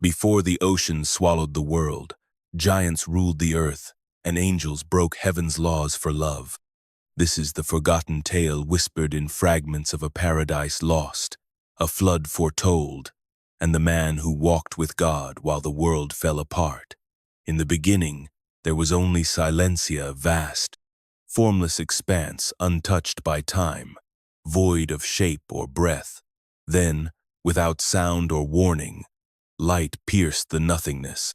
Before the ocean swallowed the world, giants ruled the earth, and angels broke heaven's laws for love. This is the forgotten tale whispered in fragments of a paradise lost, a flood foretold, and the man who walked with God while the world fell apart. In the beginning, there was only silencia, vast, formless expanse untouched by time, void of shape or breath. Then, without sound or warning, light pierced the nothingness.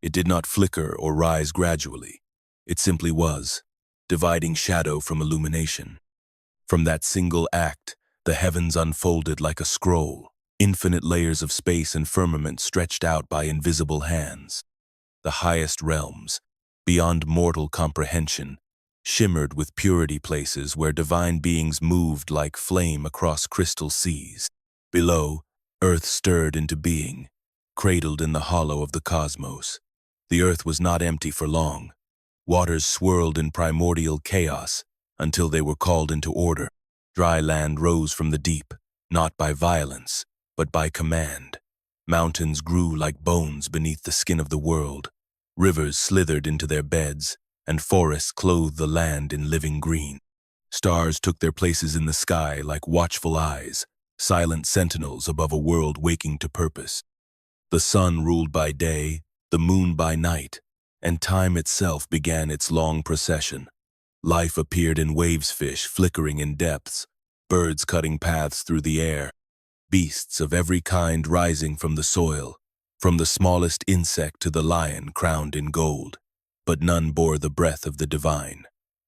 It did not flicker or rise gradually. It simply was, dividing shadow from illumination. From that single act, the heavens unfolded like a scroll, infinite layers of space and firmament stretched out by invisible hands. The highest realms, beyond mortal comprehension, shimmered with purity, places where divine beings moved like flame across crystal seas. Below, earth stirred into being, cradled in the hollow of the cosmos. The earth was not empty for long. Waters swirled in primordial chaos until they were called into order. Dry land rose from the deep, not by violence, but by command. Mountains grew like bones beneath the skin of the world. Rivers slithered into their beds, and forests clothed the land in living green. Stars took their places in the sky like watchful eyes, silent sentinels above a world waking to purpose. The sun ruled by day, the moon by night, and time itself began its long procession. Life appeared in waves, fish flickering in depths, birds cutting paths through the air, beasts of every kind rising from the soil, from the smallest insect to the lion crowned in gold. But none bore the breath of the divine.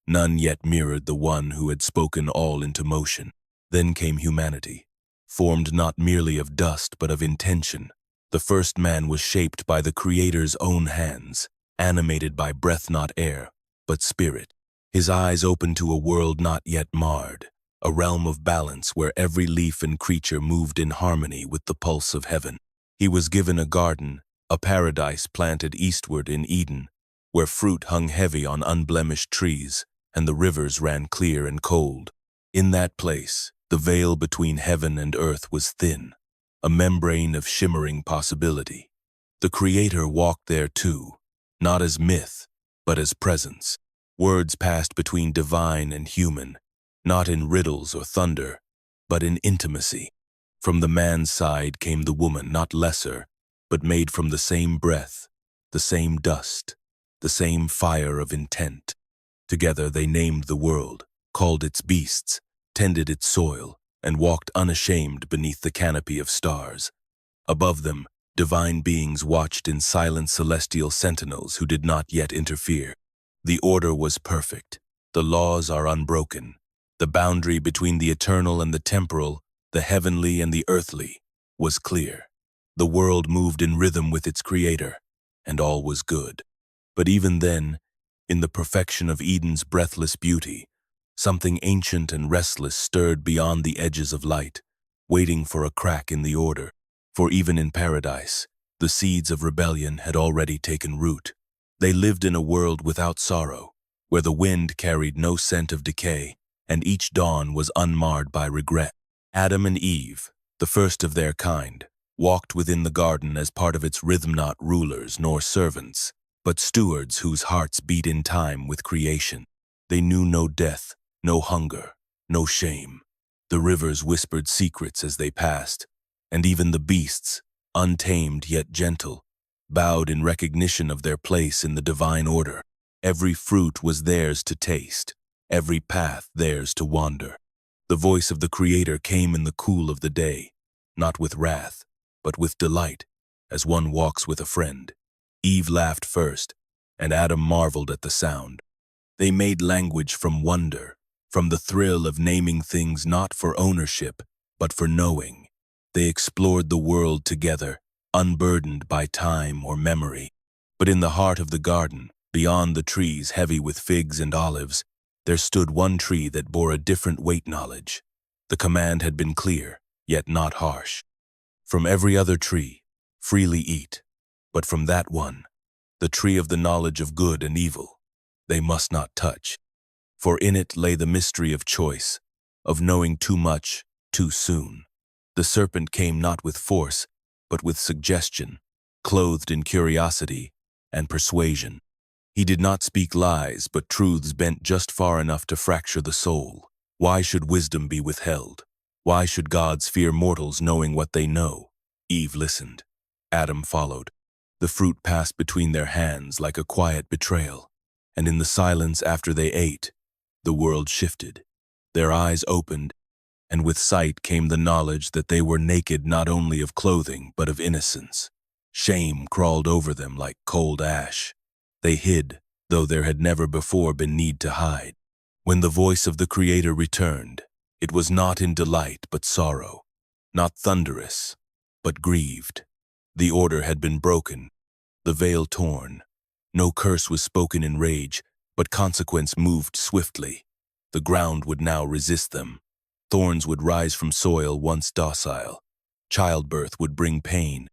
None yet mirrored the one who had spoken all into motion. Then came humanity, formed not merely of dust but of intention. The first man was shaped by the Creator's own hands, animated by breath not air, but spirit. His eyes opened to a world not yet marred, a realm of balance where every leaf and creature moved in harmony with the pulse of heaven. He was given a garden, a paradise planted eastward in Eden, where fruit hung heavy on unblemished trees, and the rivers ran clear and cold. In that place, the veil between heaven and earth was thin, a membrane of shimmering possibility. The Creator walked there too, not as myth, but as presence. Words passed between divine and human, not in riddles or thunder, but in intimacy. From the man's side came the woman, not lesser, but made from the same breath, the same dust, the same fire of intent. Together they named the world, called its beasts, tended its soil, and walked unashamed beneath the canopy of stars. Above them, divine beings watched in silent celestial sentinels who did not yet interfere. The order was perfect. The laws are unbroken. The boundary between the eternal and the temporal, the heavenly and the earthly, was clear. The world moved in rhythm with its Creator, and all was good. But even then, in the perfection of Eden's breathless beauty, something ancient and restless stirred beyond the edges of light, waiting for a crack in the order. For even in paradise, the seeds of rebellion had already taken root. They lived in a world without sorrow, where the wind carried no scent of decay, and each dawn was unmarred by regret. Adam and Eve, the first of their kind, walked within the garden as part of its rhythm, not rulers nor servants, but stewards whose hearts beat in time with creation. They knew no death, no hunger, no shame. The rivers whispered secrets as they passed, and even the beasts, untamed yet gentle, bowed in recognition of their place in the divine order. Every fruit was theirs to taste, every path theirs to wander. The voice of the Creator came in the cool of the day, not with wrath, but with delight, as one walks with a friend. Eve laughed first, and Adam marveled at the sound. They made language from wonder, from the thrill of naming things not for ownership, but for knowing. They explored the world together, unburdened by time or memory. But in the heart of the garden, beyond the trees heavy with figs and olives, there stood one tree that bore a different weight: knowledge. The command had been clear, yet not harsh. From every other tree, freely eat, but from that one, the tree of the knowledge of good and evil, they must not touch. For in it lay the mystery of choice, of knowing too much, too soon. The serpent came not with force, but with suggestion, clothed in curiosity and persuasion. He did not speak lies, but truths bent just far enough to fracture the soul. Why should wisdom be withheld? Why should gods fear mortals knowing what they know? Eve listened. Adam followed. The fruit passed between their hands like a quiet betrayal, and in the silence after they ate, the world shifted. Their eyes opened, and with sight came the knowledge that they were naked not only of clothing but of innocence. Shame crawled over them like cold ash. They hid, though there had never before been need to hide. When the voice of the Creator returned, it was not in delight but sorrow, not thunderous, but grieved. The order had been broken, the veil torn. No curse was spoken in rage, but consequence moved swiftly. The ground would now resist them. Thorns would rise from soil once docile. Childbirth would bring pain.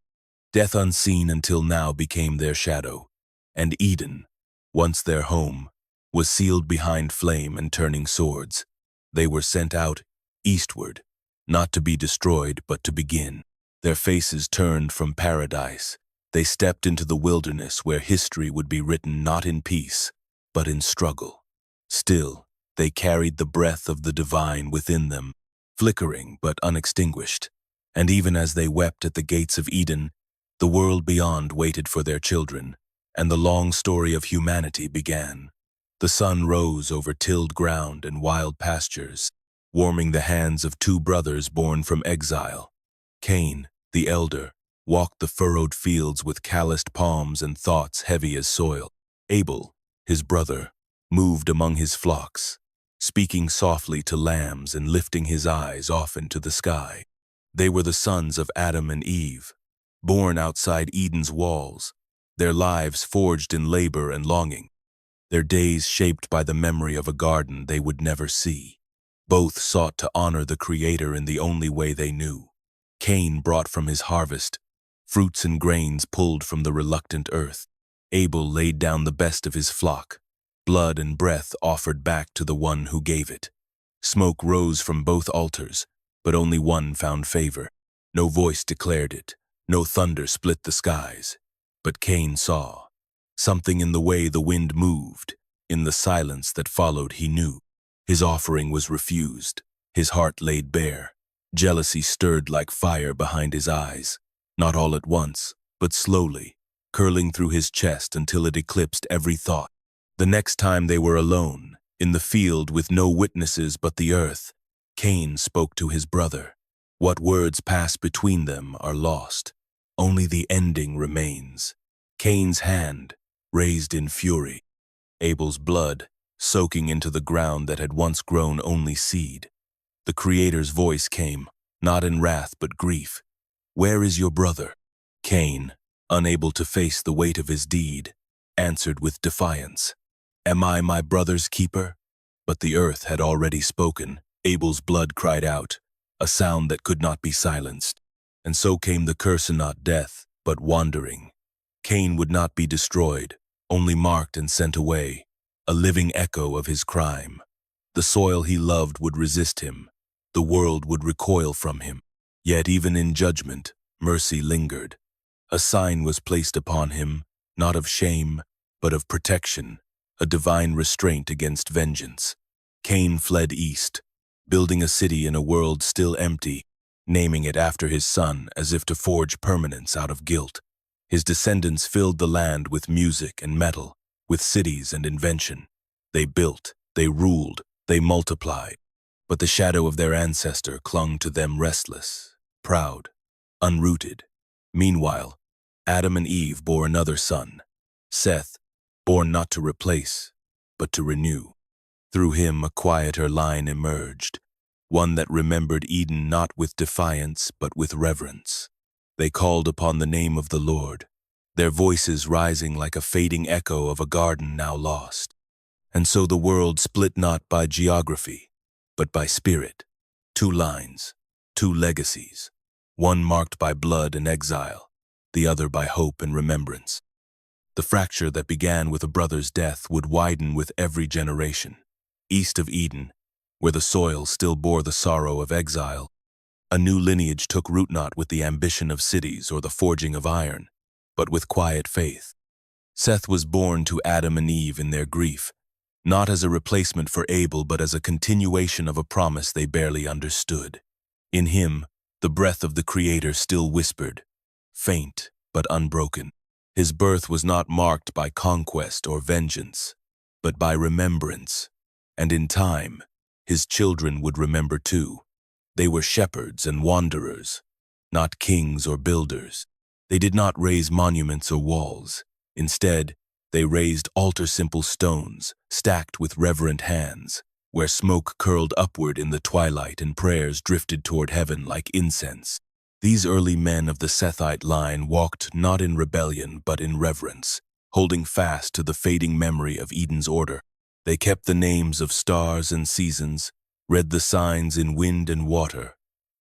Death unseen until now became their shadow. And Eden, once their home, was sealed behind flame and turning swords. They were sent out eastward, not to be destroyed but to begin. Their faces turned from paradise. They stepped into the wilderness where history would be written not in peace, but in struggle. Still, they carried the breath of the divine within them, flickering but unextinguished. And even as they wept at the gates of Eden, the world beyond waited for their children, and the long story of humanity began. The sun rose over tilled ground and wild pastures, warming the hands of two brothers born from exile. Cain, the elder, walked the furrowed fields with calloused palms and thoughts heavy as soil. Abel, his brother, moved among his flocks, speaking softly to lambs and lifting his eyes often to the sky. They were the sons of Adam and Eve, born outside Eden's walls, their lives forged in labor and longing, their days shaped by the memory of a garden they would never see. Both sought to honor the Creator in the only way they knew. Cain brought from his harvest fruits and grains pulled from the reluctant earth. Abel laid down the best of his flock, blood and breath offered back to the one who gave it. Smoke rose from both altars, but only one found favor. No voice declared it, no thunder split the skies. But Cain saw something in the way the wind moved. In the silence that followed, he knew. His offering was refused, his heart laid bare. Jealousy stirred like fire behind his eyes, not all at once, but slowly, curling through his chest until it eclipsed every thought. The next time they were alone, in the field with no witnesses but the earth, Cain spoke to his brother. What words pass between them are lost. Only the ending remains. Cain's hand, raised in fury. Abel's blood, soaking into the ground that had once grown only seed. The Creator's voice came, not in wrath but grief. Where is your brother? Cain, unable to face the weight of his deed, answered with defiance. Am I my brother's keeper? But the earth had already spoken. Abel's blood cried out, a sound that could not be silenced. And so came the curse, not death, but wandering. Cain would not be destroyed, only marked and sent away, a living echo of his crime. The soil he loved would resist him. The world would recoil from him. Yet even in judgment, mercy lingered. A sign was placed upon him, not of shame, but of protection, a divine restraint against vengeance. Cain fled east, building a city in a world still empty, naming it after his son as if to forge permanence out of guilt. His descendants filled the land with music and metal, with cities and invention. They built, they ruled, they multiplied, but the shadow of their ancestor clung to them restless, proud, unrooted. Meanwhile, Adam and Eve bore another son, Seth, born not to replace, but to renew. Through him a quieter line emerged, one that remembered Eden not with defiance but with reverence. They called upon the name of the Lord, their voices rising like a fading echo of a garden now lost. And so the world split not by geography, but by spirit. Two lines, two legacies, one marked by blood and exile, the other by hope and remembrance. The fracture that began with a brother's death would widen with every generation. East of Eden, where the soil still bore the sorrow of exile, a new lineage took root, not with the ambition of cities or the forging of iron, but with quiet faith. Seth was born to Adam and Eve in their grief, not as a replacement for Abel but as a continuation of a promise they barely understood. In him, the breath of the Creator still whispered, faint but unbroken. His birth was not marked by conquest or vengeance, but by remembrance, and in time, his children would remember too. They were shepherds and wanderers, not kings or builders. They did not raise monuments or walls. Instead, they raised altar-simple stones, stacked with reverent hands, where smoke curled upward in the twilight and prayers drifted toward heaven like incense. These early men of the Sethite line walked not in rebellion but in reverence, holding fast to the fading memory of Eden's order. They kept the names of stars and seasons, read the signs in wind and water,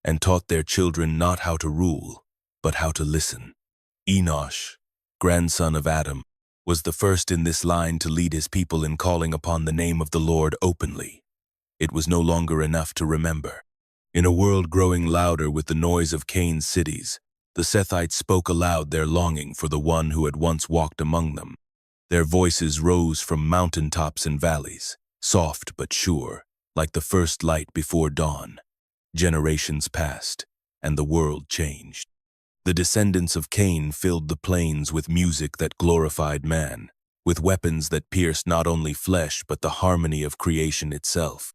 and taught their children not how to rule, but how to listen. Enoch, grandson of Adam, was the first in this line to lead his people in calling upon the name of the Lord openly. It was no longer enough to remember. In a world growing louder with the noise of Cain's cities, the Sethites spoke aloud their longing for the one who had once walked among them. Their voices rose from mountaintops and valleys, soft but sure, like the first light before dawn. Generations passed, and the world changed. The descendants of Cain filled the plains with music that glorified man, with weapons that pierced not only flesh but the harmony of creation itself.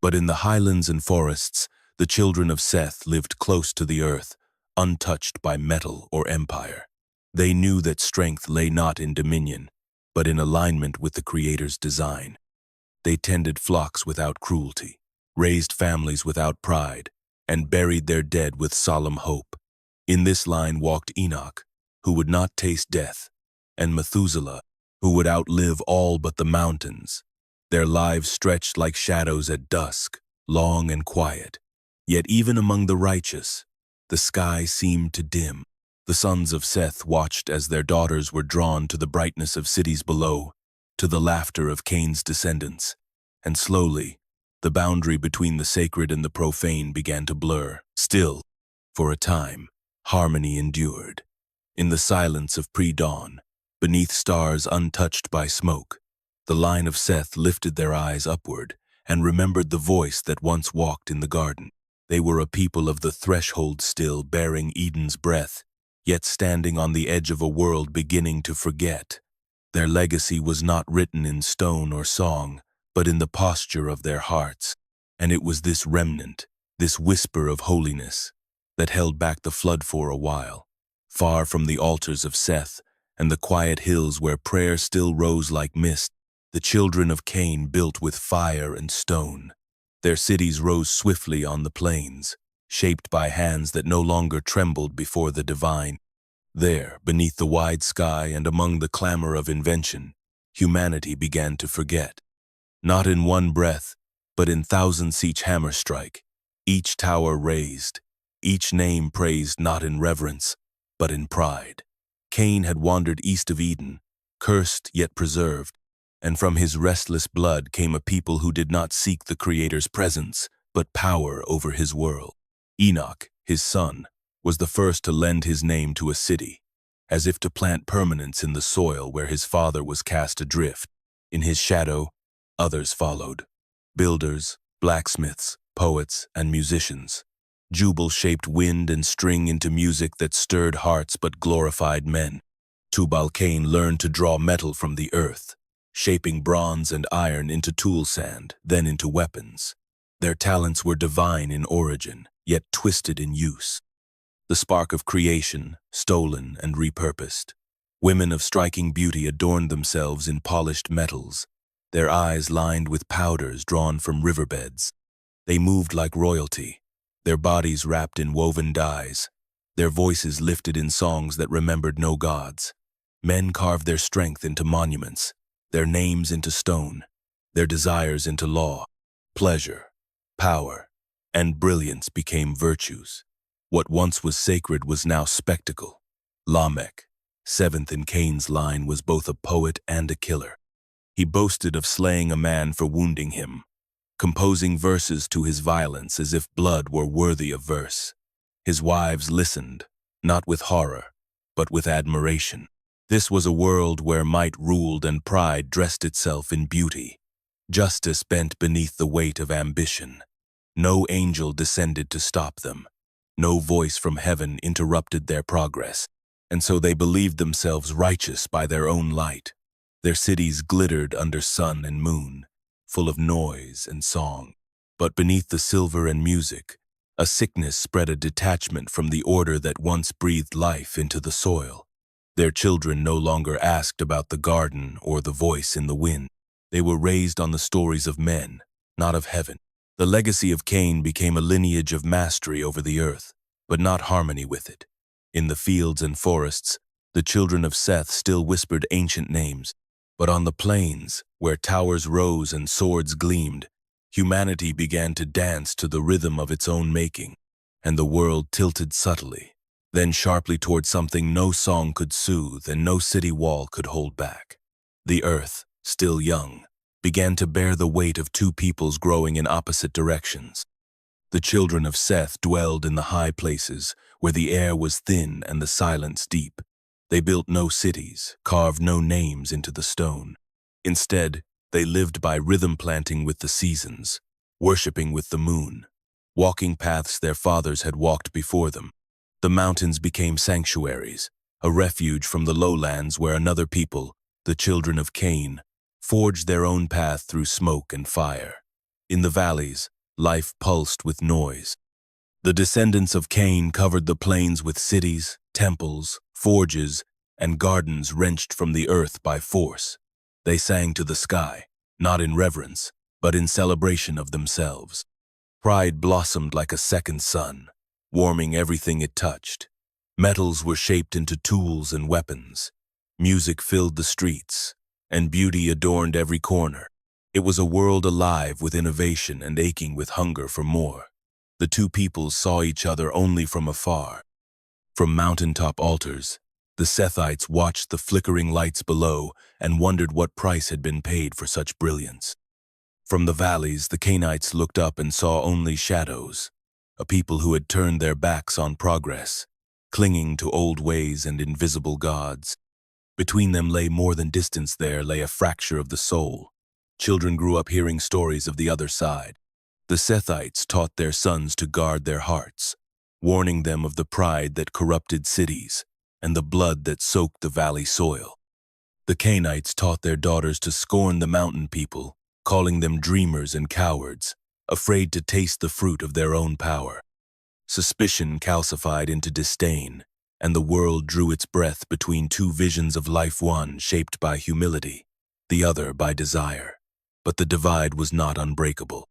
But in the highlands and forests, the children of Seth lived close to the earth, untouched by metal or empire. They knew that strength lay not in dominion, but in alignment with the Creator's design. They tended flocks without cruelty, raised families without pride, and buried their dead with solemn hope. In this line walked Enoch, who would not taste death, and Methuselah, who would outlive all but the mountains. Their lives stretched like shadows at dusk, long and quiet. Yet even among the righteous, the sky seemed to dim. The sons of Seth watched as their daughters were drawn to the brightness of cities below, to the laughter of Cain's descendants, and slowly, the boundary between the sacred and the profane began to blur. Still, for a time, harmony endured. In the silence of pre-dawn, beneath stars untouched by smoke, the line of Seth lifted their eyes upward and remembered the voice that once walked in the garden. They were a people of the threshold still bearing Eden's breath, yet standing on the edge of a world beginning to forget. Their legacy was not written in stone or song, but in the posture of their hearts. And it was this remnant, this whisper of holiness, that held back the flood for a while, far from the altars of Seth and the quiet hills where prayer still rose like mist. The children of Cain built with fire and stone. Their cities rose swiftly on the plains, shaped by hands that no longer trembled before the divine. There, beneath the wide sky and among the clamor of invention, humanity began to forget. Not in one breath, but in thousands each hammer strike, each tower raised, each name praised not in reverence, but in pride. Cain had wandered east of Eden, cursed yet preserved, and from his restless blood came a people who did not seek the Creator's presence, but power over his world. Enoch, his son, was the first to lend his name to a city, as if to plant permanence in the soil where his father was cast adrift. In his shadow, others followed. Builders, blacksmiths, poets, and musicians. Jubal shaped wind and string into music that stirred hearts but glorified men. Tubal-Cain learned to draw metal from the earth, shaping bronze and iron into tool sand, then into weapons. Their talents were divine in origin, yet twisted in use. The spark of creation, stolen and repurposed. Women of striking beauty adorned themselves in polished metals, their eyes lined with powders drawn from riverbeds. They moved like royalty, their bodies wrapped in woven dyes, their voices lifted in songs that remembered no gods. Men carved their strength into monuments, their names into stone, their desires into law. Pleasure, power, and brilliance became virtues. What once was sacred was now spectacle. Lamech, seventh in Cain's line, was both a poet and a killer. He boasted of slaying a man for wounding him, composing verses to his violence as if blood were worthy of verse. His wives listened, not with horror, but with admiration. This was a world where might ruled and pride dressed itself in beauty. Justice bent beneath the weight of ambition. No angel descended to stop them. No voice from heaven interrupted their progress, and so they believed themselves righteous by their own light. Their cities glittered under sun and moon, full of noise and song. But beneath the silver and music, a sickness spread, a detachment from the order that once breathed life into the soil. Their children no longer asked about the garden or the voice in the wind. They were raised on the stories of men, not of heaven. The legacy of Cain became a lineage of mastery over the earth, but not harmony with it. In the fields and forests, the children of Seth still whispered ancient names, but on the plains, where towers rose and swords gleamed, humanity began to dance to the rhythm of its own making, and the world tilted subtly, then sharply toward something no song could soothe and no city wall could hold back. The earth, still young, began to bear the weight of two peoples growing in opposite directions. The children of Seth dwelled in the high places, where the air was thin and the silence deep. They built no cities, carved no names into the stone. Instead, they lived by rhythm, planting with the seasons, worshipping with the moon, walking paths their fathers had walked before them. The mountains became sanctuaries, a refuge from the lowlands where another people, the children of Cain, forged their own path through smoke and fire. In the valleys, life pulsed with noise. The descendants of Cain covered the plains with cities, temples, forges, and gardens wrenched from the earth by force. They sang to the sky, not in reverence, but in celebration of themselves. Pride blossomed like a second sun, warming everything it touched. Metals were shaped into tools and weapons. Music filled the streets, and beauty adorned every corner. It was a world alive with innovation and aching with hunger for more. The two peoples saw each other only from afar. From mountaintop altars, the Sethites watched the flickering lights below and wondered what price had been paid for such brilliance. From the valleys, the Cainites looked up and saw only shadows, a people who had turned their backs on progress, clinging to old ways and invisible gods. Between them lay more than distance. There lay a fracture of the soul. Children grew up hearing stories of the other side. The Sethites taught their sons to guard their hearts, warning them of the pride that corrupted cities and the blood that soaked the valley soil. The Cainites taught their daughters to scorn the mountain people, calling them dreamers and cowards, afraid to taste the fruit of their own power. Suspicion calcified into disdain, and the world drew its breath between two visions of life, one shaped by humility, the other by desire. But the divide was not unbreakable.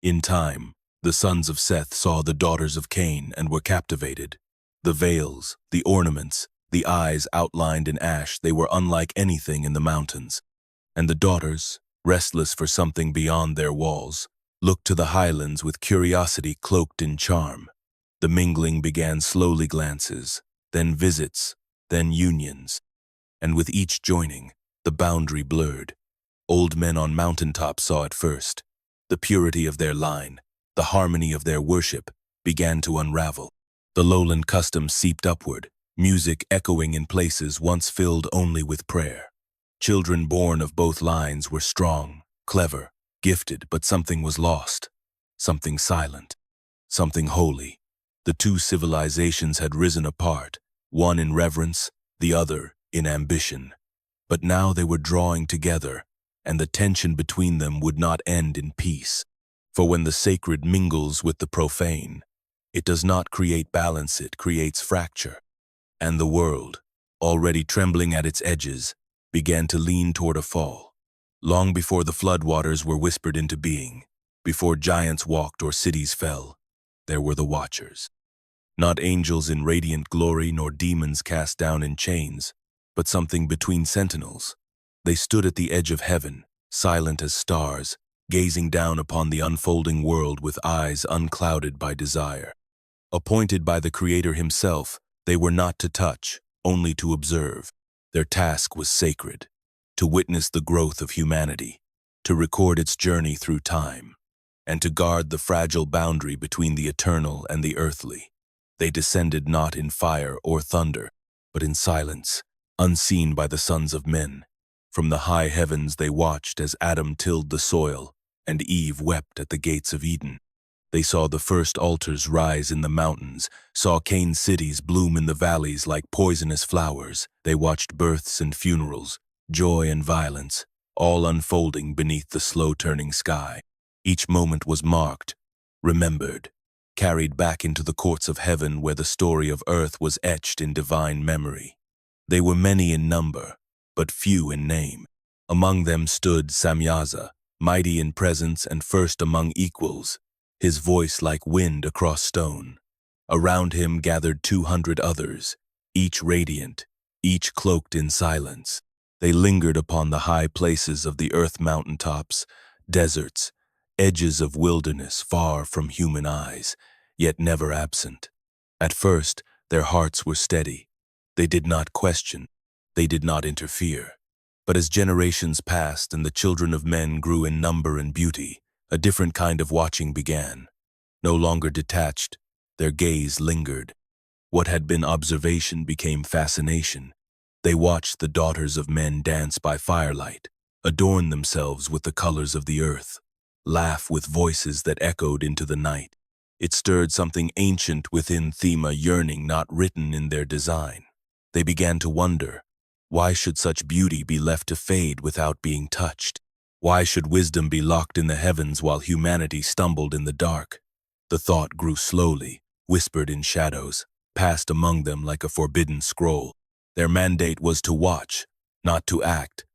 In time, the sons of Seth saw the daughters of Cain and were captivated. The veils, the ornaments, the eyes outlined in ash, they were unlike anything in the mountains. And the daughters, restless for something beyond their walls, looked to the highlands with curiosity cloaked in charm. The mingling began slowly, glances, then visits, then unions. And with each joining, the boundary blurred. Old men on mountaintops saw it first. The purity of their line, the harmony of their worship, began to unravel. The lowland customs seeped upward, music echoing in places once filled only with prayer. Children born of both lines were strong, clever, gifted, but something was lost. Something silent, something holy. The two civilizations had risen apart, one in reverence, the other in ambition. But now they were drawing together, and the tension between them would not end in peace. For when the sacred mingles with the profane, it does not create balance, it creates fracture. And the world, already trembling at its edges, began to lean toward a fall. Long before the floodwaters were whispered into being, before giants walked or cities fell, there were the Watchers. Not angels in radiant glory, nor demons cast down in chains, but something between sentinels. They stood at the edge of heaven, silent as stars, gazing down upon the unfolding world with eyes unclouded by desire. Appointed by the Creator himself, they were not to touch, only to observe. Their task was sacred, to witness the growth of humanity, to record its journey through time, and to guard the fragile boundary between the eternal and the earthly. They descended not in fire or thunder, but in silence, unseen by the sons of men. From the high heavens they watched as Adam tilled the soil, and Eve wept at the gates of Eden. They saw the first altars rise in the mountains, saw Cain's cities bloom in the valleys like poisonous flowers. They watched births and funerals, joy and violence, all unfolding beneath the slow-turning sky. Each moment was marked, remembered, carried back into the courts of heaven where the story of earth was etched in divine memory. They were many in number, but few in name. Among them stood Samyaza, mighty in presence and first among equals, his voice like wind across stone. Around him gathered 200 others, each radiant, each cloaked in silence. They lingered upon the high places of the earth mountaintops, deserts, edges of wilderness far from human eyes, yet never absent. At first, their hearts were steady. They did not question. They did not interfere. But as generations passed and the children of men grew in number and beauty, a different kind of watching began. No longer detached, their gaze lingered. What had been observation became fascination. They watched the daughters of men dance by firelight, adorn themselves with the colors of the earth, laugh with voices that echoed into the night. It stirred something ancient within them, a yearning not written in their design. They began to wonder, why should such beauty be left to fade without being touched? Why should wisdom be locked in the heavens while humanity stumbled in the dark? The thought grew slowly, whispered in shadows, passed among them like a forbidden scroll. Their mandate was to watch, not to act.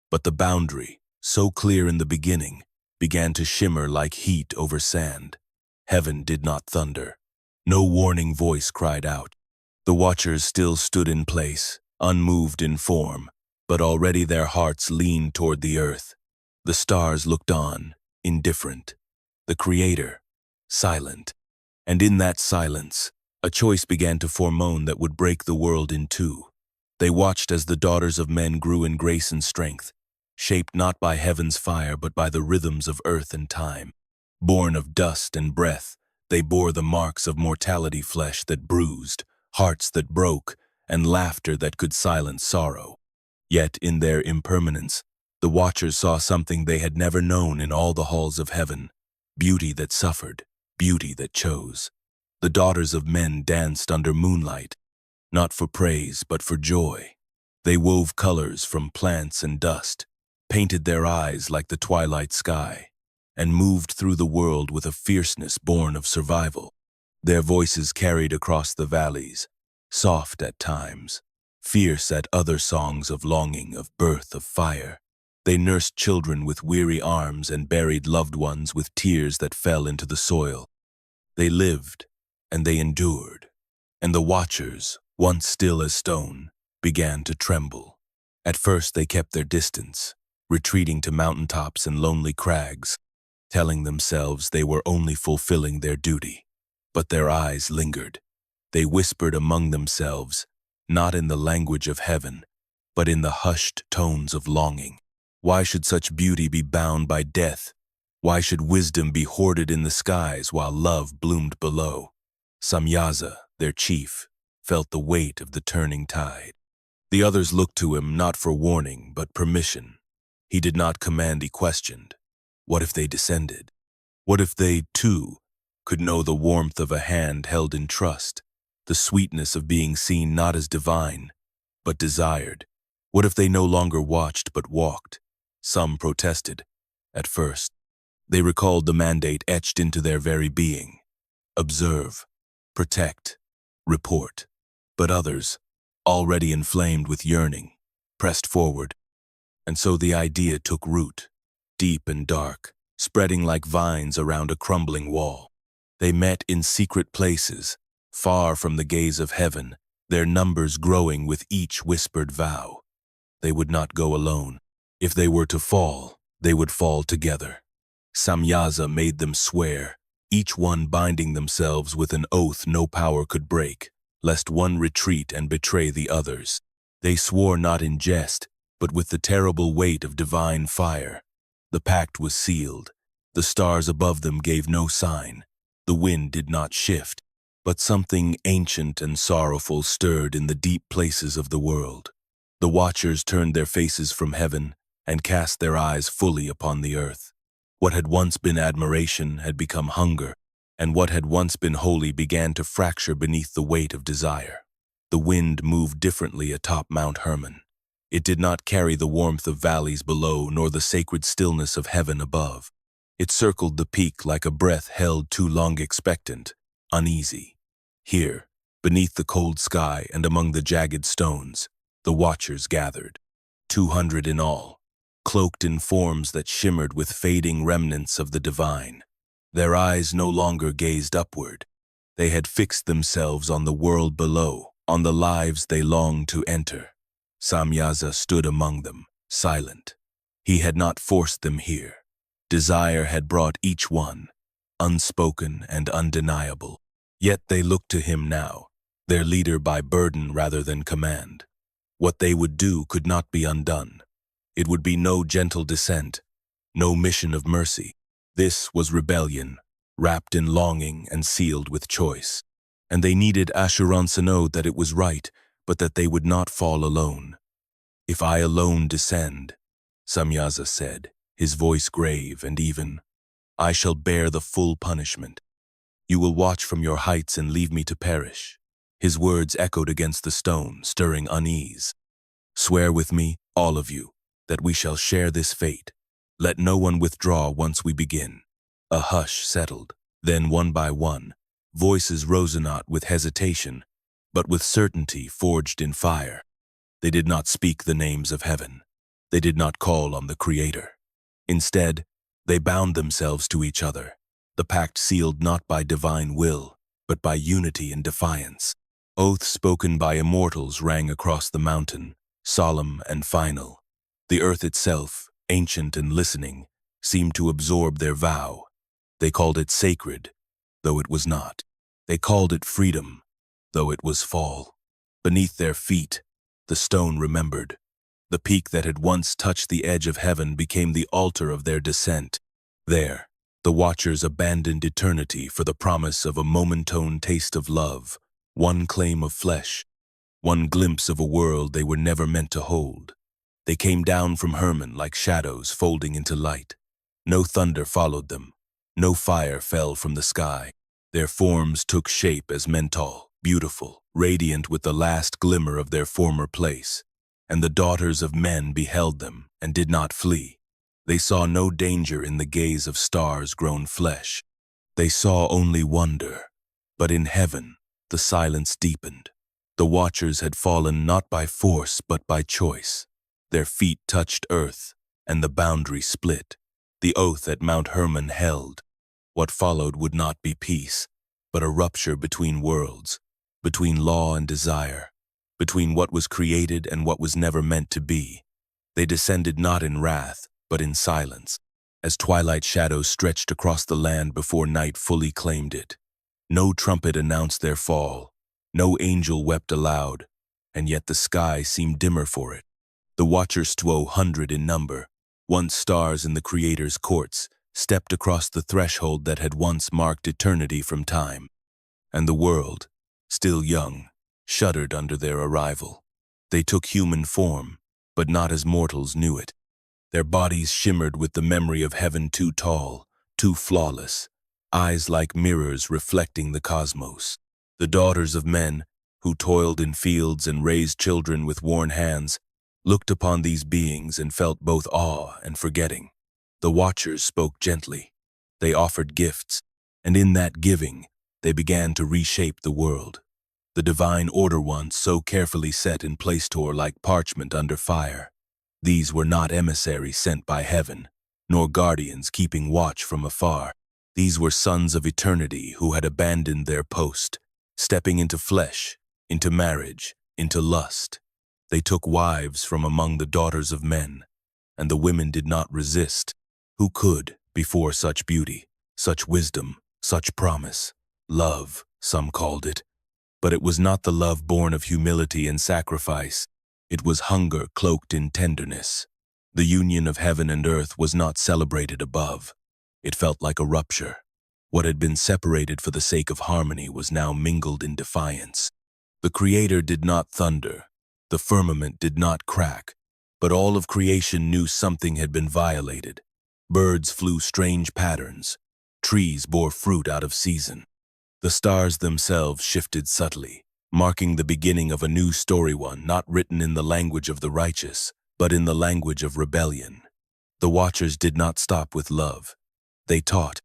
But the boundary, so clear in the beginning, began to shimmer like heat over sand. Heaven did not thunder. No warning voice cried out. The watchers still stood in place, unmoved in form, but already their hearts leaned toward the earth. The stars looked on, indifferent. The Creator, silent. And in that silence, a choice began to form that would break the world in two. They watched as the daughters of men grew in grace and strength, shaped not by heaven's fire but by the rhythms of earth and time. Born of dust and breath, they bore the marks of mortality, flesh that bruised, hearts that broke, and laughter that could silence sorrow. Yet in their impermanence, the watchers saw something they had never known in all the halls of heaven: beauty that suffered, beauty that chose. The daughters of men danced under moonlight, not for praise but for joy. They wove colors from plants and dust, painted their eyes like the twilight sky, and moved through the world with a fierceness born of survival. Their voices carried across the valleys, soft at times, fierce at other, songs of longing, of birth, of fire. They nursed children with weary arms and buried loved ones with tears that fell into the soil. They lived, and they endured, and the watchers, once still as stone, began to tremble. At first they kept their distance, retreating to mountaintops and lonely crags, telling themselves they were only fulfilling their duty. But their eyes lingered. They whispered among themselves, not in the language of heaven, but in the hushed tones of longing. Why should such beauty be bound by death? Why should wisdom be hoarded in the skies while love bloomed below? Samyaza, their chief, felt the weight of the turning tide. The others looked to him not for warning but permission. He did not command, he questioned. What if they descended? What if they, too, could know the warmth of a hand held in trust, the sweetness of being seen not as divine, but desired? What if they no longer watched but walked? Some protested. At first, they recalled the mandate etched into their very being: observe, protect, report. But others, already inflamed with yearning, pressed forward. And so the idea took root, deep and dark, spreading like vines around a crumbling wall. They met in secret places, far from the gaze of heaven, their numbers growing with each whispered vow. They would not go alone. If they were to fall, they would fall together. Samyaza made them swear, each one binding themselves with an oath no power could break, lest one retreat and betray the others. They swore not in jest, but with the terrible weight of divine fire. The pact was sealed. The stars above them gave no sign. The wind did not shift. But something ancient and sorrowful stirred in the deep places of the world. The watchers turned their faces from heaven and cast their eyes fully upon the earth. What had once been admiration had become hunger, and what had once been holy began to fracture beneath the weight of desire. The wind moved differently atop Mount Hermon. It did not carry the warmth of valleys below nor the sacred stillness of heaven above. It circled the peak like a breath held too long expectant, uneasy. Here, beneath the cold sky and among the jagged stones, the watchers gathered, 200 in all, cloaked in forms that shimmered with fading remnants of the divine. Their eyes no longer gazed upward. They had fixed themselves on the world below, on the lives they longed to enter. Samyaza stood among them, silent. He had not forced them here. Desire had brought each one, unspoken and undeniable. Yet they looked to him now, their leader by burden rather than command. What they would do could not be undone. It would be no gentle descent, no mission of mercy. This was rebellion, wrapped in longing and sealed with choice. And they needed assurance to know that it was right, but that they would not fall alone. "If I alone descend," Samyaza said, his voice grave and even, "I shall bear the full punishment. You will watch from your heights and leave me to perish." His words echoed against the stone, stirring unease. "Swear with me, all of you, that we shall share this fate. Let no one withdraw once we begin." A hush settled. Then, one by one, voices rose not with hesitation, but with certainty forged in fire. They did not speak the names of heaven. They did not call on the Creator. Instead, they bound themselves to each other, the pact sealed not by divine will, but by unity and defiance. Oaths spoken by immortals rang across the mountain, solemn and final. The earth itself, ancient and listening, seemed to absorb their vow. They called it sacred, though it was not. They called it freedom, though it was fall. Beneath their feet, the stone remembered. The peak that had once touched the edge of heaven became the altar of their descent. There, the watchers abandoned eternity for the promise of a momentone taste of love, one claim of flesh, one glimpse of a world they were never meant to hold. They came down from Hermon like shadows folding into light. No thunder followed them. No fire fell from the sky. Their forms took shape as mental, beautiful, radiant with the last glimmer of their former place. And the daughters of men beheld them and did not flee. They saw no danger in the gaze of stars-grown flesh. They saw only wonder. But in heaven, the silence deepened. The watchers had fallen not by force but by choice. Their feet touched earth, and the boundary split. The oath at Mount Hermon held. What followed would not be peace, but a rupture between worlds, between law and desire, between what was created and what was never meant to be. They descended not in wrath, but in silence, as twilight shadows stretched across the land before night fully claimed it. No trumpet announced their fall, no angel wept aloud, and yet the sky seemed dimmer for it. The watchers, 200 in number, once stars in the Creator's courts, stepped across the threshold that had once marked eternity from time. And the world, still young, shuddered under their arrival. They took human form, but not as mortals knew it. Their bodies shimmered with the memory of heaven too tall, too flawless, eyes like mirrors reflecting the cosmos. The daughters of men, who toiled in fields and raised children with worn hands, looked upon these beings and felt both awe and forgetting. The watchers spoke gently. They offered gifts, and in that giving, they began to reshape the world. The divine order once so carefully set and placed her like parchment under fire. These were not emissaries sent by heaven, nor guardians keeping watch from afar. These were sons of eternity who had abandoned their post, stepping into flesh, into marriage, into lust. They took wives from among the daughters of men, and the women did not resist. Who could, before such beauty, such wisdom, such promise? Love, some called it. But it was not the love born of humility and sacrifice. It was hunger cloaked in tenderness. The union of heaven and earth was not celebrated above. It felt like a rupture, What had been separated for the sake of harmony was now mingled in defiance. The Creator did not thunder, the firmament did not crack, but all of creation knew something had been violated. Birds flew strange patterns, trees bore fruit out of season. The stars themselves shifted subtly, marking the beginning of a new story, one not written in the language of the righteous, but in the language of rebellion. The Watchers did not stop with love. They taught.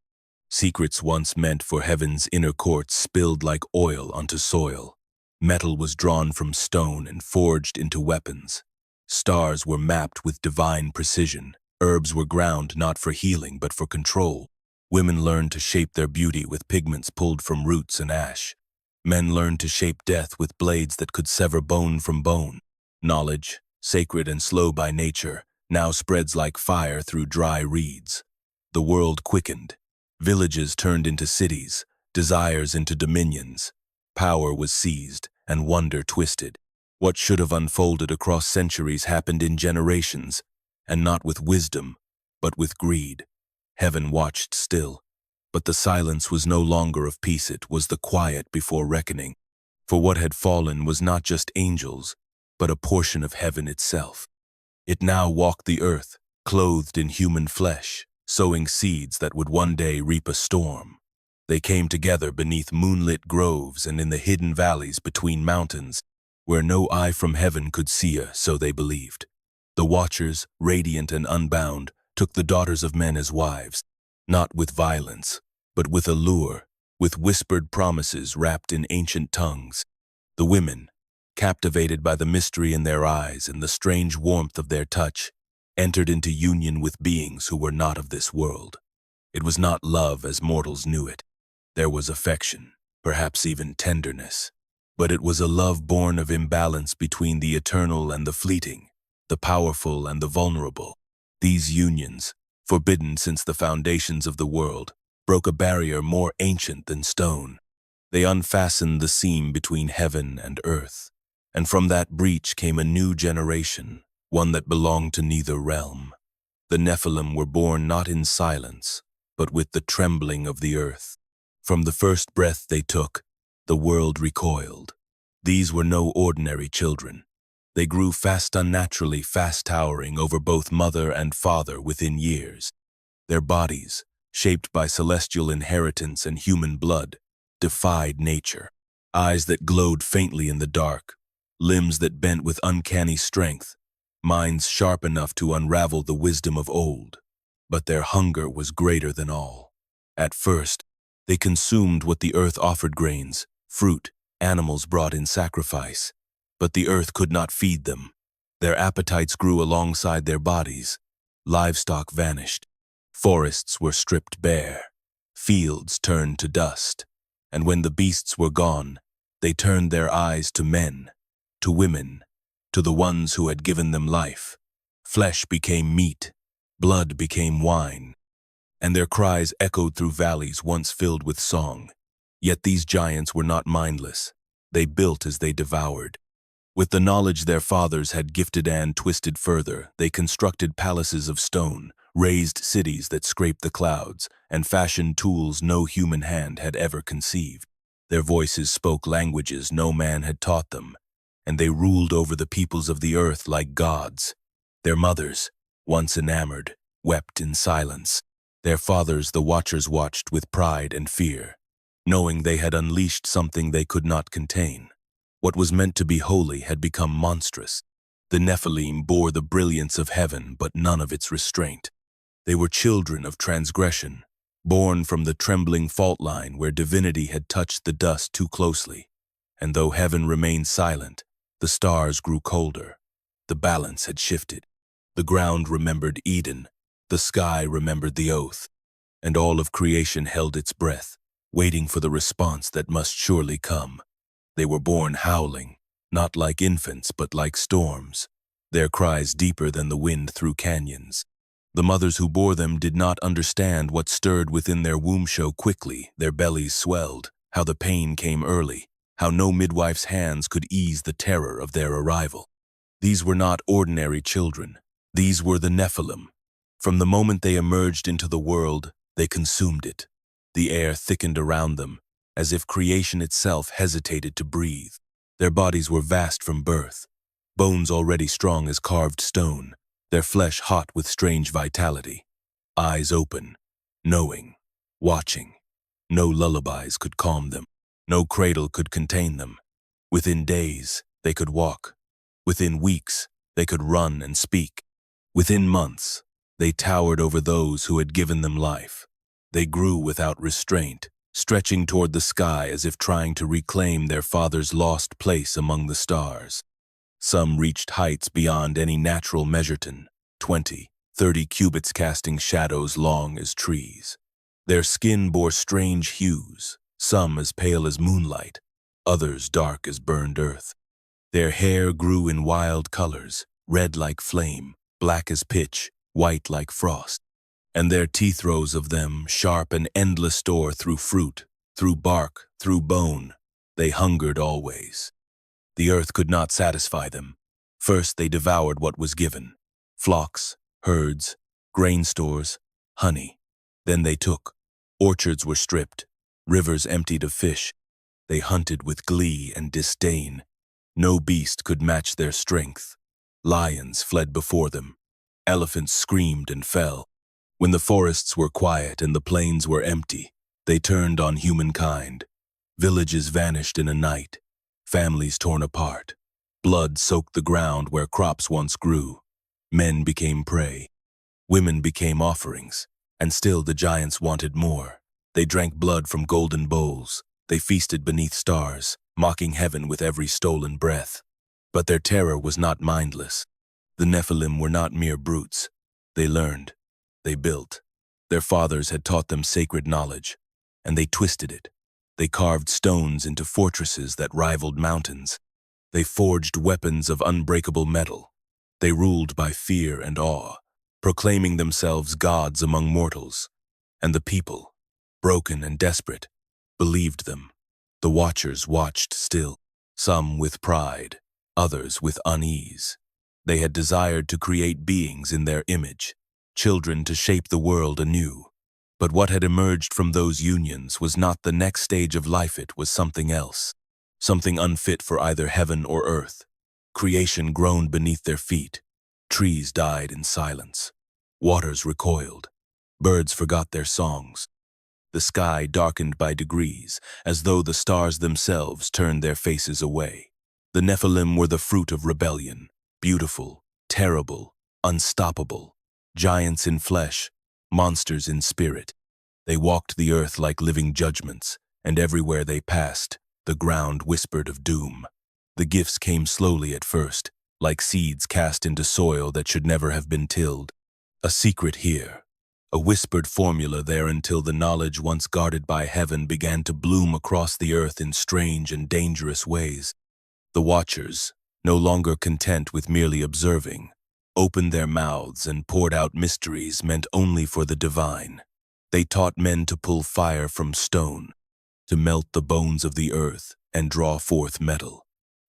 Secrets once meant for heaven's inner courts spilled like oil onto soil. Metal was drawn from stone and forged into weapons. Stars were mapped with divine precision. Herbs were ground not for healing but for control. Women learned to shape their beauty with pigments pulled from roots and ash. Men learned to shape death with blades that could sever bone from bone. Knowledge, sacred and slow by nature, now spreads like fire through dry reeds. The world quickened. Villages turned into cities, desires into dominions. Power was seized and wonder twisted. What should have unfolded across centuries happened in generations, and not with wisdom, but with greed. Heaven watched still, but the silence was no longer of peace, it was the quiet before reckoning. For what had fallen was not just angels, but a portion of heaven itself. It now walked the earth, clothed in human flesh, sowing seeds that would one day reap a storm. They came together beneath moonlit groves and in the hidden valleys between mountains, where no eye from heaven could see her, so they believed. The Watchers, radiant and unbound, took the daughters of men as wives, not with violence, but with allure, with whispered promises wrapped in ancient tongues. The women, captivated by the mystery in their eyes and the strange warmth of their touch, entered into union with beings who were not of this world. It was not love as mortals knew it. There was affection, perhaps even tenderness, but it was a love born of imbalance between the eternal and the fleeting, the powerful and the vulnerable. These unions, forbidden since the foundations of the world, broke a barrier more ancient than stone. They unfastened the seam between heaven and earth, and from that breach came a new generation, one that belonged to neither realm. The Nephilim were born not in silence, but with the trembling of the earth. From the first breath they took, the world recoiled. These were no ordinary children. They grew fast, unnaturally fast, towering over both mother and father within years. Their bodies, shaped by celestial inheritance and human blood, defied nature. Eyes that glowed faintly in the dark, limbs that bent with uncanny strength, minds sharp enough to unravel the wisdom of old. But their hunger was greater than all. At first, they consumed what the earth offered: grains, fruit, animals brought in sacrifice. But the earth could not feed them. Their appetites grew alongside their bodies. Livestock vanished. Forests were stripped bare. Fields turned to dust. And when the beasts were gone, they turned their eyes to men, to women, to the ones who had given them life. Flesh became meat. Blood became wine. And their cries echoed through valleys once filled with song. Yet these giants were not mindless. They built as they devoured. With the knowledge their fathers had gifted and twisted further, they constructed palaces of stone, raised cities that scraped the clouds, and fashioned tools no human hand had ever conceived. Their voices spoke languages no man had taught them, and they ruled over the peoples of the earth like gods. Their mothers, once enamored, wept in silence. Their fathers, the Watchers, watched with pride and fear, knowing they had unleashed something they could not contain. What was meant to be holy had become monstrous. The Nephilim bore the brilliance of heaven, but none of its restraint. They were children of transgression, born from the trembling fault line where divinity had touched the dust too closely. And though heaven remained silent, the stars grew colder. The balance had shifted. The ground remembered Eden, the sky remembered the oath, and all of creation held its breath, waiting for the response that must surely come. They were born howling, not like infants but like storms, their cries deeper than the wind through canyons. The mothers who bore them did not understand what stirred within their womb so quickly. Their bellies swelled, how the pain came early, how no midwife's hands could ease the terror of their arrival. These were not ordinary children. These were the Nephilim. From the moment they emerged into the world, they consumed it. The air thickened around them, as if creation itself hesitated to breathe. Their bodies were vast from birth, bones already strong as carved stone, their flesh hot with strange vitality. Eyes open, knowing, watching. No lullabies could calm them. No cradle could contain them. Within days, they could walk. Within weeks, they could run and speak. Within months, they towered over those who had given them life. They grew without restraint, stretching toward the sky as if trying to reclaim their father's lost place among the stars. Some reached heights beyond any natural measurton, 20, 30 cubits casting shadows long as trees. Their skin bore strange hues, some as pale as moonlight, others dark as burned earth. Their hair grew in wild colors, red like flame, black as pitch, white like frost. And their teeth rose of them, sharp and endless store through fruit, through bark, through bone. They hungered always. The earth could not satisfy them. First they devoured what was given: flocks, herds, grain stores, honey. Then they took. Orchards were stripped, rivers emptied of fish. They hunted with glee and disdain. No beast could match their strength. Lions fled before them. Elephants screamed and fell. When the forests were quiet and the plains were empty, they turned on humankind. Villages vanished in a night. Families torn apart. Blood soaked the ground where crops once grew. Men became prey. Women became offerings. And still the giants wanted more. They drank blood from golden bowls. They feasted beneath stars, mocking heaven with every stolen breath. But their terror was not mindless. The Nephilim were not mere brutes. They learned. They built. Their fathers had taught them sacred knowledge, and they twisted it. They carved stones into fortresses that rivaled mountains. They forged weapons of unbreakable metal. They ruled by fear and awe, proclaiming themselves gods among mortals. And the people, broken and desperate, believed them. The watchers watched still, some with pride, others with unease. They had desired to create beings in their image, children to shape the world anew. But what had emerged from those unions was not the next stage of life, it was something else, something unfit for either heaven or earth. Creation groaned beneath their feet. Trees died in silence. Waters recoiled. Birds forgot their songs. The sky darkened by degrees, as though the stars themselves turned their faces away. The Nephilim were the fruit of rebellion, beautiful, terrible, unstoppable, giants in flesh, monsters in spirit. They walked the earth like living judgments, and everywhere they passed, the ground whispered of doom. The gifts came slowly at first, like seeds cast into soil that should never have been tilled. A secret here, a whispered formula there, until the knowledge once guarded by heaven began to bloom across the earth in strange and dangerous ways. The watchers, no longer content with merely observing, opened their mouths and poured out mysteries meant only for the divine. They taught men to pull fire from stone, to melt the bones of the earth and draw forth metal.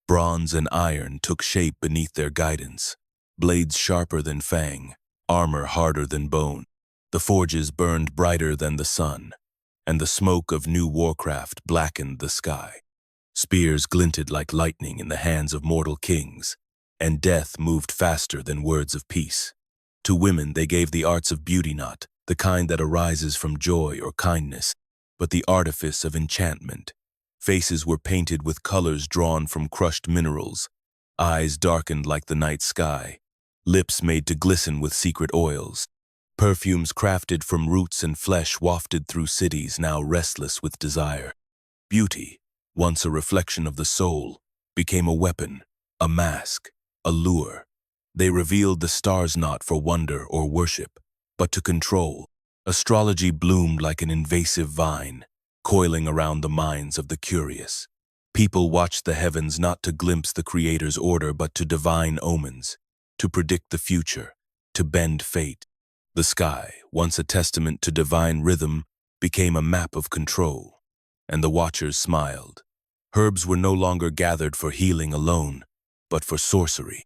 Bronze and iron took shape beneath their guidance, blades sharper than fang, armor harder than bone. The forges burned brighter than the sun, and the smoke of new warcraft blackened the sky. Spears glinted like lightning in the hands of mortal kings, and death moved faster than words of peace. To women they gave the arts of beauty, not the kind that arises from joy or kindness, but the artifice of enchantment. Faces were painted with colors drawn from crushed minerals, eyes darkened like the night sky, lips made to glisten with secret oils. Perfumes crafted from roots and flesh wafted through cities now restless with desire. Beauty, once a reflection of the soul, became a weapon, a mask, a lure. They revealed the stars not for wonder or worship, but to control. Astrology bloomed like an invasive vine, coiling around the minds of the curious. People watched the heavens not to glimpse the Creator's order, but to divine omens, to predict the future, to bend fate. The sky, once a testament to divine rhythm, became a map of control, and the watchers smiled. Herbs were no longer gathered for healing alone, but for sorcery.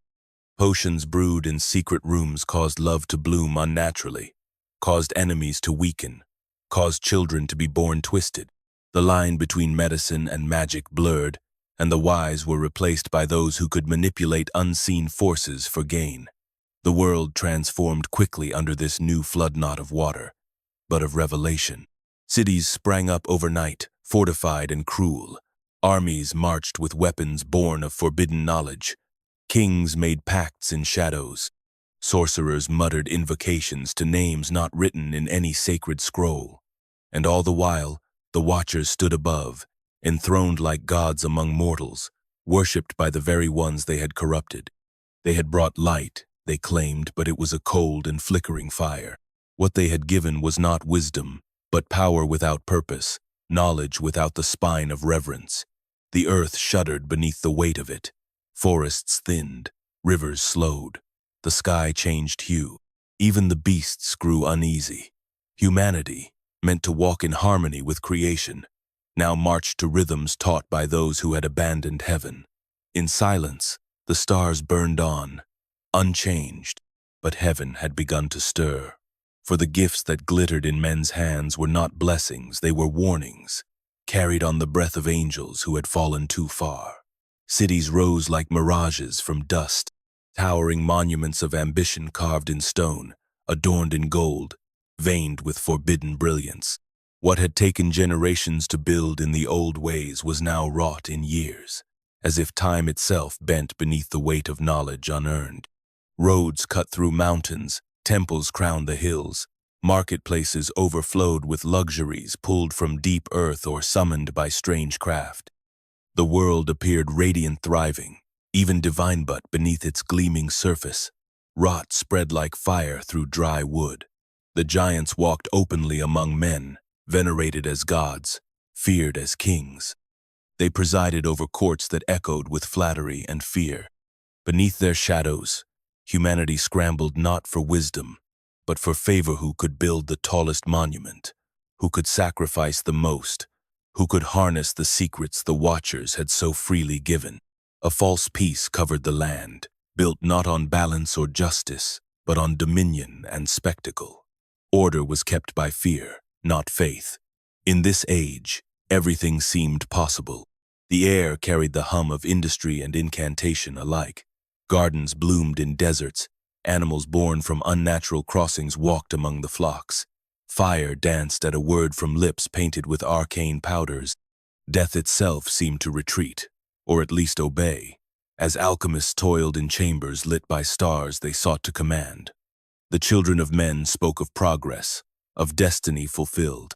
Potions brewed in secret rooms caused love to bloom unnaturally, caused enemies to weaken, caused children to be born twisted. The line between medicine and magic blurred, and the wise were replaced by those who could manipulate unseen forces for gain. The world transformed quickly under this new flood not of water, but of revelation. Cities sprang up overnight, fortified and cruel. Armies marched with weapons born of forbidden knowledge. Kings made pacts in shadows. Sorcerers muttered invocations to names not written in any sacred scroll. And all the while, the Watchers stood above, enthroned like gods among mortals, worshipped by the very ones they had corrupted. They had brought light, they claimed, but it was a cold and flickering fire. What they had given was not wisdom, but power without purpose, knowledge without the spine of reverence. The earth shuddered beneath the weight of it. Forests thinned, rivers slowed, the sky changed hue. Even the beasts grew uneasy. Humanity, meant to walk in harmony with creation, now marched to rhythms taught by those who had abandoned heaven. In silence, the stars burned on, unchanged, but heaven had begun to stir. For the gifts that glittered in men's hands were not blessings, they were warnings, carried on the breath of angels who had fallen too far. Cities rose like mirages from dust, towering monuments of ambition carved in stone, adorned in gold, veined with forbidden brilliance. What had taken generations to build in the old ways was now wrought in years, as if time itself bent beneath the weight of knowledge unearned. Roads cut through mountains, temples crowned the hills, marketplaces overflowed with luxuries pulled from deep earth or summoned by strange craft. The world appeared radiant, thriving, even divine, but beneath its gleaming surface, rot spread like fire through dry wood. The giants walked openly among men, venerated as gods, feared as kings. They presided over courts that echoed with flattery and fear. Beneath their shadows, humanity scrambled not for wisdom, but for favor. Who could build the tallest monument? Who could sacrifice the most? Who could harness the secrets the Watchers had so freely given? A false peace covered the land, built not on balance or justice, but on dominion and spectacle. Order was kept by fear, not faith. In this age, everything seemed possible. The air carried the hum of industry and incantation alike. Gardens bloomed in deserts, animals born from unnatural crossings walked among the flocks. Fire danced at a word from lips painted with arcane powders. Death itself seemed to retreat, or at least obey, as alchemists toiled in chambers lit by stars they sought to command. The children of men spoke of progress, of destiny fulfilled.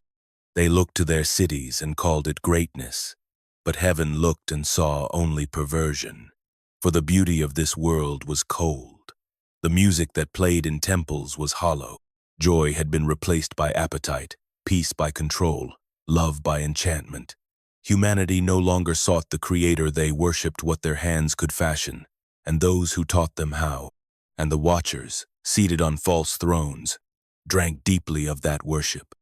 They looked to their cities and called it greatness, but heaven looked and saw only perversion. For the beauty of this world was cold. The music that played in temples was hollow. Joy had been replaced by appetite, peace by control, love by enchantment. Humanity no longer sought the Creator, they worshipped what their hands could fashion, and those who taught them how. And the Watchers, seated on false thrones, drank deeply of that worship.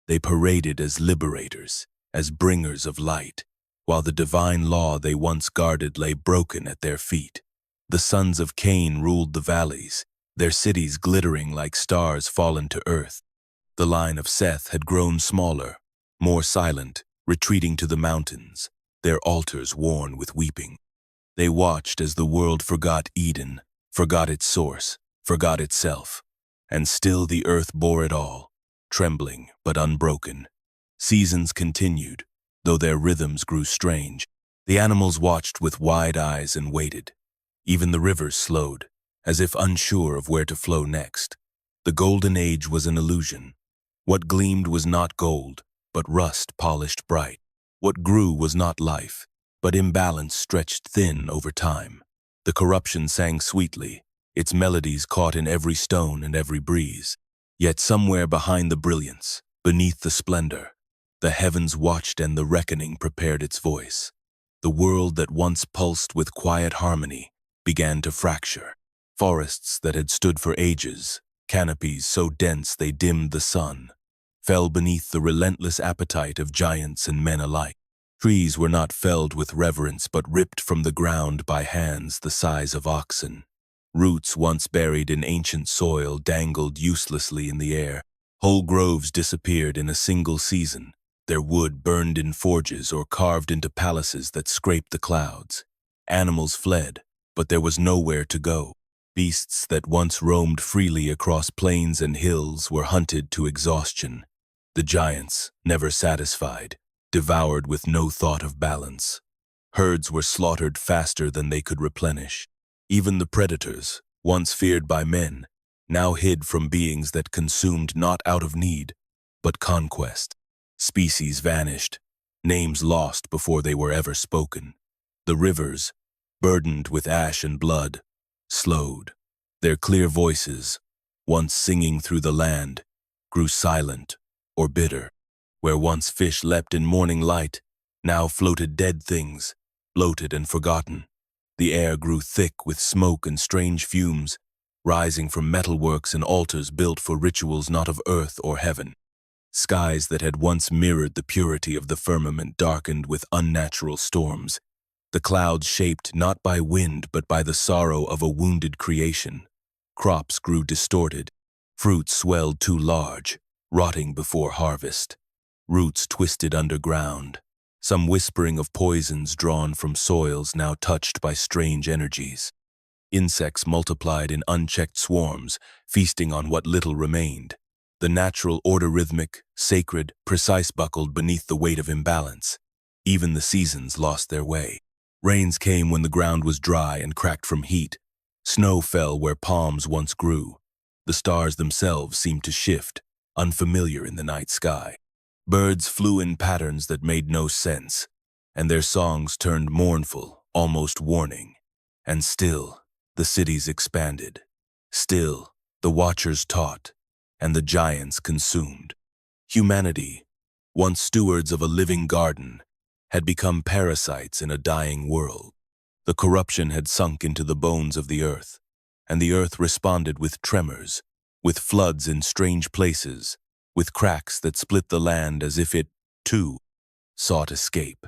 They paraded as liberators, as bringers of light, while the divine law they once guarded lay broken at their feet. The sons of Cain ruled the valleys, their cities glittering like stars fallen to earth. The line of Seth had grown smaller, more silent, retreating to the mountains, their altars worn with weeping. They watched as the world forgot Eden, forgot its source, forgot itself, and still the earth bore it all, trembling but unbroken. Seasons continued, though their rhythms grew strange. The animals watched with wide eyes and waited. Even the rivers slowed, as if unsure of where to flow next. The golden age was an illusion. What gleamed was not gold, but rust polished bright. What grew was not life, but imbalance stretched thin over time. The corruption sang sweetly, its melodies caught in every stone and every breeze. Yet somewhere behind the brilliance, beneath the splendor, the heavens watched and the reckoning prepared its voice. The world that once pulsed with quiet harmony began to fracture. Forests that had stood for ages, canopies so dense they dimmed the sun, fell beneath the relentless appetite of giants and men alike. Trees were not felled with reverence but ripped from the ground by hands the size of oxen. Roots once buried in ancient soil dangled uselessly in the air. Whole groves disappeared in a single season, their wood burned in forges or carved into palaces that scraped the clouds. Animals fled, but there was nowhere to go. Beasts that once roamed freely across plains and hills were hunted to exhaustion. The giants, never satisfied, devoured with no thought of balance. Herds were slaughtered faster than they could replenish. Even the predators, once feared by men, now hid from beings that consumed not out of need, but conquest. Species vanished, names lost before they were ever spoken. The rivers, burdened with ash and blood, slowed. Their clear voices, once singing through the land, grew silent or bitter. Where once fish leapt in morning light, now floated dead things, bloated and forgotten. The air grew thick with smoke and strange fumes, rising from metalworks and altars built for rituals not of earth or heaven. Skies that had once mirrored the purity of the firmament darkened with unnatural storms, the clouds shaped not by wind but by the sorrow of a wounded creation. Crops grew distorted, fruits swelled too large, rotting before harvest. Roots twisted underground, some whispering of poisons drawn from soils now touched by strange energies. Insects multiplied in unchecked swarms, feasting on what little remained. The natural order rhythmic, sacred, precise buckled beneath the weight of imbalance. Even the seasons lost their way. Rains came when the ground was dry and cracked from heat. Snow fell where palms once grew. The stars themselves seemed to shift, unfamiliar in the night sky. Birds flew in patterns that made no sense, and their songs turned mournful, almost warning. And still, the cities expanded. Still, the watchers taught, and the giants consumed. Humanity, once stewards of a living garden, had become parasites in a dying world. The corruption had sunk into the bones of the earth, and the earth responded with tremors, with floods in strange places, with cracks that split the land as if it, too, sought escape.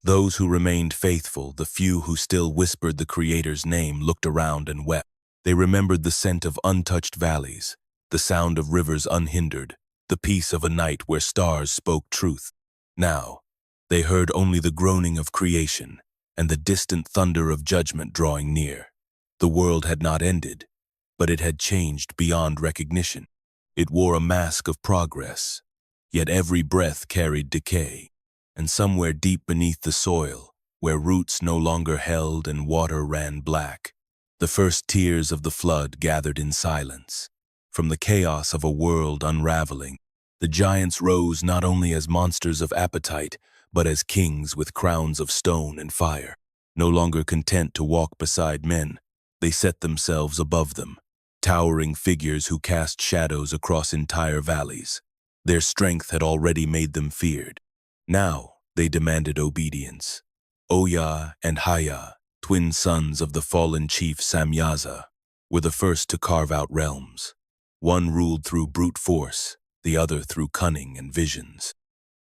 Those who remained faithful, the few who still whispered the Creator's name, looked around and wept. They remembered the scent of untouched valleys, the sound of rivers unhindered, the peace of a night where stars spoke truth. Now, they heard only the groaning of creation and the distant thunder of judgment drawing near. The world had not ended, but it had changed beyond recognition. It wore a mask of progress, yet every breath carried decay. And somewhere deep beneath the soil, where roots no longer held and water ran black, the first tears of the flood gathered in silence. From the chaos of a world unraveling, the giants rose not only as monsters of appetite, but as kings with crowns of stone and fire. No longer content to walk beside men, they set themselves above them, towering figures who cast shadows across entire valleys. Their strength had already made them feared. Now they demanded obedience. Oya and Haya, twin sons of the fallen chief Samyaza, were the first to carve out realms. One ruled through brute force, the other through cunning and visions.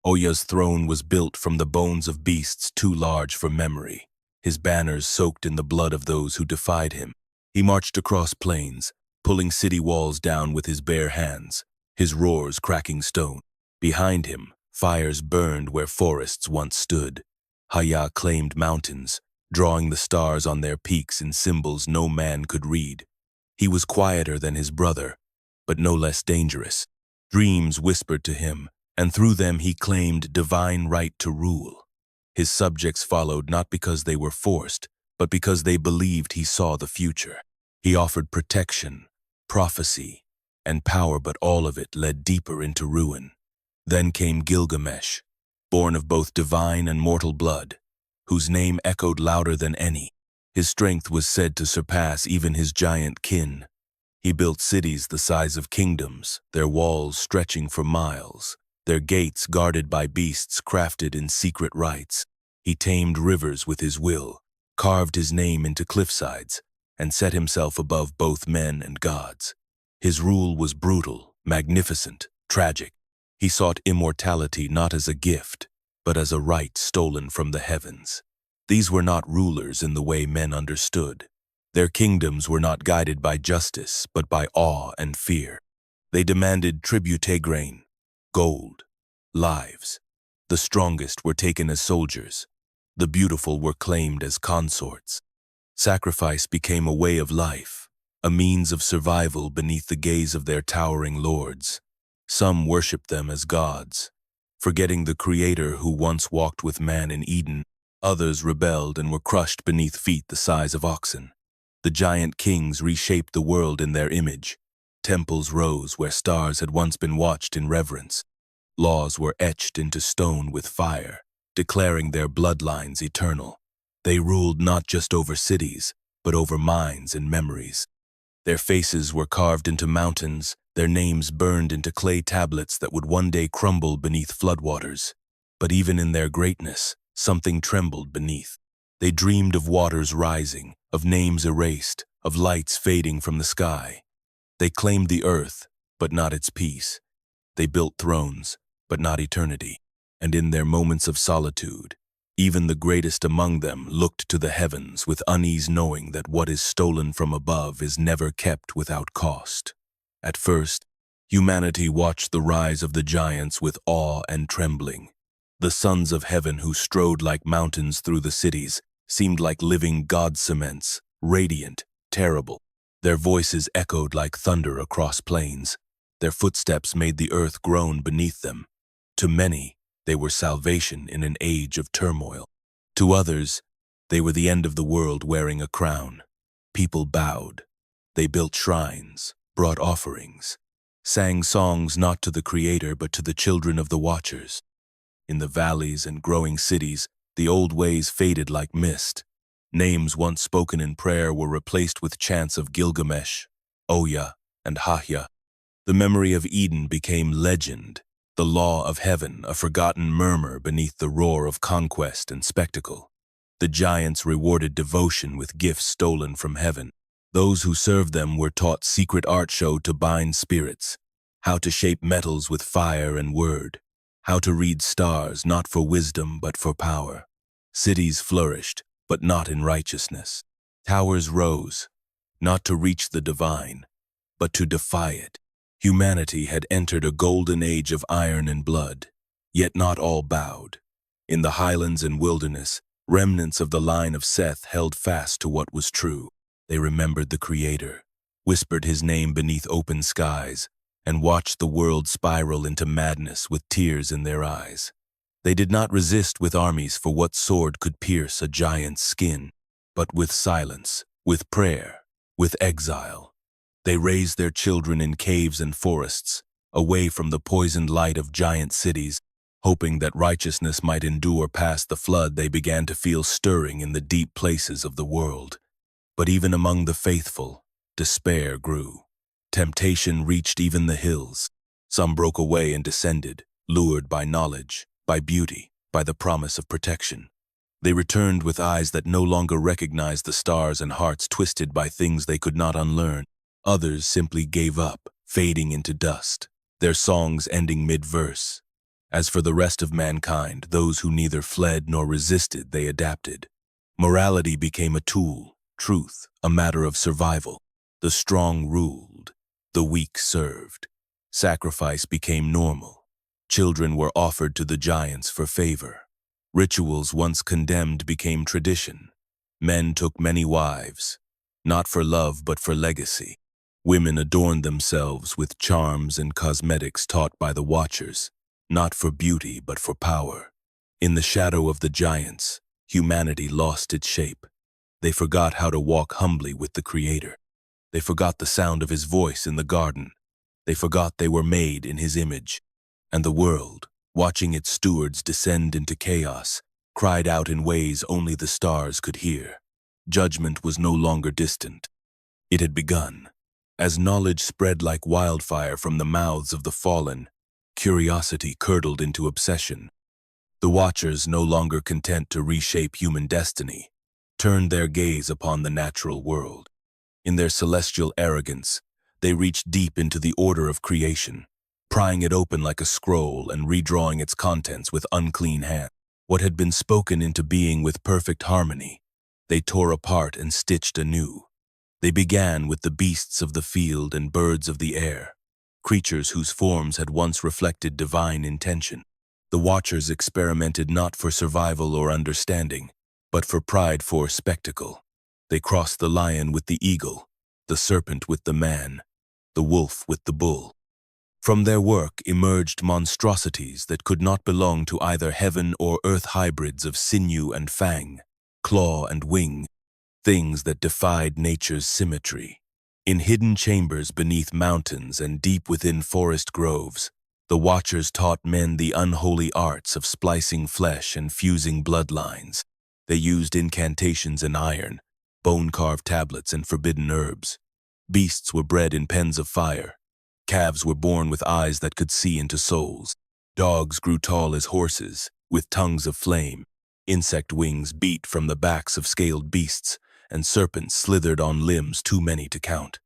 Oya's throne was built from the bones of beasts too large for memory, his banners soaked in the blood of those who defied him. He marched across plains, pulling city walls down with his bare hands, his roars cracking stone. Behind him, fires burned where forests once stood. Haya claimed mountains, drawing the stars on their peaks in symbols no man could read. He was quieter than his brother, but no less dangerous. Dreams whispered to him, and through them he claimed divine right to rule. His subjects followed not because they were forced, but because they believed he saw the future. He offered protection, prophecy, and power, but all of it led deeper into ruin. Then came Gilgamesh, born of both divine and mortal blood, whose name echoed louder than any. His strength was said to surpass even his giant kin. He built cities the size of kingdoms, their walls stretching for miles, their gates guarded by beasts crafted in secret rites. He tamed rivers with his will, carved his name into cliffsides, and set himself above both men and gods. His rule was brutal, magnificent, tragic. He sought immortality not as a gift, but as a right stolen from the heavens. These were not rulers in the way men understood. Their kingdoms were not guided by justice, but by awe and fear. They demanded tribute grain, gold, lives. The strongest were taken as soldiers. The beautiful were claimed as consorts. Sacrifice became a way of life, a means of survival beneath the gaze of their towering lords. Some worshipped them as gods, forgetting the Creator who once walked with man in Eden. Others rebelled and were crushed beneath feet the size of oxen. The giant kings reshaped the world in their image. Temples rose where stars had once been watched in reverence. Laws were etched into stone with fire, declaring their bloodlines eternal. They ruled not just over cities, but over minds and memories. Their faces were carved into mountains, their names burned into clay tablets that would one day crumble beneath floodwaters. But even in their greatness, something trembled beneath. They dreamed of waters rising, of names erased, of lights fading from the sky. They claimed the earth, but not its peace. They built thrones, but not eternity. And in their moments of solitude, even the greatest among them looked to the heavens with unease, knowing that what is stolen from above is never kept without cost. At first, humanity watched the rise of the giants with awe and trembling. The sons of heaven who strode like mountains through the cities seemed like living god-cements, radiant, terrible. Their voices echoed like thunder across plains. Their footsteps made the earth groan beneath them. To many, they were salvation in an age of turmoil. To others, they were the end of the world wearing a crown. People bowed. They built shrines, brought offerings, sang songs not to the Creator but to the children of the Watchers. In the valleys and growing cities, the old ways faded like mist. Names once spoken in prayer were replaced with chants of Gilgamesh, Oya, and Hahya. The memory of Eden became legend, the law of heaven a forgotten murmur beneath the roar of conquest and spectacle. The giants rewarded devotion with gifts stolen from heaven. Those who served them were taught secret art show to bind spirits, how to shape metals with fire and word, how to read stars not for wisdom but for power. Cities flourished, but not in righteousness. Towers rose, not to reach the divine, but to defy it. Humanity had entered a golden age of iron and blood, yet not all bowed. In the highlands and wilderness, remnants of the line of Seth held fast to what was true. They remembered the Creator, whispered his name beneath open skies, and watched the world spiral into madness with tears in their eyes. They did not resist with armies, for what sword could pierce a giant's skin, but with silence, with prayer, with exile. They raised their children in caves and forests, away from the poisoned light of giant cities, hoping that righteousness might endure past the flood they began to feel stirring in the deep places of the world. But even among the faithful, despair grew. Temptation reached even the hills. Some broke away and descended, lured by knowledge, by beauty, by the promise of protection. They returned with eyes that no longer recognized the stars and hearts twisted by things they could not unlearn. Others simply gave up, fading into dust, their songs ending mid-verse. As for the rest of mankind, those who neither fled nor resisted, they adapted. Morality became a tool, truth, a matter of survival. The strong ruled, the weak served. Sacrifice became normal. Children were offered to the giants for favor. Rituals once condemned became tradition. Men took many wives, not for love but for legacy. Women adorned themselves with charms and cosmetics taught by the Watchers, not for beauty but for power. In the shadow of the giants, humanity lost its shape. They forgot how to walk humbly with the Creator. They forgot the sound of his voice in the garden. They forgot they were made in his image. And the world, watching its stewards descend into chaos, cried out in ways only the stars could hear. Judgment was no longer distant. It had begun. As knowledge spread like wildfire from the mouths of the fallen, curiosity curdled into obsession. The Watchers, no longer content to reshape human destiny, turned their gaze upon the natural world. In their celestial arrogance, they reached deep into the order of creation, prying it open like a scroll and redrawing its contents with unclean hands. What had been spoken into being with perfect harmony, they tore apart and stitched anew. They began with the beasts of the field and birds of the air. creatures whose forms had once reflected divine intention. The Watchers experimented not for survival or understanding, but for pride, for spectacle. They crossed the lion with the eagle, the serpent with the man, the wolf with the bull. From their work emerged monstrosities that could not belong to either heaven or earth, hybrids of sinew and fang, claw and wing, things that defied nature's symmetry. In hidden chambers beneath mountains and deep within forest groves, the Watchers taught men the unholy arts of splicing flesh and fusing bloodlines. They used incantations in iron, bone-carved tablets, and forbidden herbs. Beasts were bred in pens of fire. Calves were born with eyes that could see into souls. Dogs grew tall as horses, with tongues of flame. Insect wings beat from the backs of scaled beasts, and serpents slithered on limbs too many to count.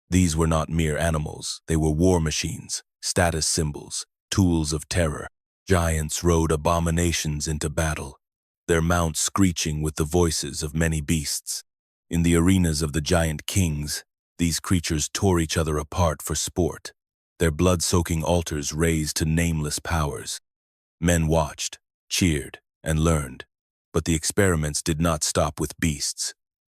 These were not mere animals, they were war machines, status symbols, tools of terror. Giants rode abominations into battle, their mounts screeching with the voices of many beasts. In the arenas of the giant kings, these creatures tore each other apart for sport, their blood-soaking altars raised to nameless powers. Men watched, cheered, and learned, but the experiments did not stop with beasts.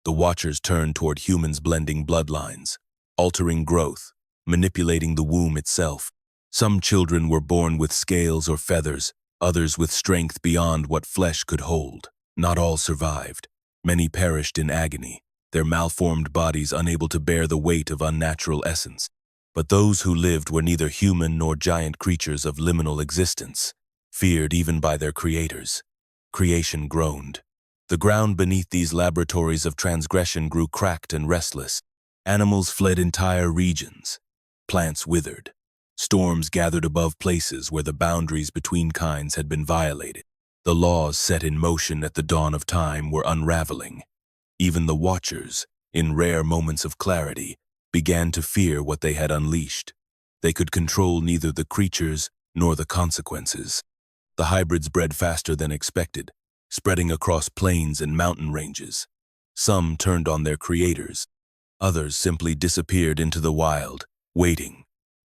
The Watchers turned toward humans, blending bloodlines, altering growth, manipulating the womb itself. Some children were born with scales or feathers, others with strength beyond what flesh could hold. Not all survived. Many perished in agony, their malformed bodies unable to bear the weight of unnatural essence. But those who lived were neither human nor giant creatures of liminal existence, feared even by their creators. Creation groaned. The ground beneath these laboratories of transgression grew cracked and restless. Animals fled entire regions. Plants withered. Storms gathered above places where the boundaries between kinds had been violated. The laws set in motion at the dawn of time were unraveling. Even the Watchers, in rare moments of clarity, began to fear what they had unleashed. They could control neither the creatures nor the consequences. The hybrids bred faster than expected, spreading across plains and mountain ranges. Some turned on their creators. Others simply disappeared into the wild, waiting.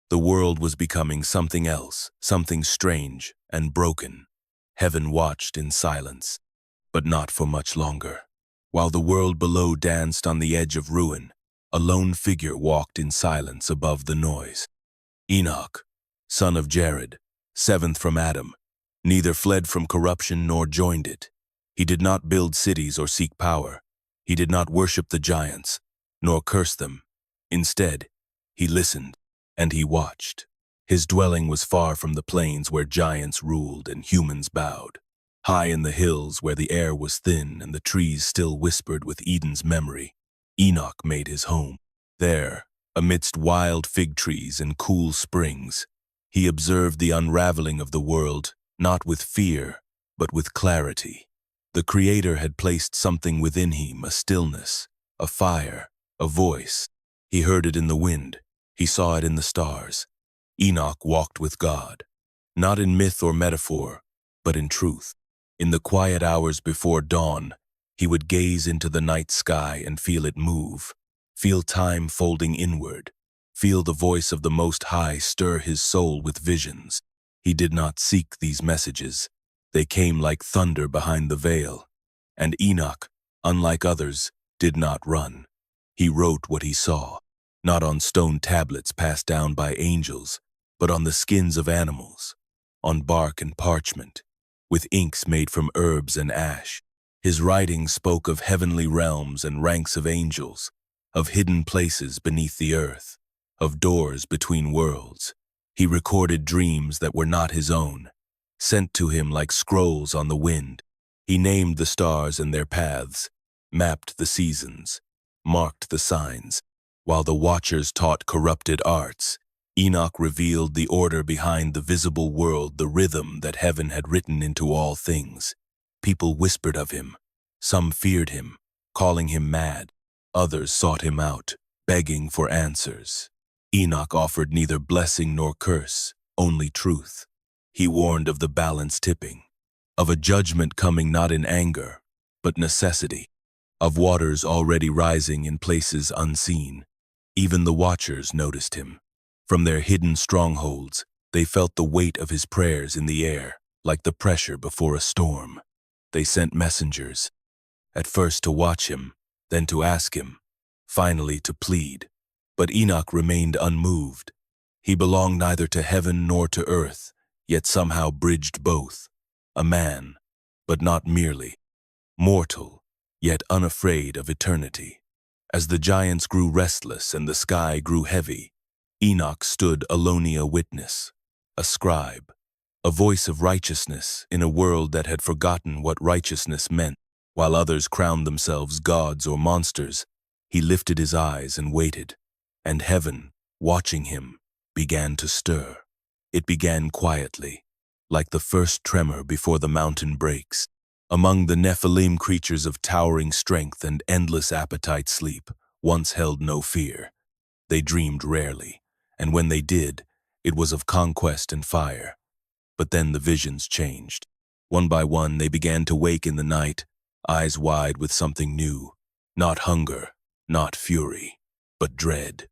The world was becoming something else, something strange and broken. Heaven watched in silence, but not for much longer. While the world below danced on the edge of ruin, a lone figure walked in silence above the noise. Enoch, son of Jared, seventh from Adam, neither fled from corruption nor joined it. He did not build cities or seek power. He did not worship the giants, nor curse them. Instead, he listened, and he watched. His dwelling was far from the plains where giants ruled and humans bowed. High in the hills where the air was thin and the trees still whispered with Eden's memory, Enoch made his home. There, amidst wild fig trees and cool springs, he observed the unraveling of the world, not with fear, but with clarity. The Creator had placed something within him, a stillness, a fire, a voice. He heard it in the wind. He saw it in the stars. Enoch walked with God, not in myth or metaphor, but in truth. In the quiet hours before dawn, he would gaze into the night sky and feel it move, feel time folding inward, feel the voice of the Most High stir his soul with visions. He did not seek these messages. They came like thunder behind the veil. And Enoch, unlike others, did not run. He wrote what he saw, not on stone tablets passed down by angels, but on the skins of animals, on bark and parchment, with inks made from herbs and ash. His writing spoke of heavenly realms and ranks of angels, of hidden places beneath the earth, of doors between worlds. He recorded dreams that were not his own, sent to him like scrolls on the wind. He named the stars and their paths, mapped the seasons, marked the signs. While the Watchers taught corrupted arts, Enoch revealed the order behind the visible world, the rhythm that heaven had written into all things. People whispered of him. Some feared him, calling him mad. Others sought him out, begging for answers. Enoch offered neither blessing nor curse, only truth. He warned of the balance tipping, of a judgment coming not in anger, but necessity, of waters already rising in places unseen. Even the Watchers noticed him. From their hidden strongholds, they felt the weight of his prayers in the air, like the pressure before a storm. They sent messengers, at first to watch him, then to ask him, finally to plead. But Enoch remained unmoved. He belonged neither to heaven nor to earth, yet somehow bridged both. A man, but not merely. Mortal, yet unafraid of eternity. As the giants grew restless and the sky grew heavy, Enoch stood alone a witness, a scribe, a voice of righteousness in a world that had forgotten what righteousness meant. While others crowned themselves gods or monsters, he lifted his eyes and waited, and heaven, watching him, began to stir. It began quietly, like the first tremor before the mountain breaks. Among the Nephilim, creatures of towering strength and endless appetite, sleep once held no fear. They dreamed rarely, and when they did, it was of conquest and fire. But then the visions changed. One by one, they began to wake in the night, eyes wide with something new. Not hunger, not fury, but dread.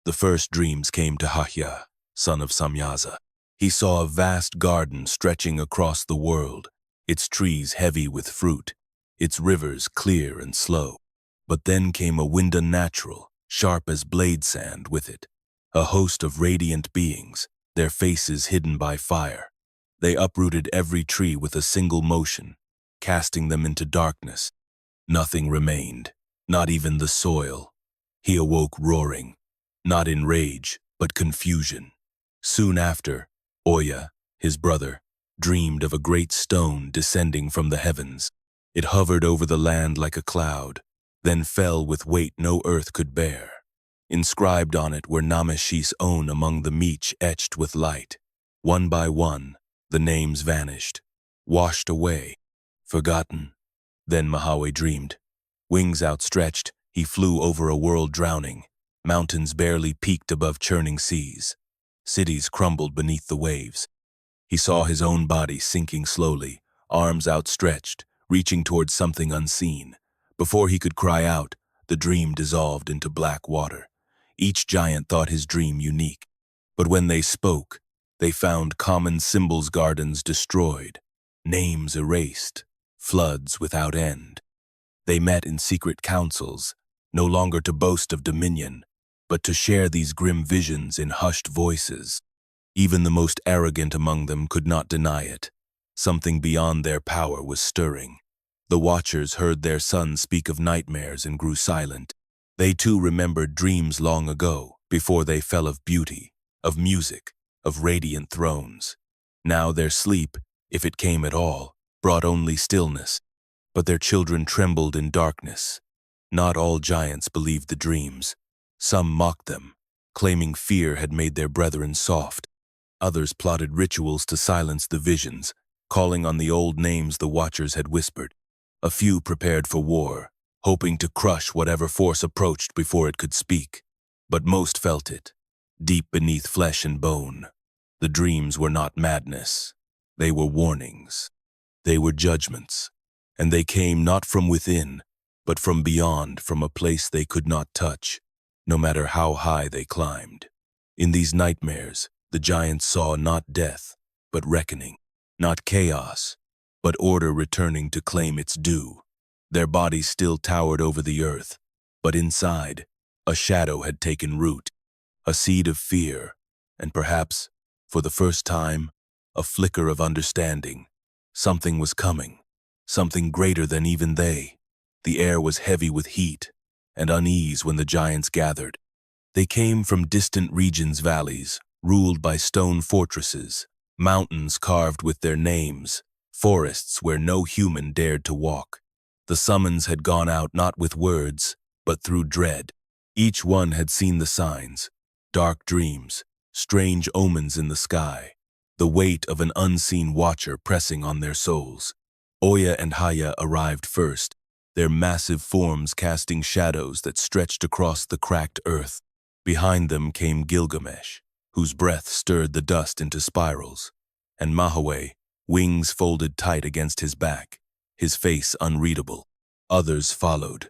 The first dreams came to Hahya, son of Samyaza. He saw a vast garden stretching across the world, its trees heavy with fruit, its rivers clear and slow. But then came a wind unnatural, sharp as blade sand with it. A host of radiant beings, their faces hidden by fire. They uprooted every tree with a single motion, casting them into darkness. Nothing remained, not even the soil. He awoke roaring, not in rage, but confusion. Soon after, Oya, his brother, dreamed of a great stone descending from the heavens. It hovered over the land like a cloud, then fell with weight no earth could bear. Inscribed on it were Nameshi's own among the meech etched with light. One by one, the names vanished, washed away, forgotten. Then Mahawe dreamed. Wings outstretched, he flew over a world drowning. Mountains barely peaked above churning seas. Cities crumbled beneath the waves. He saw his own body sinking slowly, arms outstretched, reaching towards something unseen. Before he could cry out, the dream dissolved into black water. Each giant thought his dream unique. But when they spoke, they found common symbols, gardens destroyed, names erased, floods without end. They met in secret councils, no longer to boast of dominion, but to share these grim visions in hushed voices. Even the most arrogant among them could not deny it. Something beyond their power was stirring. The watchers heard their sons speak of nightmares and grew silent. They too remembered dreams long ago, before they fell, of beauty, of music, of radiant thrones. Now their sleep, if it came at all, brought only stillness. But their children trembled in darkness. Not all giants believed the dreams. Some mocked them, claiming fear had made their brethren soft. Others plotted rituals to silence the visions, calling on the old names the watchers had whispered. A few prepared for war, hoping to crush whatever force approached before it could speak. But most felt it, deep beneath flesh and bone. The dreams were not madness. They were warnings. They were judgments. And they came not from within, but from beyond, from a place they could not touch, no matter how high they climbed. In these nightmares, the giants saw not death, but reckoning, not chaos, but order returning to claim its due. Their bodies still towered over the earth, but inside, a shadow had taken root, a seed of fear, and perhaps, for the first time, a flicker of understanding. Something was coming, something greater than even they. The air was heavy with heat and unease when the giants gathered. They came from distant regions, valleys, ruled by stone fortresses, mountains carved with their names, forests where no human dared to walk. The summons had gone out not with words, but through dread. Each one had seen the signs, dark dreams, strange omens in the sky, the weight of an unseen watcher pressing on their souls. Oya and Haya arrived first, their massive forms casting shadows that stretched across the cracked earth. Behind them came Gilgamesh, whose breath stirred the dust into spirals, and Mahawe, wings folded tight against his back, his face unreadable. Others followed.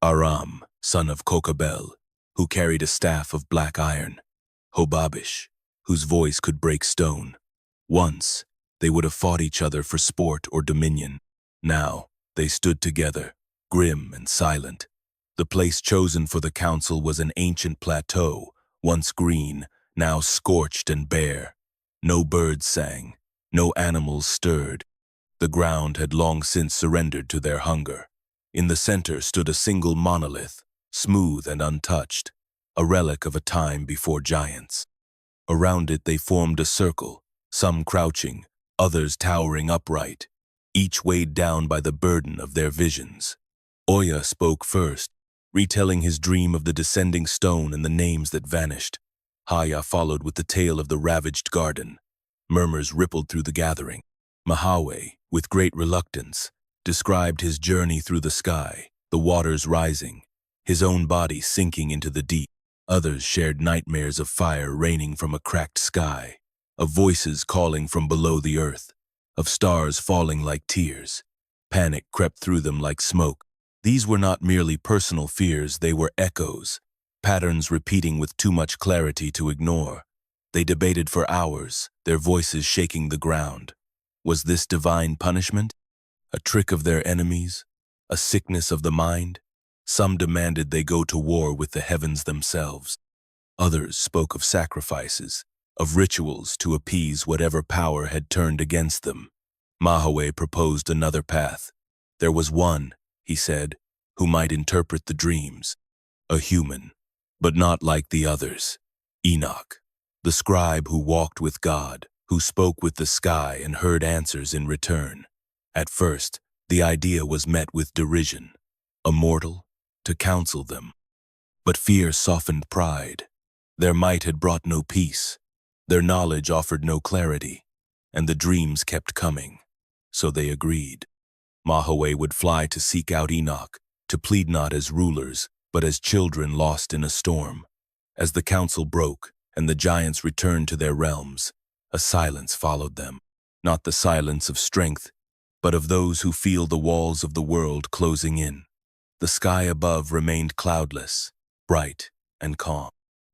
Aram, son of Kokabel, who carried a staff of black iron. Hobabish, whose voice could break stone. Once, they would have fought each other for sport or dominion. Now, they stood together, grim and silent. The place chosen for the council was an ancient plateau, once green, now scorched and bare. No birds sang, no animals stirred. The ground had long since surrendered to their hunger. In the center stood a single monolith, smooth and untouched, a relic of a time before giants. Around it they formed a circle, some crouching, others towering upright, each weighed down by the burden of their visions. Oya spoke first, retelling his dream of the descending stone and the names that vanished. Haya followed with the tale of the ravaged garden. Murmurs rippled through the gathering. Mahawe, with great reluctance, described his journey through the sky, the waters rising, his own body sinking into the deep. Others shared nightmares of fire raining from a cracked sky, of voices calling from below the earth, of stars falling like tears. Panic crept through them like smoke. These were not merely personal fears, they were echoes, patterns repeating with too much clarity to ignore. They debated for hours, their voices shaking the ground. Was this divine punishment? A trick of their enemies? A sickness of the mind? Some demanded they go to war with the heavens themselves. Others spoke of sacrifices, of rituals to appease whatever power had turned against them. Mahawe proposed another path. There was one, he said, who might interpret the dreams. A human, but not like the others. Enoch, the scribe who walked with God, who spoke with the sky and heard answers in return. At first, the idea was met with derision. A mortal, to counsel them. But fear softened pride. Their might had brought no peace. Their knowledge offered no clarity. And the dreams kept coming. So they agreed. Mahawe would fly to seek out Enoch, to plead not as rulers, but as children lost in a storm. As the council broke, and the giants returned to their realms, a silence followed them. Not the silence of strength, but of those who feel the walls of the world closing in. The sky above remained cloudless, bright and calm.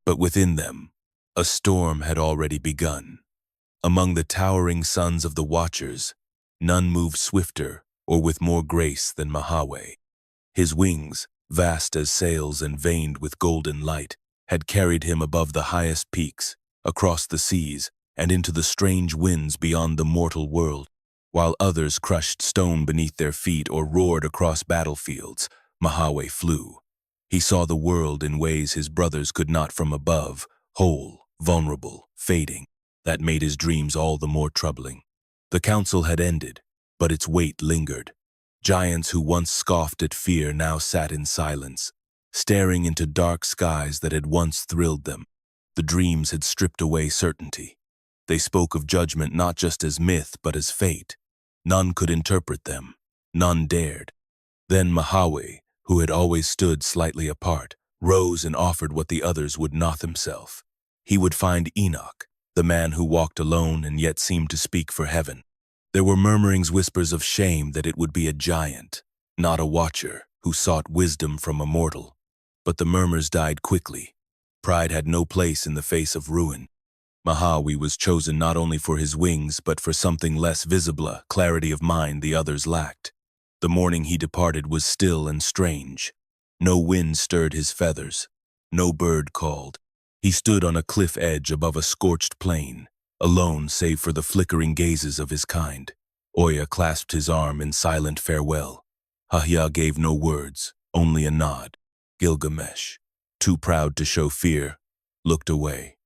But within them, a storm had already begun. Among the towering sons of the Watchers, none moved swifter or with more grace than Mahawe. His wings, vast as sails and veined with golden light, had carried him above the highest peaks, across the seas, and into the strange winds beyond the mortal world. While others crushed stone beneath their feet or roared across battlefields, Mahawe flew. He saw the world in ways his brothers could not from above, whole, vulnerable, fading. That made his dreams all the more troubling. The council had ended, but its weight lingered. Giants who once scoffed at fear now sat in silence, staring into dark skies that had once thrilled them. The dreams had stripped away certainty. They spoke of judgment not just as myth but as fate. None could interpret them. None dared. Then Mahawe, who had always stood slightly apart, rose and offered what the others would not himself. He would find Enoch, the man who walked alone and yet seemed to speak for heaven. There were murmurings, whispers of shame that it would be a giant, not a watcher, who sought wisdom from a mortal. But the murmurs died quickly. Pride had no place in the face of ruin. Mahawe was chosen not only for his wings, but for something less visible, clarity of mind the others lacked. The morning he departed was still and strange. No wind stirred his feathers. No bird called. He stood on a cliff edge above a scorched plain, alone save for the flickering gazes of his kind. Oya clasped his arm in silent farewell. Hahya gave no words, only a nod. Gilgamesh, too proud to show fear, looked away.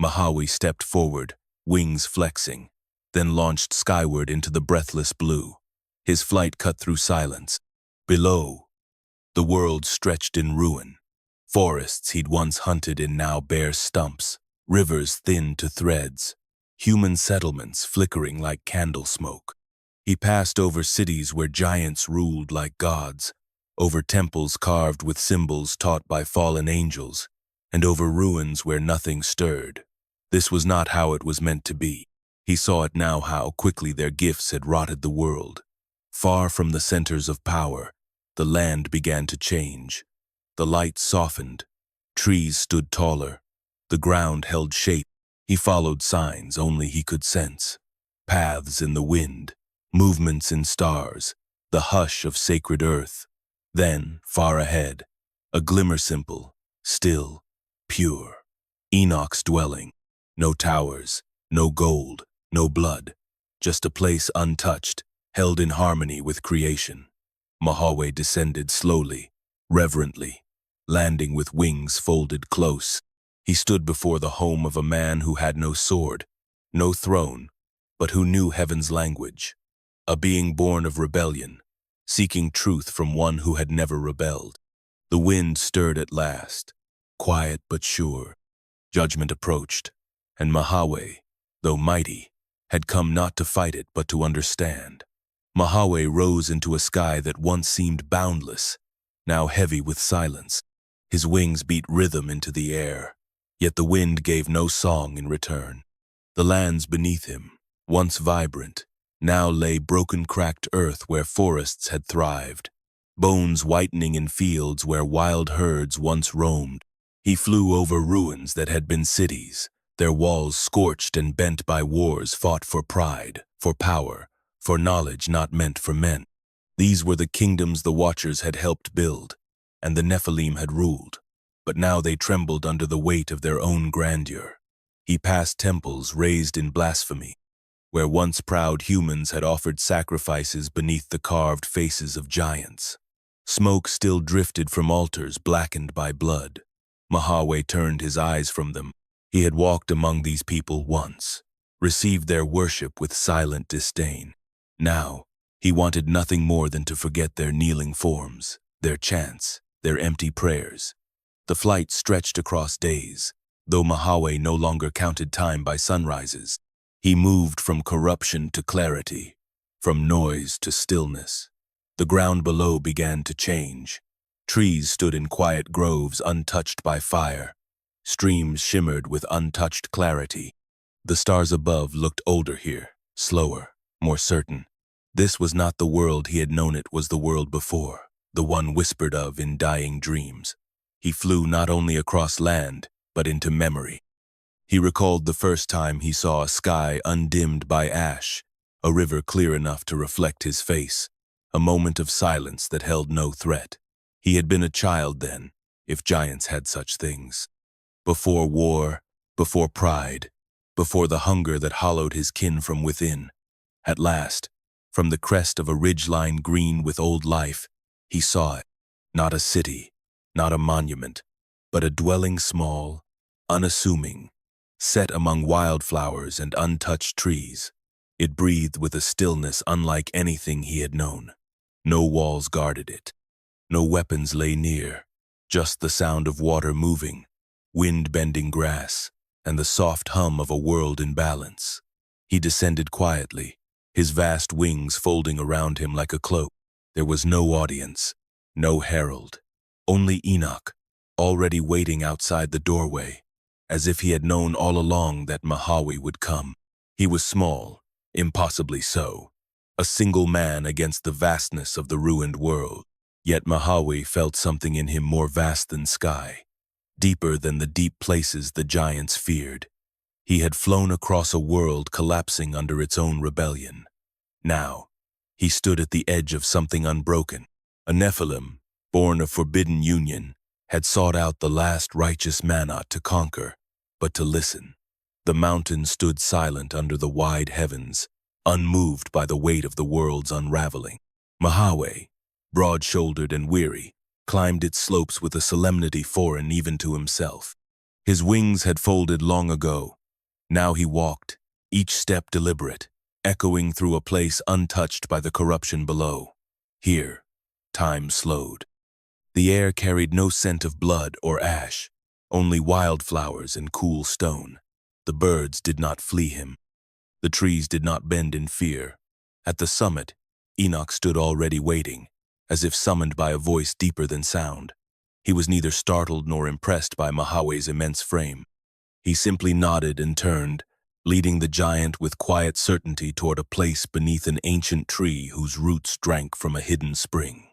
Mahawe stepped forward, wings flexing, then launched skyward into the breathless blue. His flight cut through silence. Below, the world stretched in ruin. Forests he'd once hunted in now bare stumps, rivers thinned to threads, human settlements flickering like candle smoke. He passed over cities where giants ruled like gods, over temples carved with symbols taught by fallen angels, and over ruins where nothing stirred. This was not how it was meant to be. He saw it now how quickly their gifts had rotted the world. Far from the centers of power, the land began to change. The light softened. Trees stood taller. The ground held shape. He followed signs only he could sense. Paths in the wind, movements in stars, the hush of sacred earth. Then, far ahead, a glimmer simple, still, pure. Enoch's dwelling. No towers, no gold, no blood. Just a place untouched, held in harmony with creation. Mahaway descended slowly, reverently, landing with wings folded close. He stood before the home of a man who had no sword, no throne, but who knew heaven's language. A being born of rebellion, seeking truth from one who had never rebelled. The wind stirred at last, quiet but sure. Judgment approached, and Mahaway, though mighty, had come not to fight it but to understand. Mahaway rose into a sky that once seemed boundless, now heavy with silence. His wings beat rhythm into the air, yet the wind gave no song in return. The lands beneath him, once vibrant, now lay broken cracked earth where forests had thrived, bones whitening in fields where wild herds once roamed. He flew over ruins that had been cities, their walls scorched and bent by wars fought for pride, for power, for knowledge not meant for men. These were the kingdoms the Watchers had helped build, and the Nephilim had ruled, but now they trembled under the weight of their own grandeur. He passed temples raised in blasphemy, where once proud humans had offered sacrifices beneath the carved faces of giants. Smoke still drifted from altars blackened by blood. Mahaway turned his eyes from them. He had walked among these people once, received their worship with silent disdain. Now, he wanted nothing more than to forget their kneeling forms, their chants, their empty prayers. The flight stretched across days, though Mahaway no longer counted time by sunrises. He moved from corruption to clarity, from noise to stillness. The ground below began to change. Trees stood in quiet groves untouched by fire. Streams shimmered with untouched clarity. The stars above looked older here, slower, more certain. This was not the world he had known, it was the world before, the one whispered of in dying dreams. He flew not only across land, but into memory. He recalled the first time he saw a sky undimmed by ash, a river clear enough to reflect his face, a moment of silence that held no threat. He had been a child then, if giants had such things. Before war, before pride, before the hunger that hollowed his kin from within. At last, from the crest of a ridgeline green with old life, he saw it, not a city, not a monument, but a dwelling small, unassuming, set among wildflowers and untouched trees. It breathed with a stillness unlike anything he had known. No walls guarded it. No weapons lay near, just the sound of water moving, wind bending grass, and the soft hum of a world in balance. He descended quietly, his vast wings folding around him like a cloak. There was no audience, no herald, only Enoch, already waiting outside the doorway, as if he had known all along that Mahaway would come. He was small, impossibly so, a single man against the vastness of the ruined world. Yet Mahaway felt something in him more vast than sky, deeper than the deep places the giants feared. He had flown across a world collapsing under its own rebellion. Now, he stood at the edge of something unbroken. A Nephilim, born of forbidden union, had sought out the last righteous Manot to conquer, but to listen. The mountains stood silent under the wide heavens, unmoved by the weight of the world's unraveling. Mahaway, broad-shouldered and weary, climbed its slopes with a solemnity foreign even to himself. His wings had folded long ago. Now he walked, each step deliberate, echoing through a place untouched by the corruption below. Here, time slowed. The air carried no scent of blood or ash, only wildflowers and cool stone. The birds did not flee him. The trees did not bend in fear. At the summit, Enoch stood already waiting, as if summoned by a voice deeper than sound. He was neither startled nor impressed by Mahaway's immense frame. He simply nodded and turned, leading the giant with quiet certainty toward a place beneath an ancient tree whose roots drank from a hidden spring.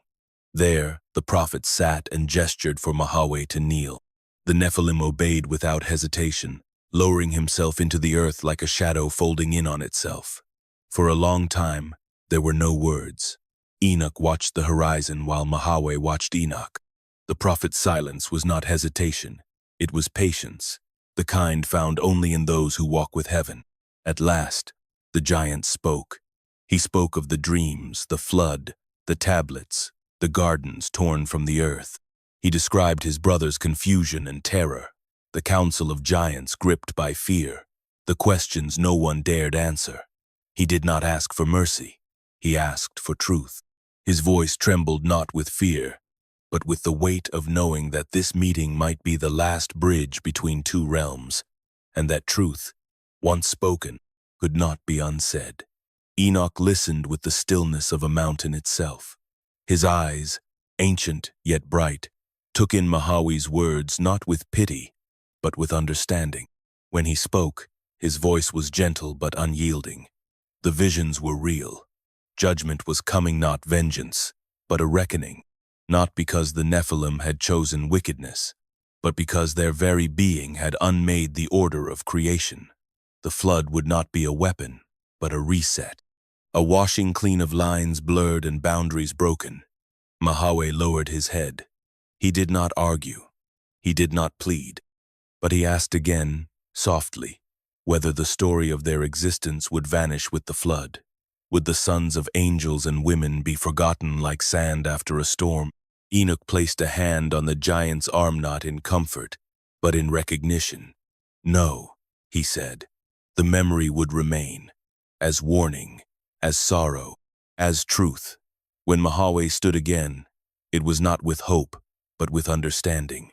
There, the prophet sat and gestured for Mahaway to kneel. The Nephilim obeyed without hesitation, lowering himself into the earth like a shadow folding in on itself. For a long time, there were no words. Enoch watched the horizon while Mahaweh watched Enoch. The prophet's silence was not hesitation, it was patience, the kind found only in those who walk with heaven. At last, the giant spoke. He spoke of the dreams, the flood, the tablets, the gardens torn from the earth. He described his brother's confusion and terror, the council of giants gripped by fear, the questions no one dared answer. He did not ask for mercy, he asked for truth. His voice trembled not with fear, but with the weight of knowing that this meeting might be the last bridge between two realms, and that truth, once spoken, could not be unsaid. Enoch listened with the stillness of a mountain itself. His eyes, ancient yet bright, took in Mahaweh's words not with pity, but with understanding. When he spoke, his voice was gentle but unyielding. The visions were real. Judgment was coming, not vengeance, but a reckoning, not because the Nephilim had chosen wickedness, but because their very being had unmade the order of creation. The flood would not be a weapon, but a reset, a washing clean of lines blurred and boundaries broken. Mahaweh lowered his head. He did not argue. He did not plead. But he asked again, softly, whether the story of their existence would vanish with the flood. Would the sons of angels and women be forgotten like sand after a storm? Enoch placed a hand on the giant's arm, not in comfort, but in recognition. No, he said, the memory would remain, as warning, as sorrow, as truth. When Mahaweh stood again, it was not with hope, but with understanding.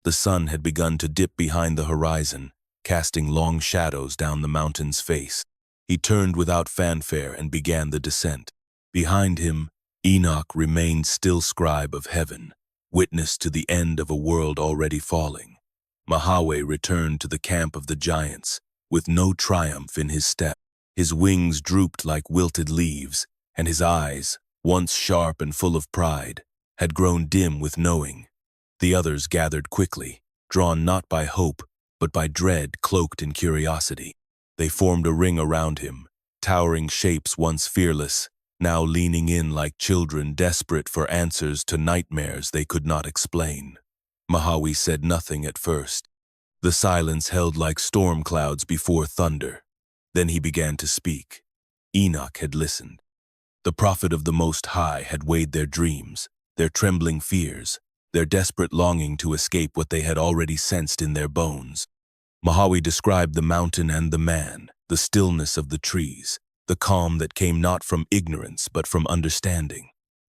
The sun had begun to dip behind the horizon, casting long shadows down the mountain's face. He turned without fanfare and began the descent. Behind him, Enoch remained still scribe of heaven, witness to the end of a world already falling. Mahaweh returned to the camp of the giants, with no triumph in his step. His wings drooped like wilted leaves, and his eyes, once sharp and full of pride, had grown dim with knowing. The others gathered quickly, drawn not by hope, but by dread cloaked in curiosity. They formed a ring around him, towering shapes once fearless, now leaning in like children desperate for answers to nightmares they could not explain. Mahaweh said nothing at first. The silence held like storm clouds before thunder. Then he began to speak. Enoch had listened. The prophet of the Most High had weighed their dreams, their trembling fears, their desperate longing to escape what they had already sensed in their bones. Mahaweh described the mountain and the man, the stillness of the trees, the calm that came not from ignorance but from understanding.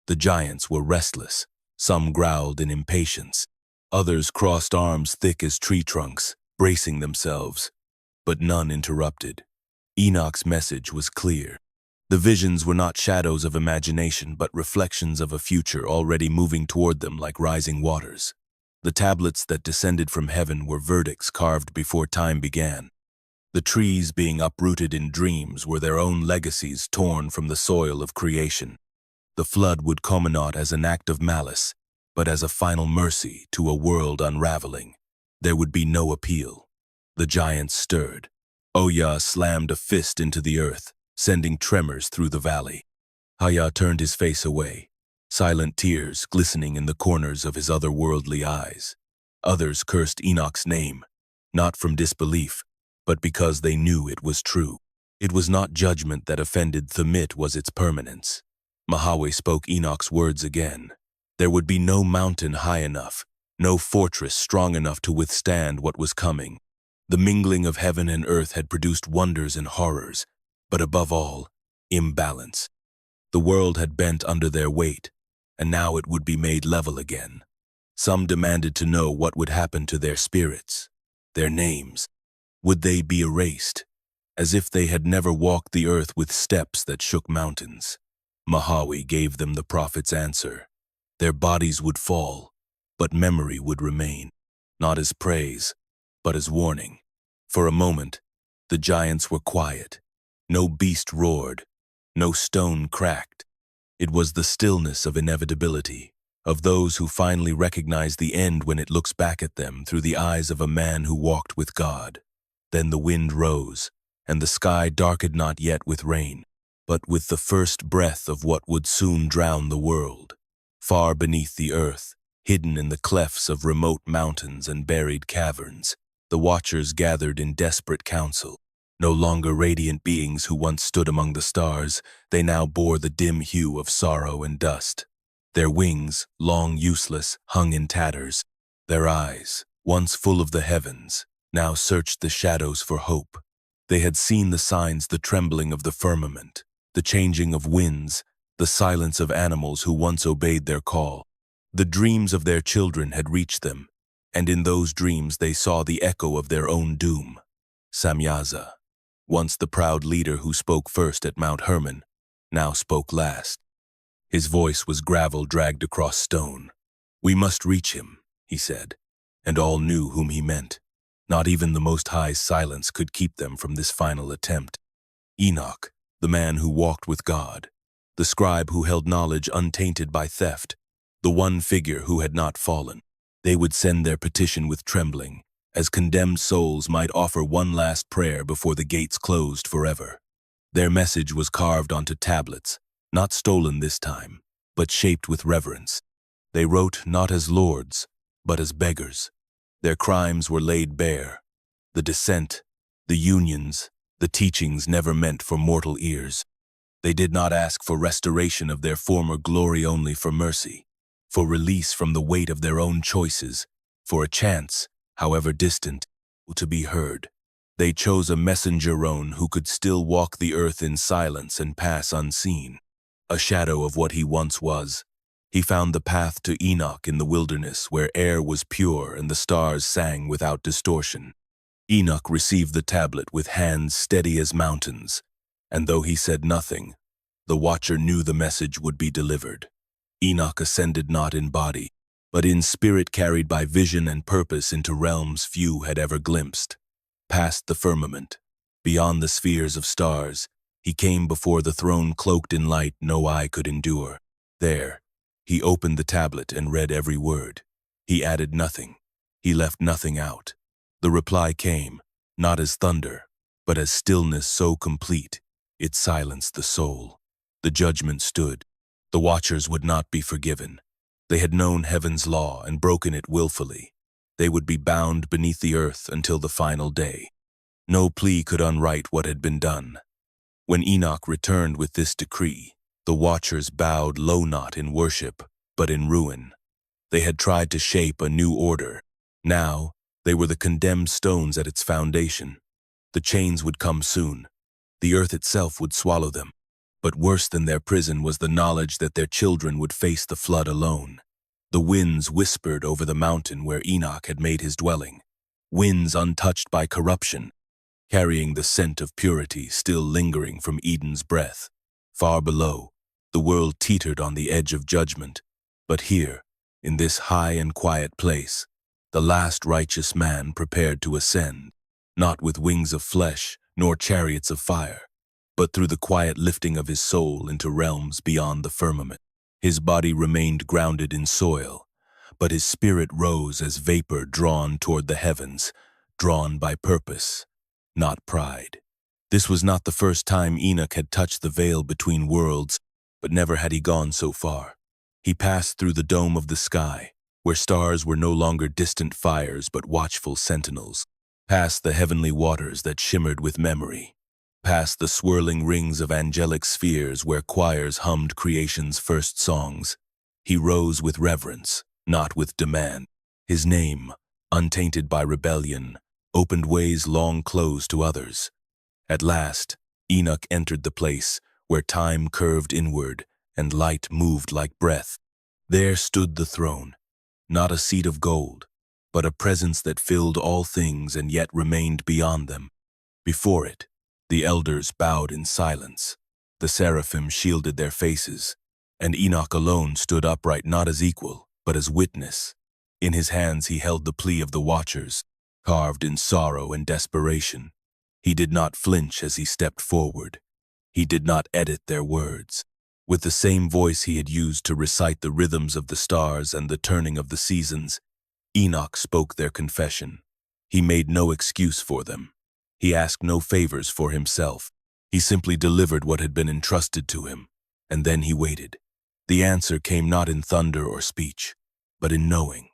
The giants were restless. Some growled in impatience. Others crossed arms thick as tree trunks, bracing themselves. But none interrupted. Enoch's message was clear. The visions were not shadows of imagination, but reflections of a future already moving toward them like rising waters. The tablets that descended from heaven were verdicts carved before time began. The trees being uprooted in dreams were their own legacies torn from the soil of creation. The flood would come not as an act of malice, but as a final mercy to a world unraveling. There would be no appeal. The giants stirred. Oya slammed a fist into the earth, sending tremors through the valley. Haya turned his face away, silent tears glistening in the corners of his otherworldly eyes. Others cursed Enoch's name, not from disbelief, but because they knew it was true. It was not judgment that offended Thamit, was its permanence. Mahaweh spoke Enoch's words again. There would be no mountain high enough, no fortress strong enough to withstand what was coming. The mingling of heaven and earth had produced wonders and horrors, but above all, imbalance. The world had bent under their weight, and now it would be made level again. Some demanded to know what would happen to their spirits, their names. Would they be erased, as if they had never walked the earth with steps that shook mountains? Mahaweh gave them the prophet's answer. Their bodies would fall, but memory would remain, not as praise, but as warning. For a moment, the giants were quiet. No beast roared, no stone cracked. It was the stillness of inevitability, of those who finally recognize the end when it looks back at them through the eyes of a man who walked with God. Then the wind rose, and the sky darkened not yet with rain, but with the first breath of what would soon drown the world. Far beneath the earth, hidden in the clefts of remote mountains and buried caverns, the watchers gathered in desperate council. No longer radiant beings who once stood among the stars, they now bore the dim hue of sorrow and dust. Their wings, long useless, hung in tatters. Their eyes, once full of the heavens, now searched the shadows for hope. They had seen the signs, the trembling of the firmament, the changing of winds, the silence of animals who once obeyed their call. The dreams of their children had reached them, and in those dreams they saw the echo of their own doom. Samyaza, once the proud leader who spoke first at Mount Hermon, now spoke last. His voice was gravel dragged across stone. "We must reach him," he said, and all knew whom he meant. Not even the Most High's silence could keep them from this final attempt. Enoch, the man who walked with God, the scribe who held knowledge untainted by theft, the one figure who had not fallen. They would send their petition with trembling, as condemned souls might offer one last prayer before the gates closed forever. Their message was carved onto tablets, not stolen this time, but shaped with reverence. They wrote not as lords, but as beggars. Their crimes were laid bare. The dissent, the unions, the teachings never meant for mortal ears. They did not ask for restoration of their former glory, only for mercy, for release from the weight of their own choices, for a chance, however distant, to be heard. They chose a messenger who could still walk the earth in silence and pass unseen, a shadow of what he once was. He found the path to Enoch in the wilderness, where air was pure and the stars sang without distortion. Enoch received the tablet with hands steady as mountains, and though he said nothing, the watcher knew the message would be delivered. Enoch ascended not in body, but in spirit, carried by vision and purpose into realms few had ever glimpsed. Past the firmament, beyond the spheres of stars, he came before the throne cloaked in light no eye could endure. There, he opened the tablet and read every word. He added nothing. He left nothing out. The reply came, not as thunder, but as stillness so complete, it silenced the soul. The judgment stood. The watchers would not be forgiven. They had known heaven's law and broken it willfully. They would be bound beneath the earth until the final day. No plea could unright what had been done. When Enoch returned with this decree, the watchers bowed low, not in worship, but in ruin. They had tried to shape a new order. Now, they were the condemned stones at its foundation. The chains would come soon. The earth itself would swallow them. But worse than their prison was the knowledge that their children would face the flood alone. The winds whispered over the mountain where Enoch had made his dwelling, winds untouched by corruption, carrying the scent of purity still lingering from Eden's breath. Far below, the world teetered on the edge of judgment, but here, in this high and quiet place, the last righteous man prepared to ascend, not with wings of flesh nor chariots of fire, but through the quiet lifting of his soul into realms beyond the firmament. His body remained grounded in soil, but his spirit rose as vapor drawn toward the heavens, drawn by purpose, not pride. This was not the first time Enoch had touched the veil between worlds, but never had he gone so far. He passed through the dome of the sky, where stars were no longer distant fires but watchful sentinels, past the heavenly waters that shimmered with memory, past the swirling rings of angelic spheres where choirs hummed creation's first songs. He rose with reverence, not with demand. His name, untainted by rebellion, opened ways long closed to others. At last, Enoch entered the place where time curved inward and light moved like breath. There stood the throne, not a seat of gold, but a presence that filled all things and yet remained beyond them. Before it, the elders bowed in silence. The seraphim shielded their faces, and Enoch alone stood upright, not as equal, but as witness. In his hands he held the plea of the watchers, carved in sorrow and desperation. He did not flinch as he stepped forward. He did not edit their words. With the same voice he had used to recite the rhythms of the stars and the turning of the seasons, Enoch spoke their confession. He made no excuse for them. He asked no favors for himself. He simply delivered what had been entrusted to him, and then he waited. The answer came not in thunder or speech, but in knowing.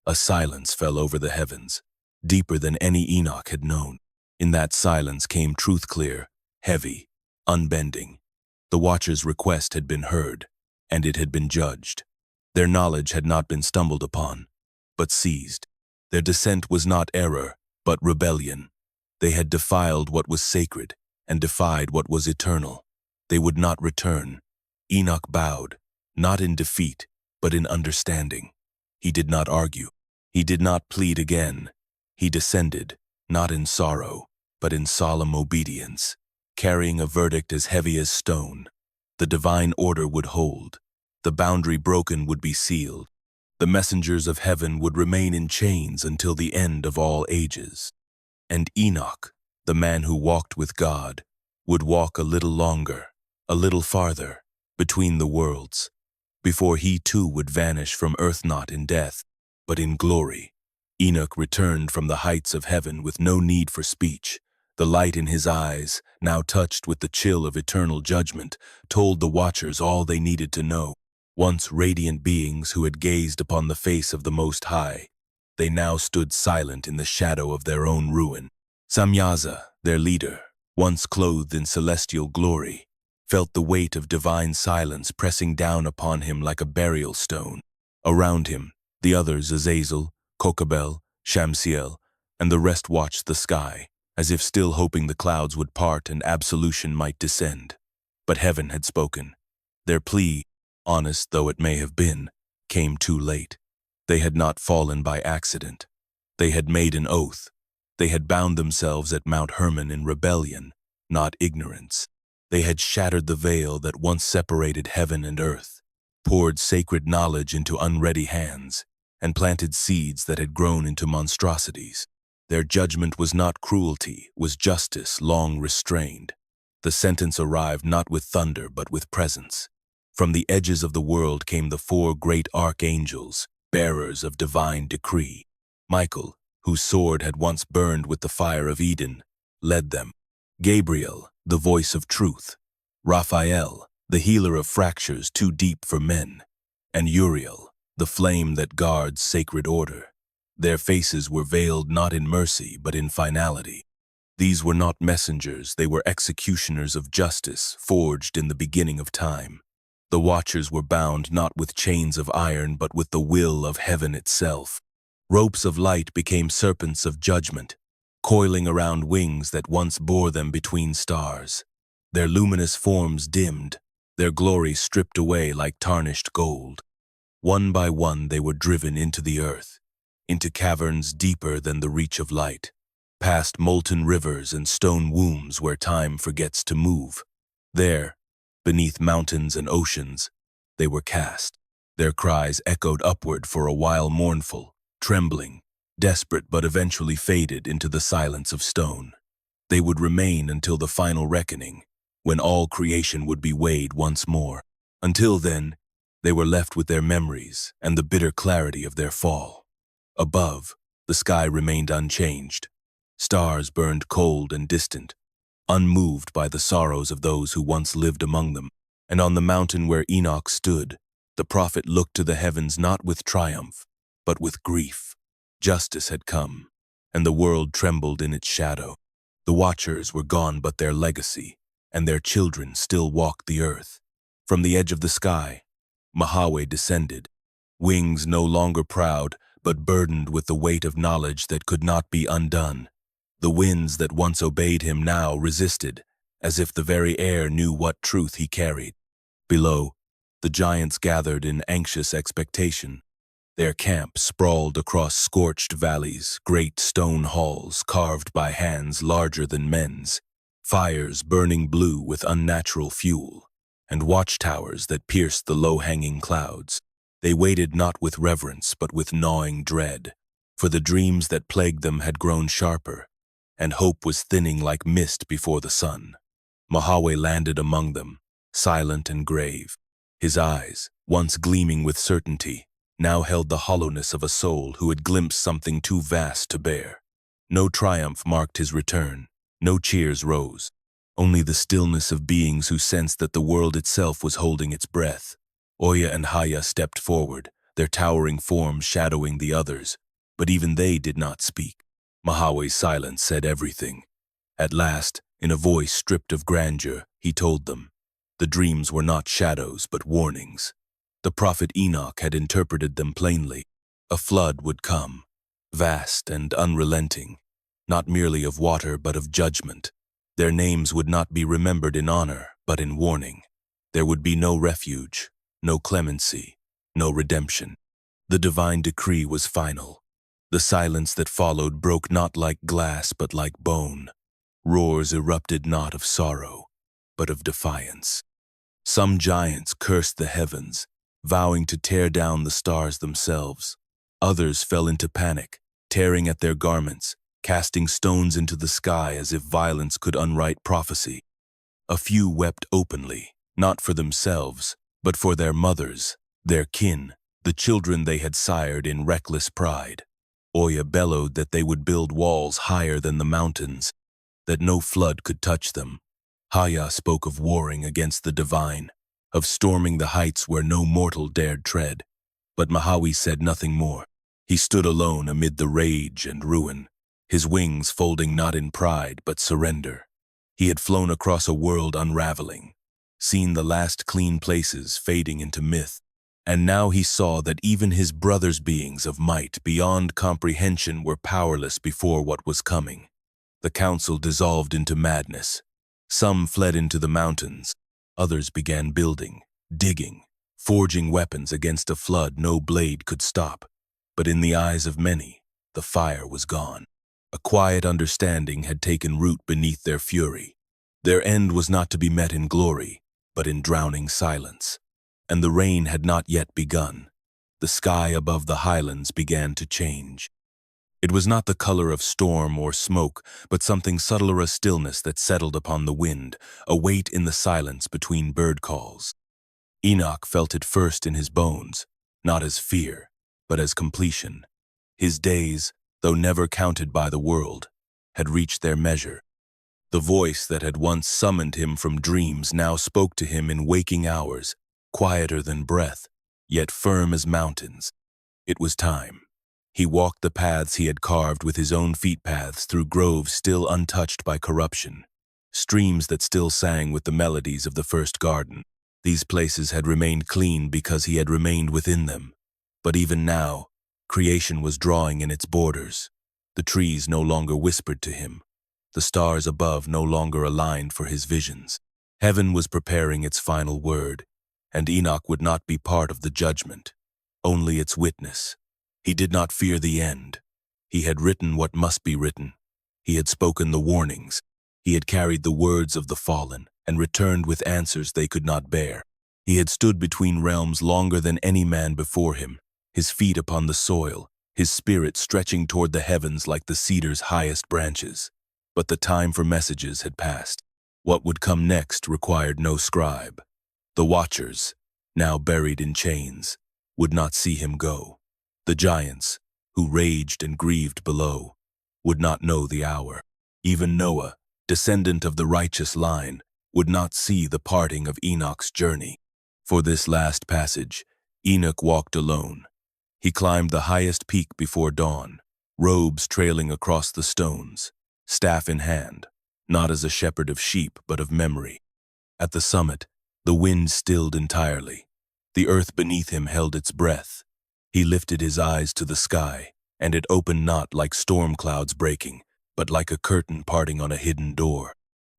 A silence fell over the heavens, deeper than any Enoch had known. In that silence came truth clear, heavy, unbending. The watcher's request had been heard, and it had been judged. Their knowledge had not been stumbled upon, but seized. Their descent was not error, but rebellion. They had defiled what was sacred and defied what was eternal. They would not return. Enoch bowed, not in defeat, but in understanding. He did not argue. He did not plead again. He descended, not in sorrow, but in solemn obedience, carrying a verdict as heavy as stone. The divine order would hold. The boundary broken would be sealed. The messengers of heaven would remain in chains until the end of all ages. And Enoch, the man who walked with God, would walk a little longer, a little farther, between the worlds, before he too would vanish from earth not in death, but in glory. Enoch returned from the heights of heaven with no need for speech. The light in his eyes, now touched with the chill of eternal judgment, told the watchers all they needed to know. Once radiant beings who had gazed upon the face of the Most High, they now stood silent in the shadow of their own ruin. Samyaza, their leader, once clothed in celestial glory, felt the weight of divine silence pressing down upon him like a burial stone. Around him, the others, Azazel, Kokabel, Shamsiel, and the rest watched the sky, as if still hoping the clouds would part and absolution might descend. But heaven had spoken. Their plea, honest though it may have been, came too late. They had not fallen by accident. They had made an oath. They had bound themselves at Mount Hermon in rebellion, not ignorance. They had shattered the veil that once separated heaven and earth, poured sacred knowledge into unready hands, and planted seeds that had grown into monstrosities. Their judgment was not cruelty, was justice long restrained. The sentence arrived not with thunder but with presence. From the edges of the world came the four great archangels, bearers of divine decree. Michael, whose sword had once burned with the fire of Eden, led them. Gabriel, the voice of truth. Raphael, the healer of fractures too deep for men. And Uriel, the flame that guards sacred order. Their faces were veiled not in mercy but in finality. These were not messengers, they were executioners of justice, forged in the beginning of time. The watchers were bound not with chains of iron but with the will of heaven itself. Ropes of light became serpents of judgment, coiling around wings that once bore them between stars. Their luminous forms dimmed, their glory stripped away like tarnished gold. One by one they were driven into the earth, into caverns deeper than the reach of light, past molten rivers and stone wombs where time forgets to move. There, beneath mountains and oceans, they were cast. Their cries echoed upward for a while, mournful, trembling, desperate, but eventually faded into the silence of stone. They would remain until the final reckoning, when all creation would be weighed once more. Until then, they were left with their memories and the bitter clarity of their fall. Above, the sky remained unchanged. Stars burned cold and distant, unmoved by the sorrows of those who once lived among them. And on the mountain where Enoch stood, the prophet looked to the heavens not with triumph, but with grief. Justice had come, and the world trembled in its shadow. The watchers were gone, but their legacy, and their children still walked the earth. From the edge of the sky, Mahaweh descended, wings no longer proud, but burdened with the weight of knowledge that could not be undone. The winds that once obeyed him now resisted, as if the very air knew what truth he carried. Below, the giants gathered in anxious expectation. Their camp sprawled across scorched valleys, great stone halls carved by hands larger than men's, fires burning blue with unnatural fuel, and watchtowers that pierced the low-hanging clouds. They waited not with reverence but with gnawing dread, for the dreams that plagued them had grown sharper, and hope was thinning like mist before the sun. Mahaweh landed among them, silent and grave. His eyes, once gleaming with certainty, now held the hollowness of a soul who had glimpsed something too vast to bear. No triumph marked his return, no cheers rose, only the stillness of beings who sensed that the world itself was holding its breath. Oya and Haya stepped forward, their towering forms shadowing the others, but even they did not speak. Mahawe's silence said everything. At last, in a voice stripped of grandeur, he told them. The dreams were not shadows, but warnings. The prophet Enoch had interpreted them plainly. A flood would come, vast and unrelenting, not merely of water but of judgment. Their names would not be remembered in honor, but in warning. There would be no refuge, no clemency, no redemption. The divine decree was final. The silence that followed broke not like glass but like bone. Roars erupted not of sorrow, but of defiance. Some giants cursed the heavens, vowing to tear down the stars themselves. Others fell into panic, tearing at their garments, casting stones into the sky as if violence could unwrite prophecy. A few wept openly, not for themselves, but for their mothers, their kin, the children they had sired in reckless pride. Oya bellowed that they would build walls higher than the mountains, that no flood could touch them. Haya spoke of warring against the divine, of storming the heights where no mortal dared tread. But Mahawi said nothing more. He stood alone amid the rage and ruin, his wings folding not in pride but surrender. He had flown across a world unraveling, seen the last clean places fading into myth, and now he saw that even his brothers' beings of might beyond comprehension were powerless before what was coming. The council dissolved into madness. Some fled into the mountains, others began building, digging, forging weapons against a flood no blade could stop. But in the eyes of many, the fire was gone. A quiet understanding had taken root beneath their fury. Their end was not to be met in glory, but in drowning silence. And the rain had not yet begun. The sky above the highlands began to change. It was not the color of storm or smoke, but something subtler, a stillness that settled upon the wind, a weight in the silence between bird calls. Enoch felt it first in his bones, not as fear, but as completion. His days, though never counted by the world, had reached their measure. The voice that had once summoned him from dreams now spoke to him in waking hours, quieter than breath, yet firm as mountains. It was time. He walked the paths he had carved with his own feet, paths through groves still untouched by corruption, streams that still sang with the melodies of the first garden. These places had remained clean because he had remained within them. But even now, creation was drawing in its borders. The trees no longer whispered to him. The stars above no longer aligned for his visions. Heaven was preparing its final word, and Enoch would not be part of the judgment, only its witness. He did not fear the end. He had written what must be written. He had spoken the warnings. He had carried the words of the fallen and returned with answers they could not bear. He had stood between realms longer than any man before him, his feet upon the soil, his spirit stretching toward the heavens like the cedar's highest branches. But the time for messages had passed. What would come next required no scribe. The watchers, now buried in chains, would not see him go. The giants, who raged and grieved below, would not know the hour. Even Noah, descendant of the righteous line, would not see the parting of Enoch's journey. For this last passage, Enoch walked alone. He climbed the highest peak before dawn, robes trailing across the stones, staff in hand, not as a shepherd of sheep but of memory. At the summit, the wind stilled entirely. The earth beneath him held its breath. He lifted his eyes to the sky, and it opened not like storm clouds breaking, but like a curtain parting on a hidden door.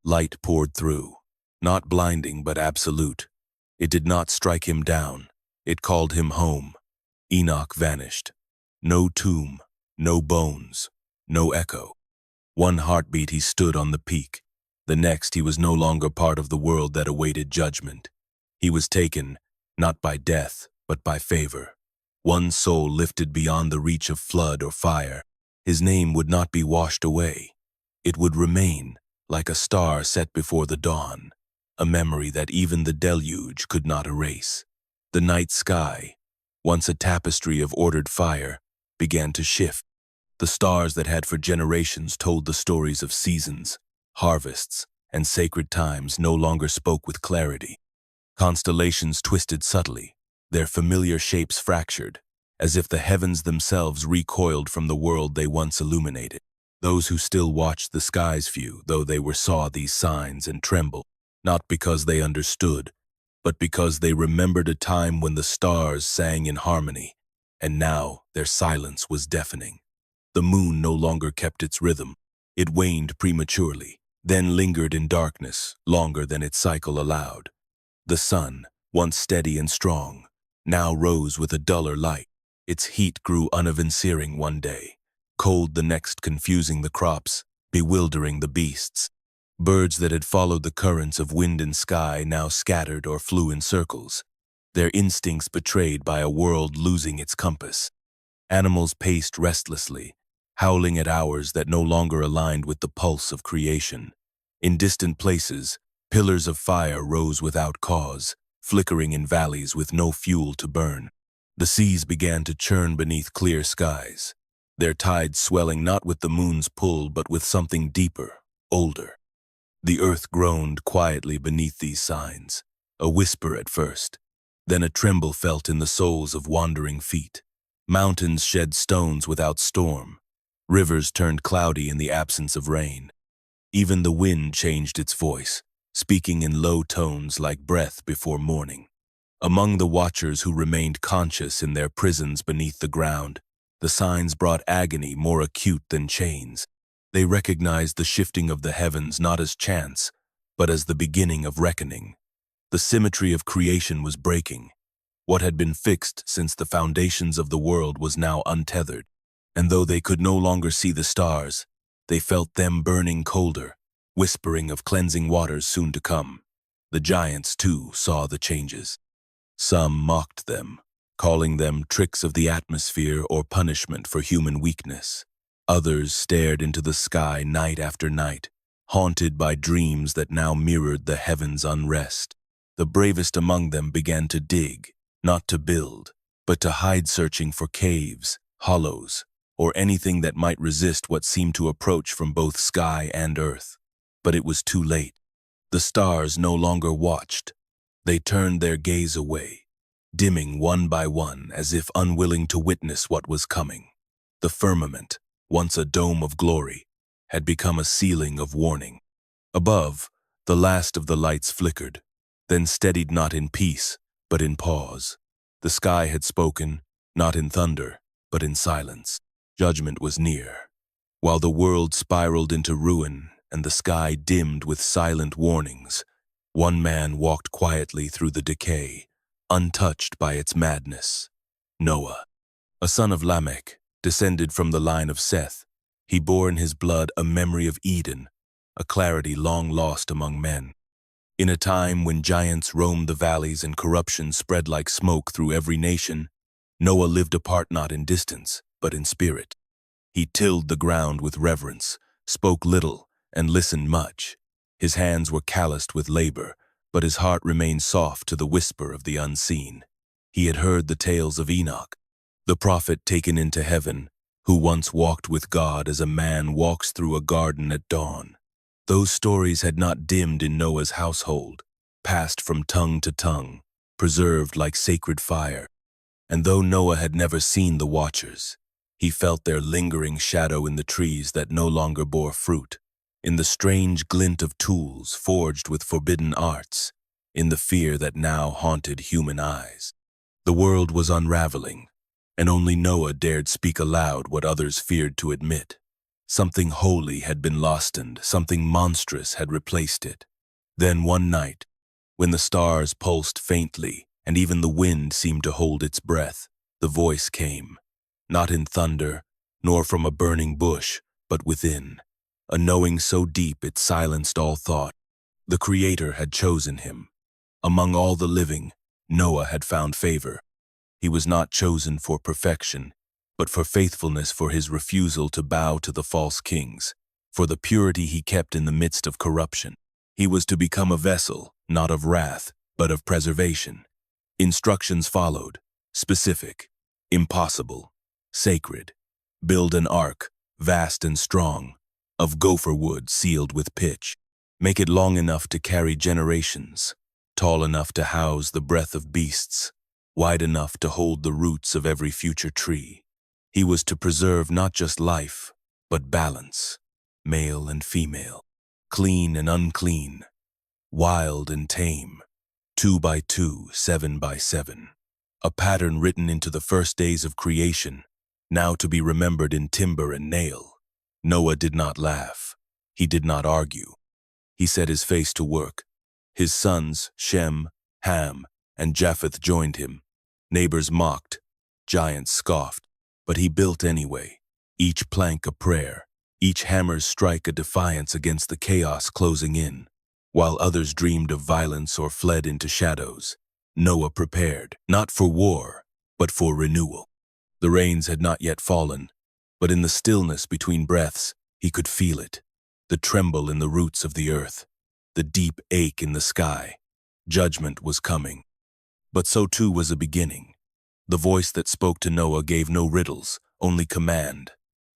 Light poured through, not blinding but absolute. It did not strike him down. It called him home. Enoch vanished. No tomb, no bones, no echo. One heartbeat he stood on the peak. The next he was no longer part of the world that awaited judgment. He was taken, not by death, but by favor. One soul lifted beyond the reach of flood or fire. His name would not be washed away. It would remain, like a star set before the dawn, a memory that even the deluge could not erase. The night sky, once a tapestry of ordered fire, began to shift. The stars that had for generations told the stories of seasons, harvests, and sacred times no longer spoke with clarity. Constellations twisted subtly, their familiar shapes fractured, as if the heavens themselves recoiled from the world they once illuminated. Those who still watched the skies few, though they saw these signs and trembled, not because they understood, but because they remembered a time when the stars sang in harmony, and now their silence was deafening. The moon no longer kept its rhythm. It waned prematurely, then lingered in darkness longer than its cycle allowed. The sun, once steady and strong, now rose with a duller light. Its heat grew unavailing one day, cold the next, confusing the crops, bewildering the beasts. Birds that had followed the currents of wind and sky now scattered or flew in circles, their instincts betrayed by a world losing its compass. Animals paced restlessly, howling at hours that no longer aligned with the pulse of creation. In distant places, pillars of fire rose without cause, flickering in valleys with no fuel to burn. The seas began to churn beneath clear skies, their tides swelling not with the moon's pull but with something deeper, older. The earth groaned quietly beneath these signs, a whisper at first, then a tremble felt in the soles of wandering feet. Mountains shed stones without storm, rivers turned cloudy in the absence of rain. Even the wind changed its voice, speaking in low tones like breath before morning. Among the watchers who remained conscious in their prisons beneath the ground, the signs brought agony more acute than chains. They recognized the shifting of the heavens not as chance, but as the beginning of reckoning. The symmetry of creation was breaking. What had been fixed since the foundations of the world was now untethered, and though they could no longer see the stars, they felt them burning colder, whispering of cleansing waters soon to come. The giants, too, saw the changes. Some mocked them, calling them tricks of the atmosphere or punishment for human weakness. Others stared into the sky night after night, haunted by dreams that now mirrored the heavens' unrest. The bravest among them began to dig, not to build, but to hide, searching for caves, hollows, or anything that might resist what seemed to approach from both sky and earth. But it was too late. The stars no longer watched. They turned their gaze away, dimming one by one as if unwilling to witness what was coming. The firmament, once a dome of glory, had become a ceiling of warning. Above, the last of the lights flickered, then steadied not in peace, but in pause. The sky had spoken, not in thunder, but in silence. Judgment was near. While the world spiraled into ruin and the sky dimmed with silent warnings, one man walked quietly through the decay, untouched by its madness. Noah, a son of Lamech, descended from the line of Seth. He bore in his blood a memory of Eden, a clarity long lost among men. In a time when giants roamed the valleys and corruption spread like smoke through every nation, Noah lived apart not in distance, but in spirit. He tilled the ground with reverence, spoke little, and listened much. His hands were calloused with labor, but his heart remained soft to the whisper of the unseen. He had heard the tales of Enoch, the prophet taken into heaven, who once walked with God as a man walks through a garden at dawn. Those stories had not dimmed in Noah's household, passed from tongue to tongue, preserved like sacred fire. And though Noah had never seen the watchers, he felt their lingering shadow in the trees that no longer bore fruit, in the strange glint of tools forged with forbidden arts, in the fear that now haunted human eyes. The world was unraveling, and only Noah dared speak aloud what others feared to admit. Something holy had been lost and something monstrous had replaced it. Then one night, when the stars pulsed faintly and even the wind seemed to hold its breath, the voice came, not in thunder, nor from a burning bush, but within, a knowing so deep it silenced all thought. The Creator had chosen him. Among all the living, Noah had found favor. He was not chosen for perfection, but for faithfulness, for his refusal to bow to the false kings, for the purity he kept in the midst of corruption. He was to become a vessel, not of wrath, but of preservation. Instructions followed: specific, impossible, sacred. Build an ark, vast and strong, of gopher wood sealed with pitch. Make it long enough to carry generations, tall enough to house the breath of beasts, wide enough to hold the roots of every future tree. He was to preserve not just life, but balance, male and female, clean and unclean, wild and tame, 2 by 2, 7 by 7. A pattern written into the first days of creation, now to be remembered in timber and nail. Noah did not laugh. He did not argue. He set his face to work. His sons, Shem, Ham, and Japheth joined him. Neighbors mocked. Giants scoffed. But he built anyway, each plank a prayer, each hammer's strike a defiance against the chaos closing in. While others dreamed of violence or fled into shadows, Noah prepared, not for war, but for renewal. The rains had not yet fallen, but in the stillness between breaths, he could feel it, the tremble in the roots of the earth, the deep ache in the sky. Judgment was coming. But so too was a beginning. The voice that spoke to Noah gave no riddles, only command.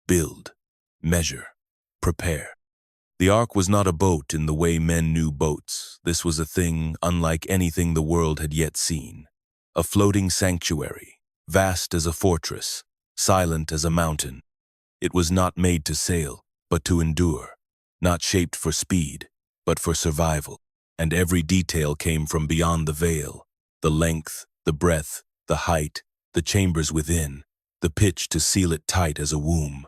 Build, measure, prepare. The ark was not a boat in the way men knew boats. This was a thing unlike anything the world had yet seen. A floating sanctuary, vast as a fortress, silent as a mountain. It was not made to sail, but to endure. Not shaped for speed, but for survival. And every detail came from beyond the veil. The length, the breadth, the height, the chambers within, the pitch to seal it tight as a womb.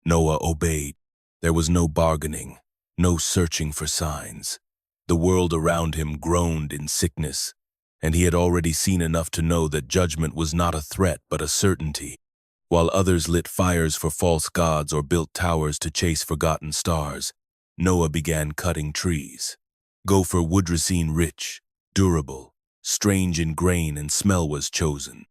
Noah obeyed. There was no bargaining, no searching for signs. The world around him groaned in sickness, and he had already seen enough to know that judgment was not a threat but a certainty. While others lit fires for false gods or built towers to chase forgotten stars, Noah began cutting trees. Gopher woodracine rich, durable, strange in grain and smell was chosen.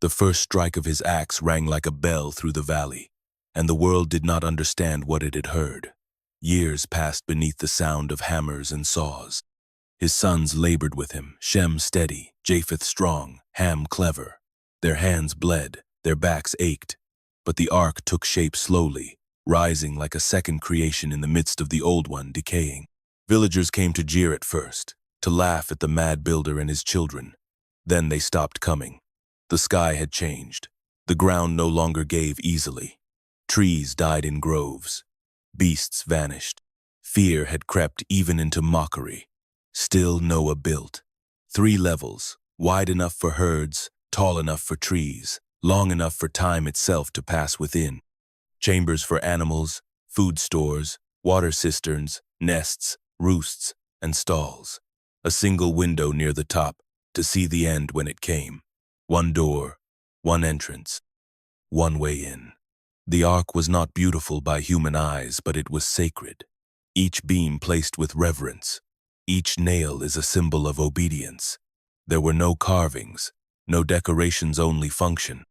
The first strike of his axe rang like a bell through the valley, and the world did not understand what it had heard. Years passed beneath the sound of hammers and saws. His sons labored with him, Shem steady, Japheth strong, Ham clever. Their hands bled, their backs ached, but the ark took shape slowly, rising like a second creation in the midst of the old one decaying. Villagers came to jeer at first, to laugh at the mad builder and his children. Then they stopped coming. The sky had changed. The ground no longer gave easily. Trees died in groves. Beasts vanished. Fear had crept even into mockery. Still Noah built. 3 levels, wide enough for herds, tall enough for trees, long enough for time itself to pass within. Chambers for animals, food stores, water cisterns, nests, roosts, and stalls. A single window near the top to see the end when it came. One door, one entrance, one way in. The ark was not beautiful by human eyes, but it was sacred. Each beam placed with reverence. Each nail is a symbol of obedience. There were no carvings, no decorations, only function.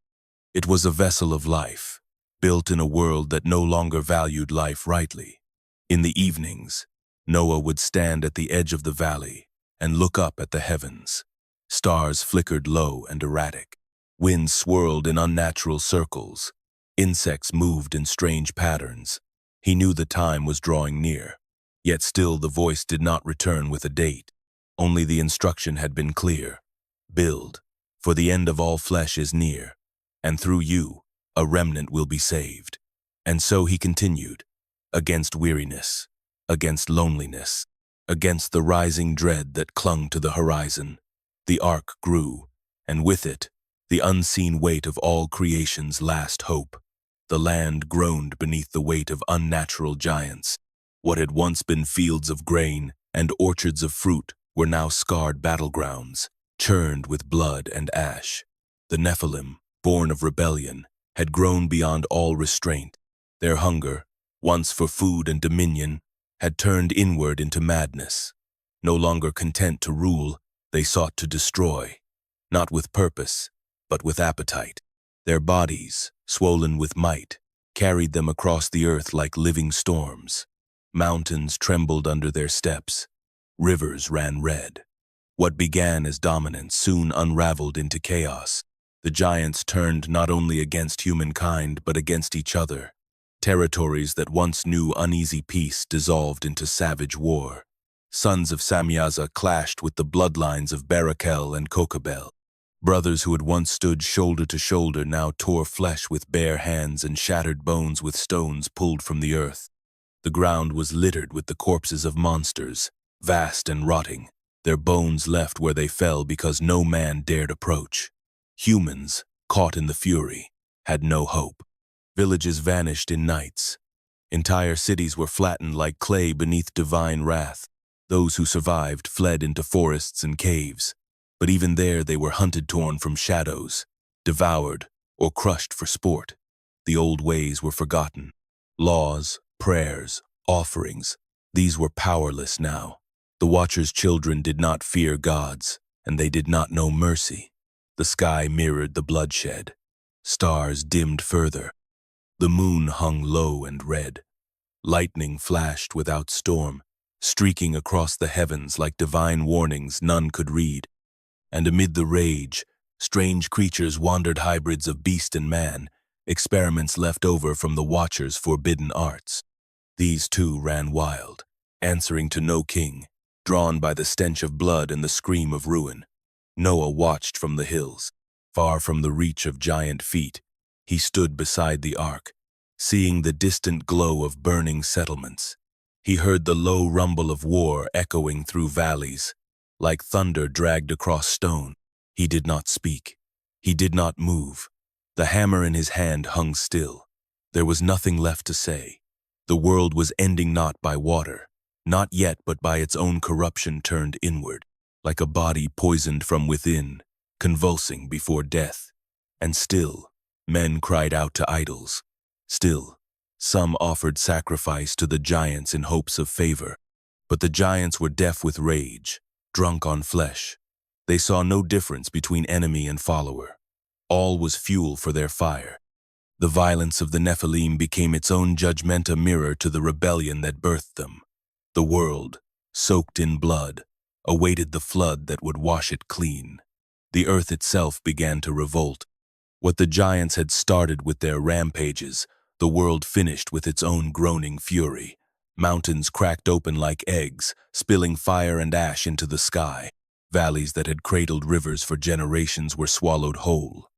It was a vessel of life, built in a world that no longer valued life rightly. In the evenings, Noah would stand at the edge of the valley and look up at the heavens. Stars flickered low and erratic. Winds swirled in unnatural circles. Insects moved in strange patterns. He knew the time was drawing near, yet still the voice did not return with a date. Only the instruction had been clear. Build, for the end of all flesh is near, and through you, a remnant will be saved. And so he continued, against weariness, against loneliness, against the rising dread that clung to the horizon. The ark grew, and with it, the unseen weight of all creation's last hope. The land groaned beneath the weight of unnatural giants. What had once been fields of grain and orchards of fruit were now scarred battlegrounds, churned with blood and ash. The Nephilim, born of rebellion, had grown beyond all restraint. Their hunger, once for food and dominion, had turned inward into madness. No longer content to rule, they sought to destroy, not with purpose, but with appetite. Their bodies, swollen with might, carried them across the earth like living storms. Mountains trembled under their steps. Rivers ran red. What began as dominance soon unraveled into chaos. The giants turned not only against humankind but against each other. Territories that once knew uneasy peace dissolved into savage war. Sons of Samyaza clashed with the bloodlines of Barakel and Kokabel. Brothers who had once stood shoulder to shoulder now tore flesh with bare hands and shattered bones with stones pulled from the earth. The ground was littered with the corpses of monsters, vast and rotting, their bones left where they fell because no man dared approach. Humans, caught in the fury, had no hope. Villages vanished in nights. Entire cities were flattened like clay beneath divine wrath. Those who survived fled into forests and caves, but even there they were hunted, torn from shadows, devoured, or crushed for sport. The old ways were forgotten. Laws, prayers, offerings, these were powerless now. The Watcher's children did not fear gods, and they did not know mercy. The sky mirrored the bloodshed. Stars dimmed further. The moon hung low and red. Lightning flashed without storm, streaking across the heavens like divine warnings none could read. And amid the rage, strange creatures wandered, hybrids of beast and man, experiments left over from the Watcher's forbidden arts. These too ran wild, answering to no king, drawn by the stench of blood and the scream of ruin. Noah watched from the hills, far from the reach of giant feet. He stood beside the ark, seeing the distant glow of burning settlements. He heard the low rumble of war echoing through valleys, like thunder dragged across stone. He did not speak. He did not move. The hammer in his hand hung still. There was nothing left to say. The world was ending not by water, not yet but by its own corruption turned inward, like a body poisoned from within, convulsing before death. And still, men cried out to idols. Still, some offered sacrifice to the giants in hopes of favor. But the giants were deaf with rage, drunk on flesh. They saw no difference between enemy and follower. All was fuel for their fire. The violence of the Nephilim became its own judgmental mirror to the rebellion that birthed them. The world, soaked in blood, awaited the flood that would wash it clean. The earth itself began to revolt. What the giants had started with their rampages, the world finished with its own groaning fury. Mountains cracked open like eggs, spilling fire and ash into the sky. Valleys that had cradled rivers for generations were swallowed whole.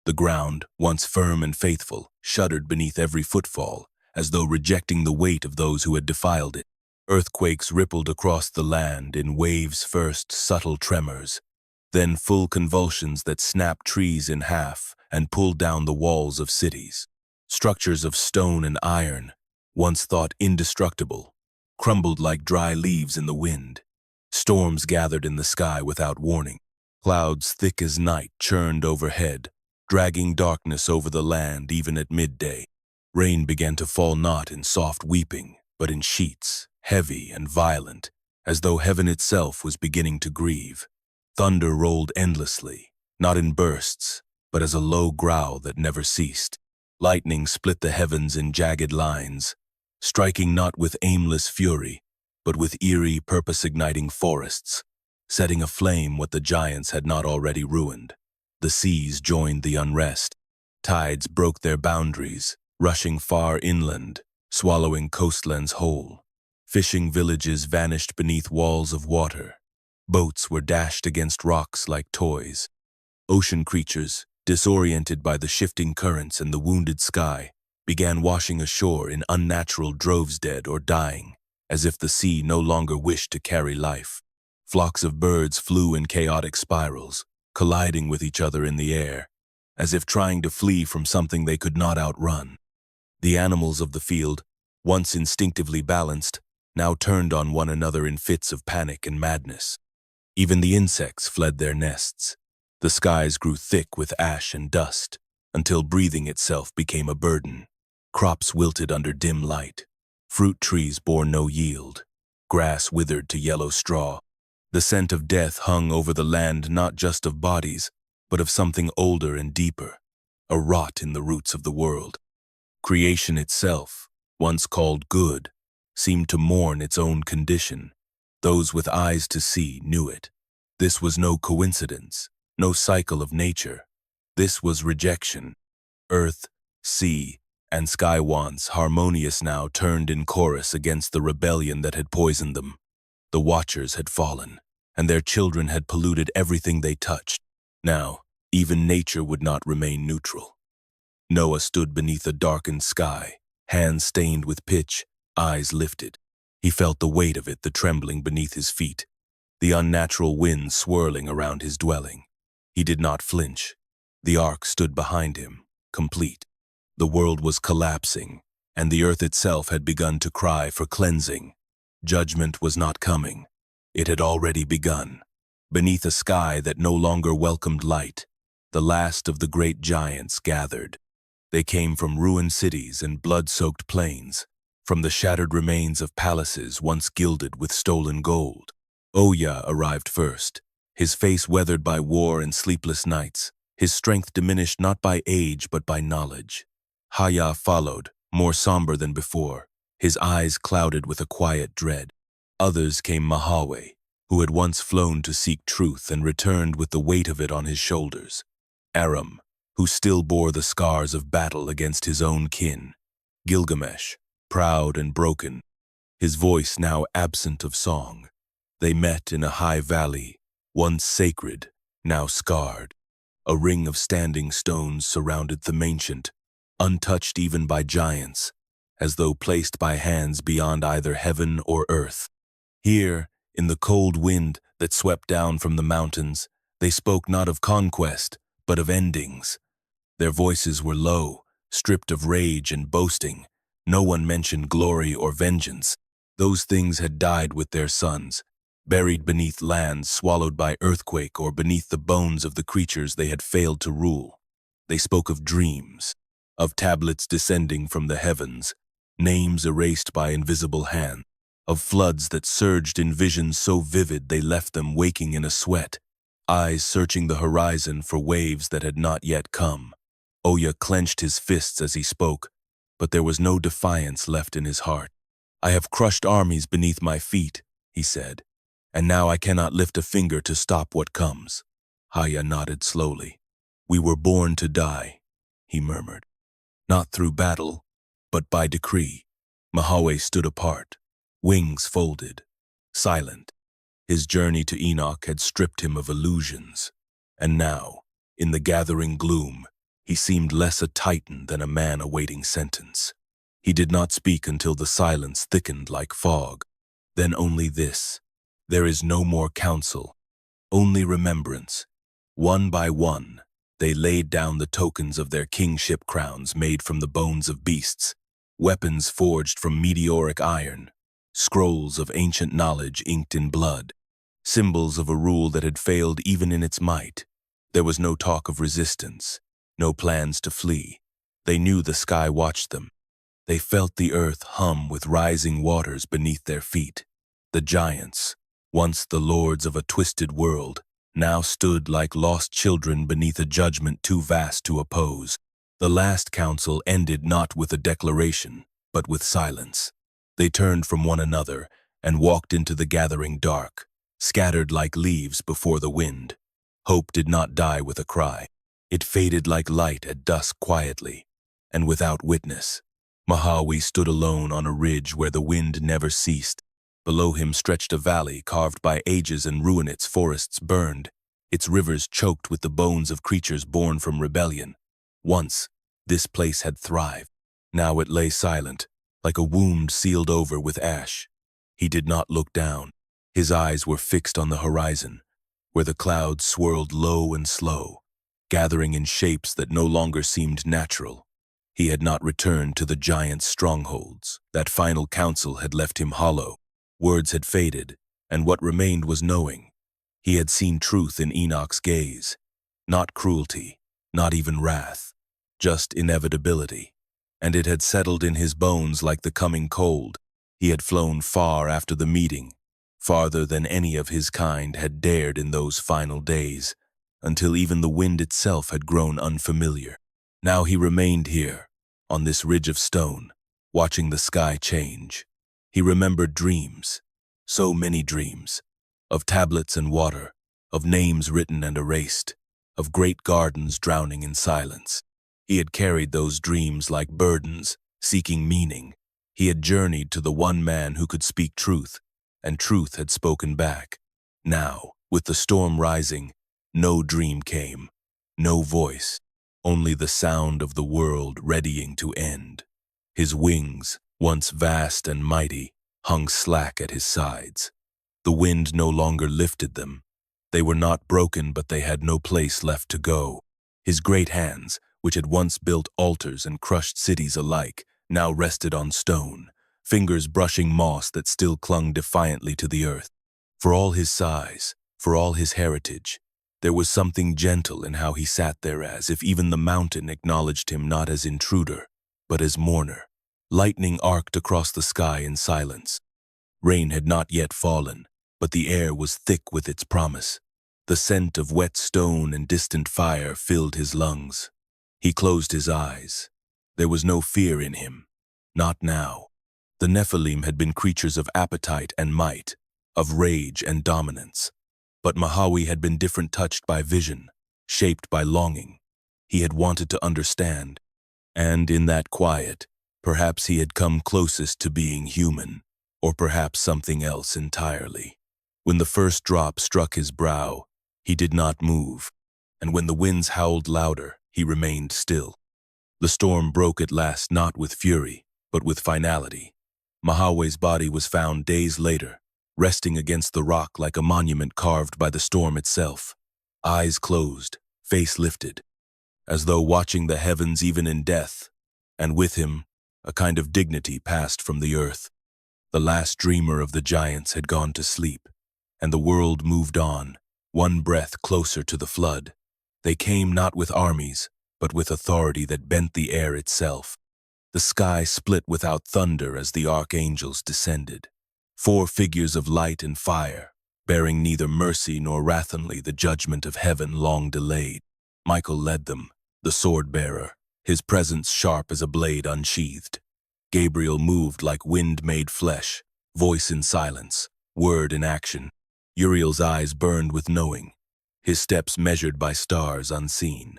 The ground, once firm and faithful, shuddered beneath every footfall, as though rejecting the weight of those who had defiled it. Earthquakes rippled across the land in waves, first subtle tremors, then full convulsions that snapped trees in half and pulled down the walls of cities. Structures of stone and iron, once thought indestructible, crumbled like dry leaves in the wind. Storms gathered in the sky without warning. Clouds thick as night churned overhead, dragging darkness over the land even at midday. Rain began to fall not in soft weeping, but in sheets, heavy and violent, as though heaven itself was beginning to grieve. Thunder rolled endlessly, not in bursts, but as a low growl that never ceased. Lightning split the heavens in jagged lines, striking not with aimless fury, but with eerie, purpose-igniting forests, setting aflame what the giants had not already ruined. The seas joined the unrest. Tides broke their boundaries, rushing far inland, swallowing coastlands whole. Fishing villages vanished beneath walls of water. Boats were dashed against rocks like toys. Ocean creatures, disoriented by the shifting currents and the wounded sky, began washing ashore in unnatural droves, dead or dying, as if the sea no longer wished to carry life. Flocks of birds flew in chaotic spirals, colliding with each other in the air, as if trying to flee from something they could not outrun. The animals of the field, once instinctively balanced, now turned on one another in fits of panic and madness. Even the insects fled their nests. The skies grew thick with ash and dust, until breathing itself became a burden. Crops wilted under dim light. Fruit trees bore no yield. Grass withered to yellow straw. The scent of death hung over the land, not just of bodies, but of something older and deeper, a rot in the roots of the world. Creation itself, once called good, seemed to mourn its own condition. Those with eyes to see knew it. This was no coincidence, no cycle of nature. This was rejection. Earth, sea, and sky once harmonious now turned in chorus against the rebellion that had poisoned them. The Watchers had fallen, and their children had polluted everything they touched. Now, even nature would not remain neutral. Noah stood beneath a darkened sky, hands stained with pitch, eyes lifted. He felt the weight of it, the trembling beneath his feet, the unnatural wind swirling around his dwelling. He did not flinch. The ark stood behind him, complete. The world was collapsing, and the earth itself had begun to cry for cleansing. Judgment was not coming. It had already begun. Beneath a sky that no longer welcomed light, the last of the great giants gathered. They came from ruined cities and blood-soaked plains, from the shattered remains of palaces once gilded with stolen gold. Oya arrived first, his face weathered by war and sleepless nights, his strength diminished not by age but by knowledge. Haya followed, more somber than before, his eyes clouded with a quiet dread. Others came Mahawe, who had once flown to seek truth and returned with the weight of it on his shoulders. Aram, who still bore the scars of battle against his own kin. Gilgamesh, proud and broken, his voice now absent of song. They met in a high valley, once sacred, now scarred. A ring of standing stones surrounded the ancient, untouched even by giants, as though placed by hands beyond either heaven or earth. Here, in the cold wind that swept down from the mountains, they spoke not of conquest, but of endings. Their voices were low, stripped of rage and boasting. No one mentioned glory or vengeance. Those things had died with their sons, buried beneath lands swallowed by earthquake or beneath the bones of the creatures they had failed to rule. They spoke of dreams, of tablets descending from the heavens, names erased by invisible hands, of floods that surged in visions so vivid they left them waking in a sweat, eyes searching the horizon for waves that had not yet come. Oya clenched his fists as he spoke, but there was no defiance left in his heart. "I have crushed armies beneath my feet," he said, "and now I cannot lift a finger to stop what comes." Haya nodded slowly. "We were born to die," he murmured. "Not through battle, but by decree." Mahawe stood apart, wings folded, silent. His journey to Enoch had stripped him of illusions, and now, in the gathering gloom, he seemed less a titan than a man awaiting sentence. He did not speak until the silence thickened like fog. Then only this: "There is no more counsel, only remembrance." One by one, they laid down the tokens of their kingship crowns made from the bones of beasts, weapons forged from meteoric iron, scrolls of ancient knowledge inked in blood, symbols of a rule that had failed even in its might. There was no talk of resistance, no plans to flee. They knew the sky watched them. They felt the earth hum with rising waters beneath their feet. The giants, once the lords of a twisted world, now stood like lost children beneath a judgment too vast to oppose. The last council ended not with a declaration, but with silence. They turned from one another and walked into the gathering dark, scattered like leaves before the wind. Hope did not die with a cry. It faded like light at dusk quietly, and without witness. Mahawi stood alone on a ridge where the wind never ceased. Below him stretched a valley carved by ages and ruin. Its forests burned, its rivers choked with the bones of creatures born from rebellion. Once, this place had thrived. Now it lay silent, like a wound sealed over with ash. He did not look down. His eyes were fixed on the horizon, where the clouds swirled low and slow, gathering in shapes that no longer seemed natural. He had not returned to the giant's strongholds. That final council had left him hollow. Words had faded, and what remained was knowing. He had seen truth in Enoch's gaze. Not cruelty, not even wrath, just inevitability. And it had settled in his bones like the coming cold. He had flown far after the meeting, farther than any of his kind had dared in those final days, until even the wind itself had grown unfamiliar. Now he remained here, on this ridge of stone, watching the sky change. He remembered dreams, so many dreams, of tablets and water, of names written and erased, of great gardens drowning in silence. He had carried those dreams like burdens, seeking meaning. He had journeyed to the one man who could speak truth, and truth had spoken back. Now, with the storm rising, no dream came, no voice, only the sound of the world readying to end. His wings, once vast and mighty, hung slack at his sides. The wind no longer lifted them. They were not broken, but they had no place left to go. His great hands, which had once built altars and crushed cities alike, now rested on stone, fingers brushing moss that still clung defiantly to the earth. For all his size, for all his heritage, there was something gentle in how he sat there, as if even the mountain acknowledged him not as intruder, but as mourner. Lightning arced across the sky in silence. Rain had not yet fallen, but the air was thick with its promise. The scent of wet stone and distant fire filled his lungs. He closed his eyes. There was no fear in him. Not now. The Nephilim had been creatures of appetite and might, of rage and dominance. But Mahawi had been different, touched by vision, shaped by longing. He had wanted to understand. And in that quiet, perhaps he had come closest to being human, or perhaps something else entirely. When the first drop struck his brow, he did not move, and when the winds howled louder, he remained still. The storm broke at last, not with fury, but with finality. Mahawe's body was found days later, resting against the rock like a monument carved by the storm itself. Eyes closed, face lifted, as though watching the heavens even in death, and with him, a kind of dignity passed from the earth. The last dreamer of the giants had gone to sleep, and the world moved on, one breath closer to the flood. They came not with armies, but with authority that bent the air itself. The sky split without thunder as the archangels descended. 4 figures of light and fire, bearing neither mercy nor wrathfully the judgment of heaven long delayed. Michael led them, the sword-bearer, his presence sharp as a blade unsheathed. Gabriel moved like wind-made flesh, voice in silence, word in action. Uriel's eyes burned with knowing, his steps measured by stars unseen.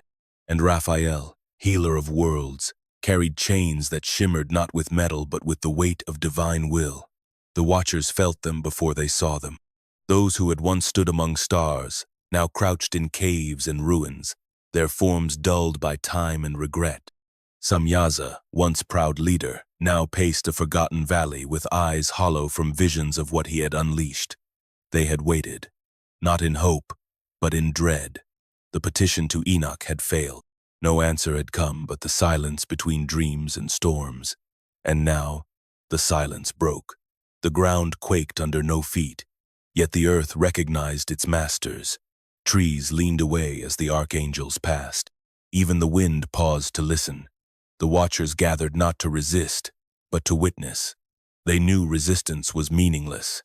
And Raphael, healer of worlds, carried chains that shimmered not with metal but with the weight of divine will. The watchers felt them before they saw them. Those who had once stood among stars, now crouched in caves and ruins, their forms dulled by time and regret. Samyaza, once proud leader, now paced a forgotten valley with eyes hollow from visions of what he had unleashed. They had waited, not in hope, but in dread. The petition to Enoch had failed. No answer had come but the silence between dreams and storms. And now, the silence broke. The ground quaked under no feet, yet the earth recognized its masters. Trees leaned away as the archangels passed. Even the wind paused to listen. The watchers gathered not to resist, but to witness. They knew resistance was meaningless.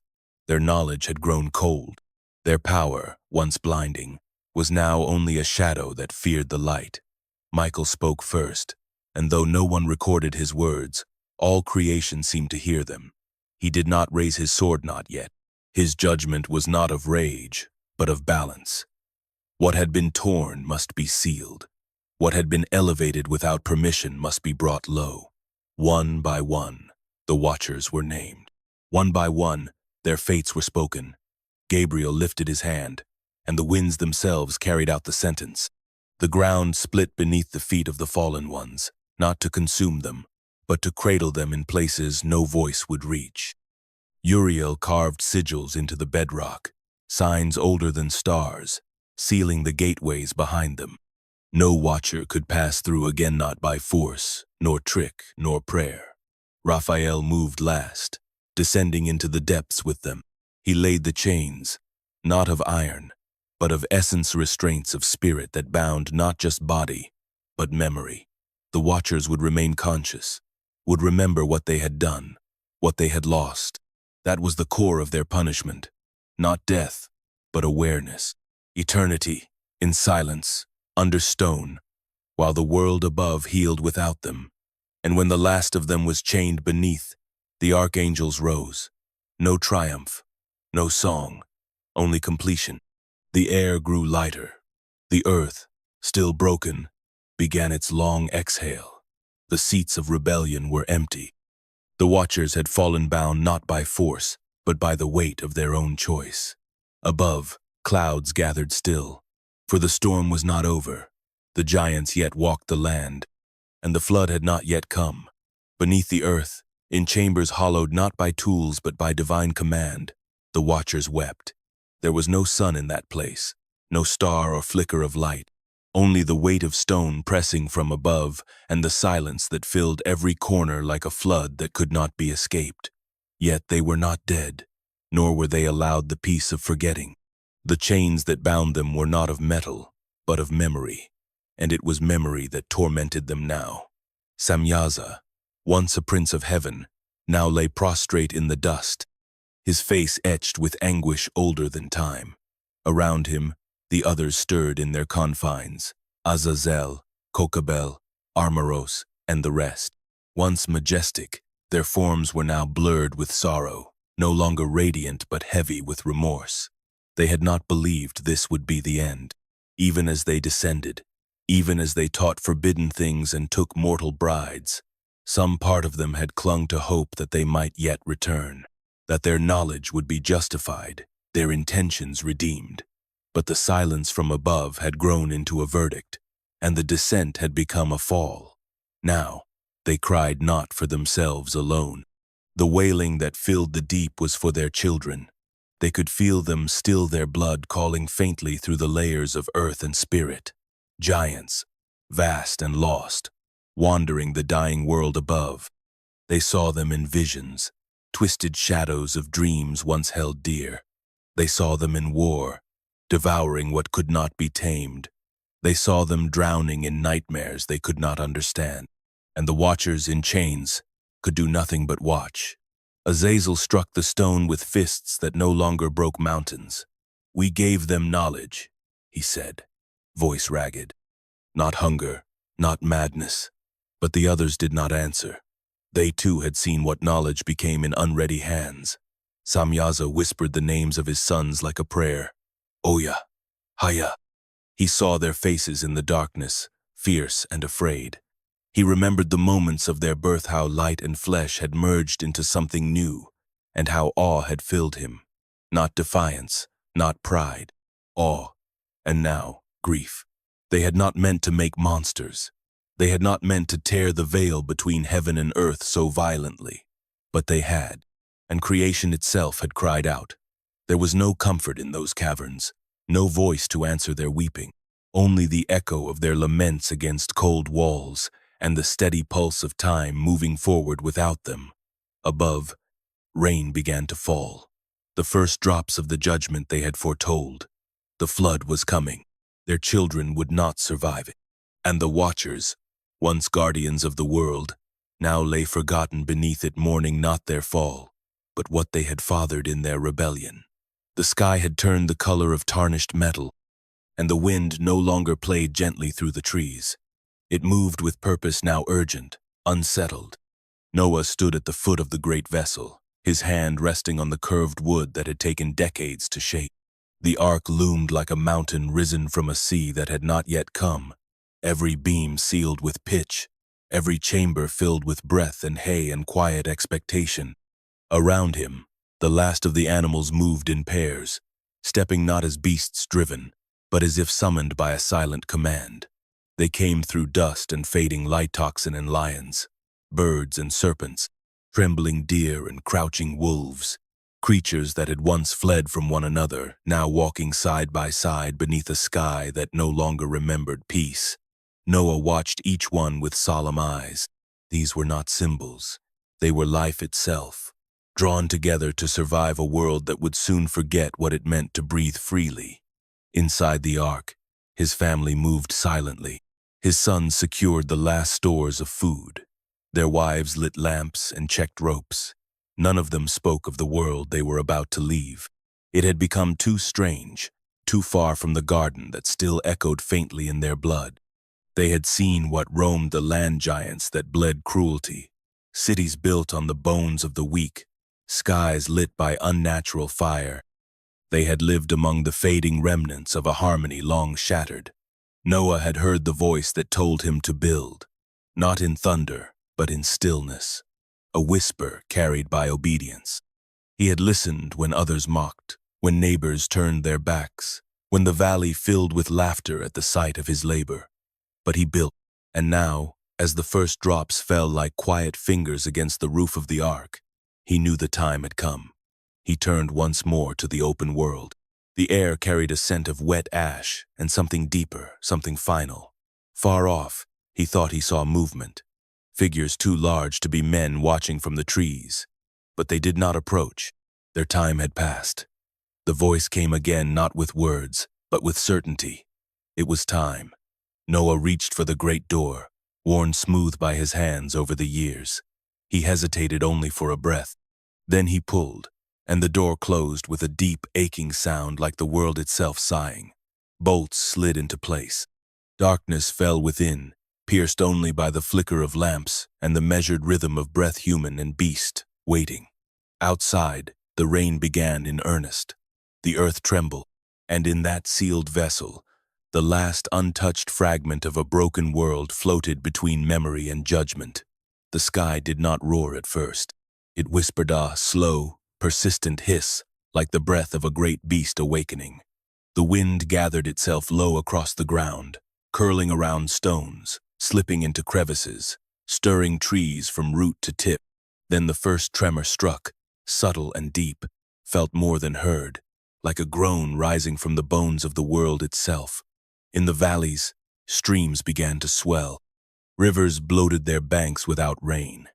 Their knowledge had grown cold. Their power, once blinding, was now only a shadow that feared the light. Michael spoke first, and though no one recorded his words, all creation seemed to hear them. He did not raise his sword, not yet. His judgment was not of rage, but of balance. What had been torn must be sealed. What had been elevated without permission must be brought low. One by one, the watchers were named. One by one, their fates were spoken. Gabriel lifted his hand, and the winds themselves carried out the sentence. The ground split beneath the feet of the fallen ones, not to consume them, but to cradle them in places no voice would reach. Uriel carved sigils into the bedrock, signs older than stars, sealing the gateways behind them. No watcher could pass through again, not by force, nor trick, nor prayer. Raphael moved last, descending into the depths with them. He laid the chains, not of iron, but of essence, restraints of spirit that bound not just body, but memory. The watchers would remain conscious, would remember what they had done, what they had lost. That was the core of their punishment. Not death, but awareness. Eternity, in silence, under stone, while the world above healed without them. And when the last of them was chained beneath, the archangels rose. No triumph, no song, only completion. The air grew lighter. The earth, still broken, began its long exhale. The seats of rebellion were empty. The watchers had fallen bound not by force, but by the weight of their own choice. Above, clouds gathered still, for the storm was not over. The giants yet walked the land, and the flood had not yet come. Beneath the earth, in chambers hollowed not by tools but by divine command, the watchers wept. There was no sun in that place, no star or flicker of light, only the weight of stone pressing from above and the silence that filled every corner like a flood that could not be escaped. Yet they were not dead, nor were they allowed the peace of forgetting. The chains that bound them were not of metal, but of memory, and it was memory that tormented them now. Samyaza, once a prince of heaven, now lay prostrate in the dust, his face etched with anguish older than time. Around him, the others stirred in their confines, Azazel, Kokabel, Armoros, and the rest. Once majestic, their forms were now blurred with sorrow, no longer radiant but heavy with remorse. They had not believed this would be the end. Even as they descended, even as they taught forbidden things and took mortal brides, some part of them had clung to hope that they might yet return, that their knowledge would be justified, their intentions redeemed. But the silence from above had grown into a verdict, and the descent had become a fall. Now, they cried not for themselves alone. The wailing that filled the deep was for their children. They could feel them still their blood calling faintly through the layers of earth and spirit. Giants, vast and lost, wandering the dying world above. They saw them in visions, twisted shadows of dreams once held dear. They saw them in war, devouring what could not be tamed. They saw them drowning in nightmares they could not understand, and the watchers in chains could do nothing but watch. Azazel struck the stone with fists that no longer broke mountains. "We gave them knowledge," he said, voice ragged. Not hunger, not madness, but the others did not answer. They too had seen what knowledge became in unready hands. Samyaza whispered the names of his sons like a prayer. Oya, Haya. He saw their faces in the darkness, fierce and afraid. He remembered the moments of their birth, how light and flesh had merged into something new, and how awe had filled him. Not defiance, not pride, awe, and now grief. They had not meant to make monsters. They had not meant to tear the veil between heaven and earth so violently. But they had, and creation itself had cried out. There was no comfort in those caverns, no voice to answer their weeping, only the echo of their laments against cold walls and the steady pulse of time moving forward without them. Above, rain began to fall, the first drops of the judgment they had foretold. The flood was coming. Their children would not survive it. And the watchers, once guardians of the world, now lay forgotten beneath it, mourning not their fall, but what they had fathered in their rebellion. The sky had turned the color of tarnished metal, and the wind no longer played gently through the trees. It moved with purpose now urgent, unsettled. Noah stood at the foot of the great vessel, his hand resting on the curved wood that had taken decades to shape. The ark loomed like a mountain risen from a sea that had not yet come, every beam sealed with pitch, every chamber filled with breath and hay and quiet expectation. Around him, the last of the animals moved in pairs, stepping not as beasts driven, but as if summoned by a silent command. They came through dust and fading light toxin and lions, birds and serpents, trembling deer and crouching wolves, creatures that had once fled from one another, now walking side by side beneath a sky that no longer remembered peace. Noah watched each one with solemn eyes. These were not symbols. They were life itself, drawn together to survive a world that would soon forget what it meant to breathe freely. Inside the ark, his family moved silently. His sons secured the last stores of food. Their wives lit lamps and checked ropes. None of them spoke of the world they were about to leave. It had become too strange, too far from the garden that still echoed faintly in their blood. They had seen what roamed the land giants that bled cruelty, cities built on the bones of the weak, skies lit by unnatural fire. They had lived among the fading remnants of a harmony long shattered. Noah had heard the voice that told him to build, not in thunder, but in stillness, a whisper carried by obedience. He had listened when others mocked, when neighbors turned their backs, when the valley filled with laughter at the sight of his labor. But he built, and now, as the first drops fell like quiet fingers against the roof of the ark, he knew the time had come. He turned once more to the open world. The air carried a scent of wet ash and something deeper, something final. Far off, he thought he saw movement, figures too large to be men watching from the trees. But they did not approach. Their time had passed. The voice came again, not with words, but with certainty. It was time. Noah reached for the great door, worn smooth by his hands over the years. He hesitated only for a breath. Then he pulled, and the door closed with a deep, aching sound like the world itself sighing. Bolts slid into place. Darkness fell within, pierced only by the flicker of lamps and the measured rhythm of breath human and beast, waiting. Outside, the rain began in earnest. The earth trembled, and in that sealed vessel, the last untouched fragment of a broken world floated between memory and judgment. The sky did not roar at first. It whispered a slow, persistent hiss, like the breath of a great beast awakening. The wind gathered itself low across the ground, curling around stones, slipping into crevices, stirring trees from root to tip. Then the first tremor struck, subtle and deep, felt more than heard, like a groan rising from the bones of the world itself. In the valleys, streams began to swell. Rivers bloated their banks without rain.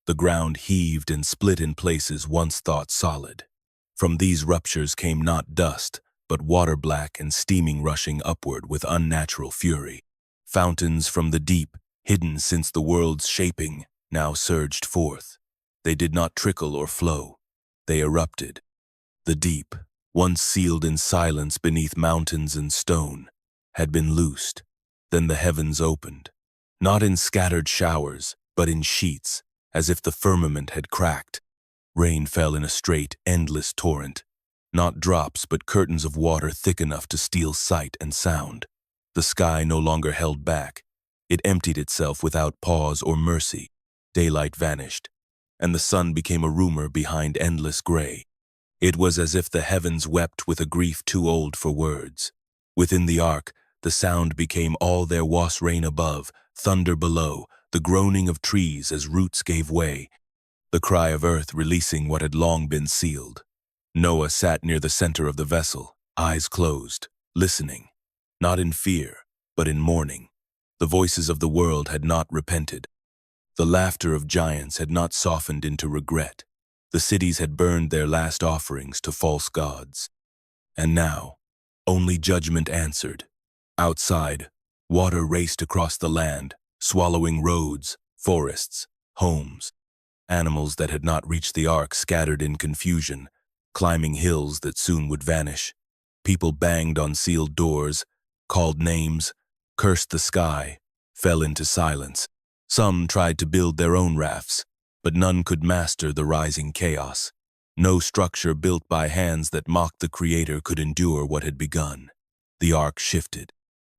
The ground heaved and split in places once thought solid. From these ruptures came not dust, but water black and steaming rushing upward with unnatural fury. Fountains from the deep, hidden since the world's shaping, now surged forth. They did not trickle or flow. They erupted. The deep, once sealed in silence beneath mountains and stone, had been loosed. Then the heavens opened, not in scattered showers, but in sheets, as if the firmament had cracked. Rain fell in a straight, endless torrent, not drops but curtains of water thick enough to steal sight and sound. The sky no longer held back. It emptied itself without pause or mercy. Daylight vanished, and the sun became a rumor behind endless gray. It was as if the heavens wept with a grief too old for words. Within the ark, the sound became all there was: rain above, thunder below, the groaning of trees as roots gave way, the cry of earth releasing what had long been sealed. Noah sat near the center of the vessel, eyes closed, listening, not in fear, but in mourning. The voices of the world had not repented. The laughter of giants had not softened into regret. The cities had burned their last offerings to false gods. And now, only judgment answered. Outside, water raced across the land, swallowing roads, forests, homes. Animals that had not reached the ark scattered in confusion, climbing hills that soon would vanish. People banged on sealed doors, called names, cursed the sky, fell into silence. Some tried to build their own rafts, but none could master the rising chaos. No structure built by hands that mocked the Creator could endure what had begun. The ark shifted.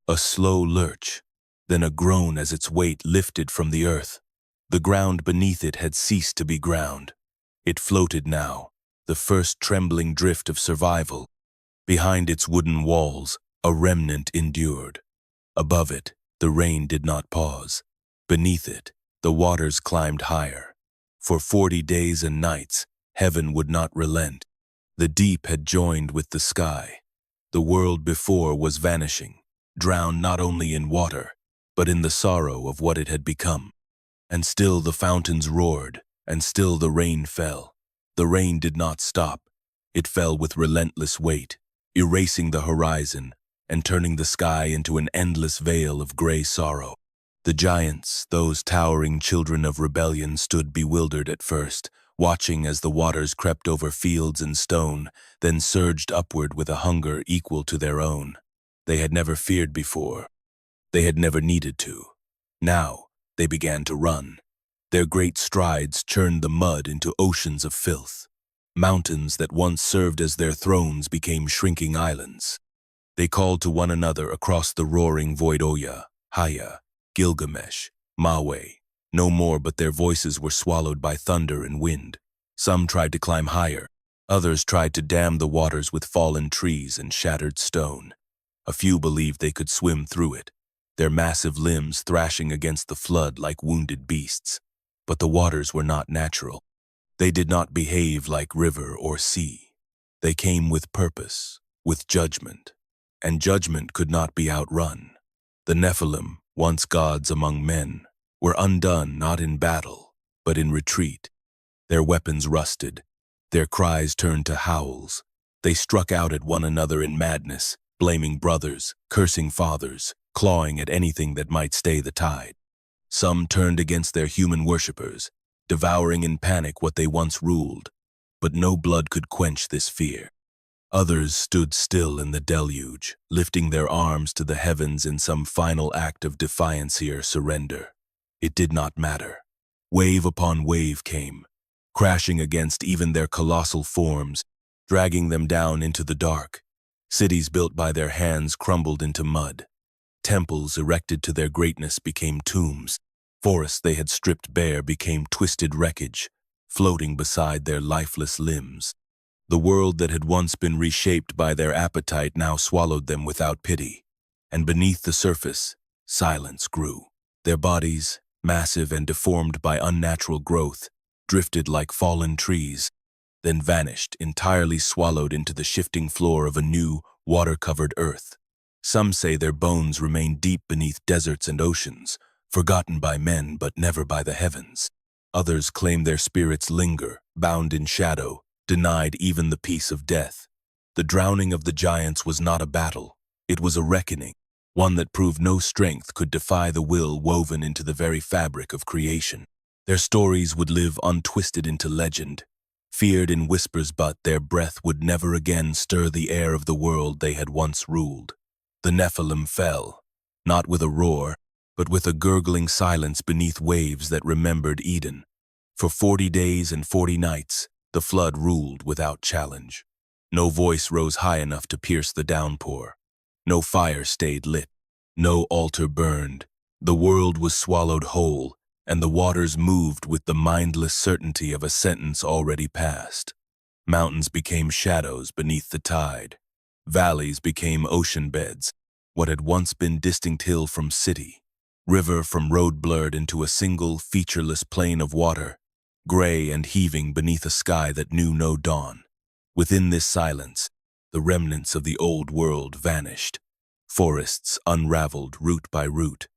A slow lurch, then a groan as its weight lifted from the earth. The ground beneath it had ceased to be ground. It floated now, the first trembling drift of survival. Behind its wooden walls, a remnant endured. Above it, the rain did not pause. Beneath it, the waters climbed higher. For 40 days and nights, heaven would not relent. The deep had joined with the sky. The world before was vanishing, drowned not only in water, but in the sorrow of what it had become. And still the fountains roared, and still the rain fell. The rain did not stop. It fell with relentless weight, erasing the horizon and turning the sky into an endless veil of gray sorrow. The giants, those towering children of rebellion, stood bewildered at first, watching as the waters crept over fields and stone, then surged upward with a hunger equal to their own. They had never feared before. They had never needed to. Now, they began to run. Their great strides churned the mud into oceans of filth. Mountains that once served as their thrones became shrinking islands. They called to one another across the roaring void Oya, Haya, Gilgamesh, Mawe. No more, but their voices were swallowed by thunder and wind. Some tried to climb higher. Others tried to dam the waters with fallen trees and shattered stone. A few believed they could swim through it, their massive limbs thrashing against the flood like wounded beasts. But the waters were not natural. They did not behave like river or sea. They came with purpose, with judgment, and judgment could not be outrun. The Nephilim, once gods among men, were undone not in battle, but in retreat. Their weapons rusted, their cries turned to howls. They struck out at one another in madness, blaming brothers, cursing fathers, clawing at anything that might stay the tide. Some turned against their human worshippers, devouring in panic what they once ruled, but no blood could quench this fear. Others stood still in the deluge, lifting their arms to the heavens in some final act of defiance or surrender. It did not matter. Wave upon wave came, crashing against even their colossal forms, dragging them down into the dark. Cities built by their hands crumbled into mud. Temples erected to their greatness became tombs. Forests they had stripped bare became twisted wreckage, floating beside their lifeless limbs. The world that had once been reshaped by their appetite now swallowed them without pity. And beneath the surface, silence grew. Their bodies, massive and deformed by unnatural growth, drifted like fallen trees, then vanished, entirely swallowed into the shifting floor of a new, water-covered earth. Some say their bones remain deep beneath deserts and oceans, forgotten by men but never by the heavens. Others claim their spirits linger, bound in shadow, denied even the peace of death. The drowning of the giants was not a battle, it was a reckoning, one that proved no strength could defy the will woven into the very fabric of creation. Their stories would live untwisted into legend, feared in whispers, but their breath would never again stir the air of the world they had once ruled. The Nephilim fell, not with a roar, but with a gurgling silence beneath waves that remembered Eden. For 40 days and 40 nights, the flood ruled without challenge. No voice rose high enough to pierce the downpour. No fire stayed lit. No altar burned. The world was swallowed whole, and the waters moved with the mindless certainty of a sentence already passed. Mountains became shadows beneath the tide. Valleys became ocean beds, what had once been distinct hill from city. River from road blurred into a single, featureless plain of water, gray and heaving beneath a sky that knew no dawn. Within this silence, the remnants of the old world vanished. Forests unraveled root by root.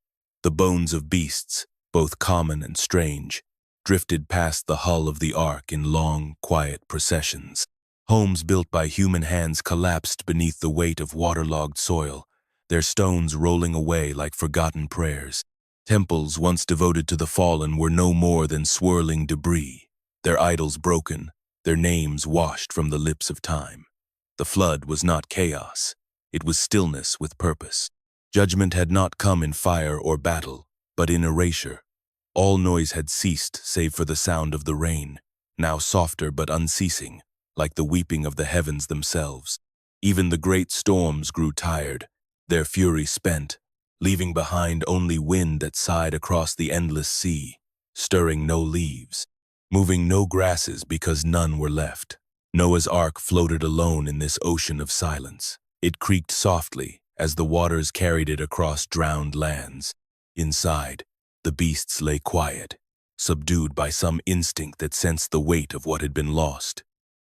The bones of beasts, both common and strange, drifted past the hull of the ark in long, quiet processions. Homes built by human hands collapsed beneath the weight of waterlogged soil, their stones rolling away like forgotten prayers. Temples once devoted to the fallen were no more than swirling debris, their idols broken, their names washed from the lips of time. The flood was not chaos, it was stillness with purpose. Judgment had not come in fire or battle, but in erasure. All noise had ceased save for the sound of the rain, now softer but unceasing, like the weeping of the heavens themselves. Even the great storms grew tired, their fury spent, leaving behind only wind that sighed across the endless sea, stirring no leaves, moving no grasses because none were left. Noah's ark floated alone in this ocean of silence. It creaked softly as the waters carried it across drowned lands. Inside, the beasts lay quiet, subdued by some instinct that sensed the weight of what had been lost.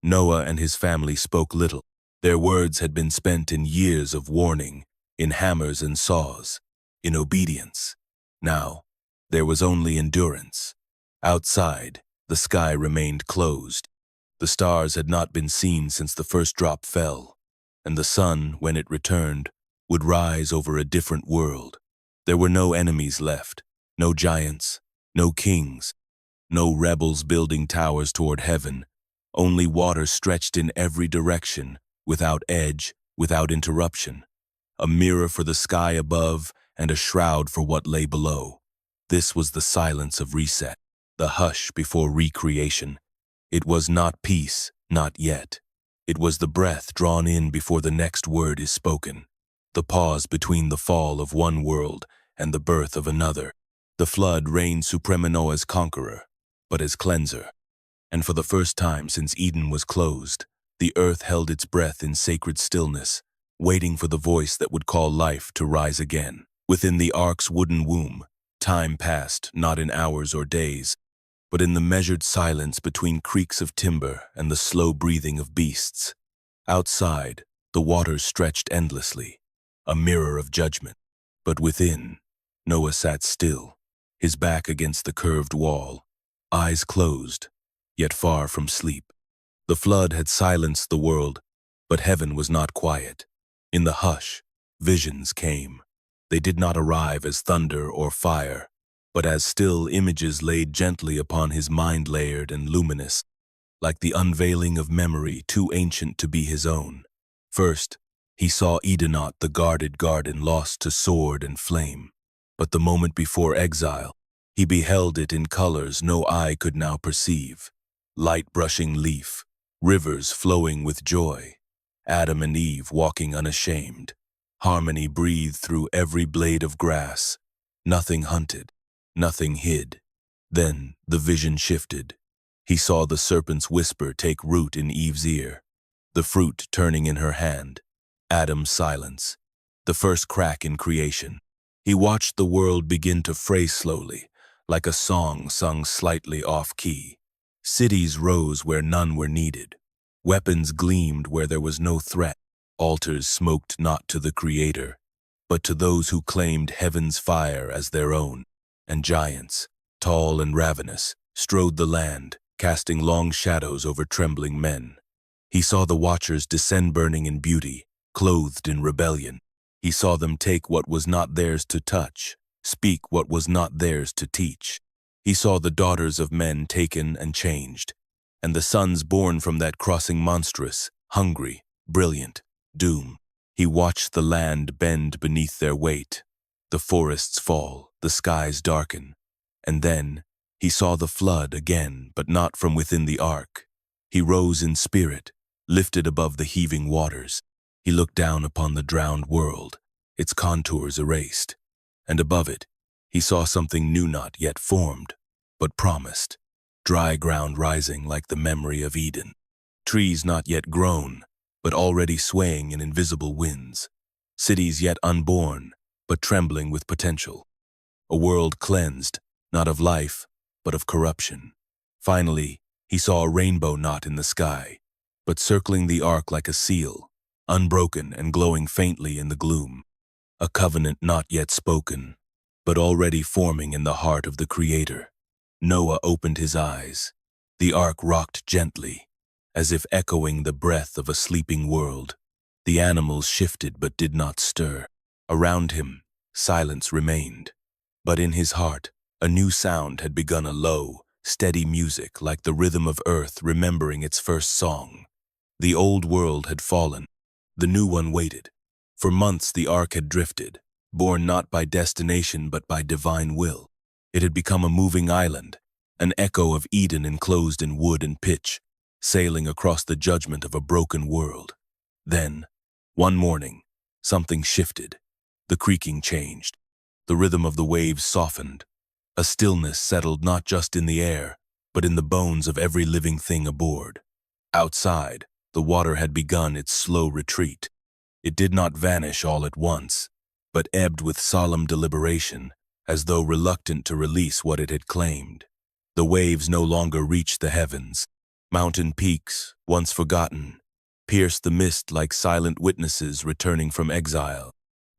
Noah and his family spoke little. Their words had been spent in years of warning, in hammers and saws, in obedience. Now, there was only endurance. Outside, the sky remained closed. The stars had not been seen since the first drop fell, and the sun, when it returned, would rise over a different world. There were no enemies left, no giants, no kings, no rebels building towers toward heaven, only water stretched in every direction, without edge, without interruption. A mirror for the sky above and a shroud for what lay below. This was the silence of reset, the hush before recreation. It was not peace, Not yet. It was the breath drawn in before the next word is spoken, the pause between the fall of one world and the birth of another. The flood reigned supreme no as conqueror, but as cleanser. And for the first time since Eden was closed, the earth held its breath in sacred stillness, waiting for the voice that would call life to rise again. Within the ark's wooden womb, time passed not in hours or days, but in the measured silence between creaks of timber and the slow breathing of beasts. Outside, the waters stretched endlessly, a mirror of judgment. But within, Noah sat still, his back against the curved wall, eyes closed, yet far from sleep. The flood had silenced the world, but heaven was not quiet. In the hush, visions came. They did not arrive as thunder or fire, but as still images laid gently upon his mind, layered and luminous, like the unveiling of memory too ancient to be his own. First, he saw Enoch, the guarded garden, lost to sword and flame. But the moment before exile, he beheld it in colors no eye could now perceive. Light brushing leaf, rivers flowing with joy, Adam and Eve walking unashamed. Harmony breathed through every blade of grass. Nothing hunted, nothing hid. Then the vision shifted. He saw the serpent's whisper take root in Eve's ear, the fruit turning in her hand, Adam's silence, the first crack in creation. He watched the world begin to fray slowly, like a song sung slightly off-key. Cities rose where none were needed. Weapons gleamed where there was no threat. Altars smoked not to the Creator, but to those who claimed heaven's fire as their own. And giants, tall and ravenous, strode the land, casting long shadows over trembling men. He saw the watchers descend burning in beauty, clothed in rebellion. He saw them take what was not theirs to touch, speak what was not theirs to teach. He saw the daughters of men taken and changed, and the sons born from that crossing monstrous, hungry, brilliant, doom. He watched the land bend beneath their weight, the forests fall, the skies darken, and then he saw the flood again, but not from within the ark. He rose in spirit, lifted above the heaving waters. He looked down upon the drowned world, its contours erased, and above it, he saw something new, not yet formed, but promised. Dry ground rising like the memory of Eden. Trees not yet grown, but already swaying in invisible winds. Cities yet unborn, but trembling with potential. A world cleansed, not of life, but of corruption. Finally, he saw a rainbow not in the sky, but circling the ark like a seal, unbroken and glowing faintly in the gloom. A covenant not yet spoken, but already forming in the heart of the Creator. Noah opened his eyes. The ark rocked gently, as if echoing the breath of a sleeping world. The animals shifted but did not stir. Around him, silence remained. But in his heart, a new sound had begun, a low, steady music like the rhythm of earth remembering its first song. The old world had fallen. The new one waited. For months the ark had drifted, borne not by destination but by divine will. It had become a moving island, an echo of Eden enclosed in wood and pitch, sailing across the judgment of a broken world. Then, one morning, something shifted. The creaking changed. The rhythm of the waves softened. A stillness settled not just in the air, but in the bones of every living thing aboard. Outside, the water had begun its slow retreat. It did not vanish all at once, but ebbed with solemn deliberation, as though reluctant to release what it had claimed. The waves no longer reached the heavens. Mountain peaks, once forgotten, pierced the mist like silent witnesses returning from exile,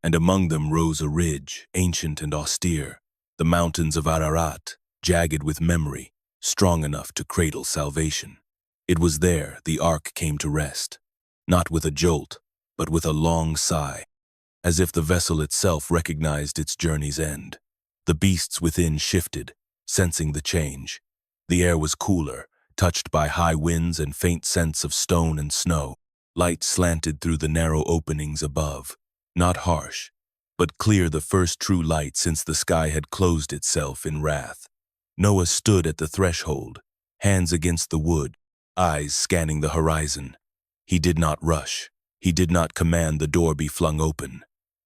and among them rose a ridge, ancient and austere, the mountains of Ararat, jagged with memory, strong enough to cradle salvation. It was there the ark came to rest, not with a jolt, but with a long sigh, as if the vessel itself recognized its journey's end. The beasts within shifted, sensing the change. The air was cooler, touched by high winds and faint scents of stone and snow. Light slanted through the narrow openings above, not harsh, but clear, the first true light since the sky had closed itself in wrath. Noah stood at the threshold, hands against the wood, eyes scanning the horizon. He did not rush. He did not command the door be flung open.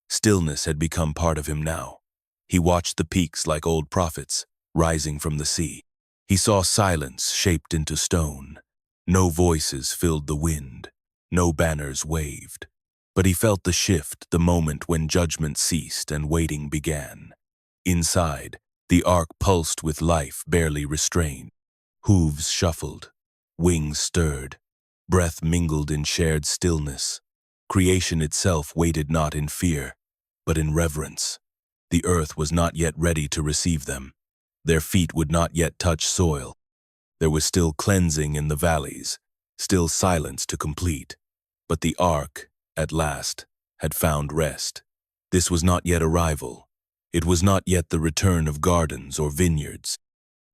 Stillness had become part of him now. He watched the peaks like old prophets, rising from the sea. He saw silence shaped into stone. No voices filled the wind. No banners waved. But he felt the shift the moment when judgment ceased and waiting began. Inside, the ark pulsed with life barely restrained. Hooves shuffled. Wings stirred. Breath mingled in shared stillness. Creation itself waited not in fear, but in reverence. The earth was not yet ready to receive them. Their feet would not yet touch soil. There was still cleansing in the valleys, still silence to complete. But the ark, at last, had found rest. This was not yet arrival. It was not yet the return of gardens or vineyards.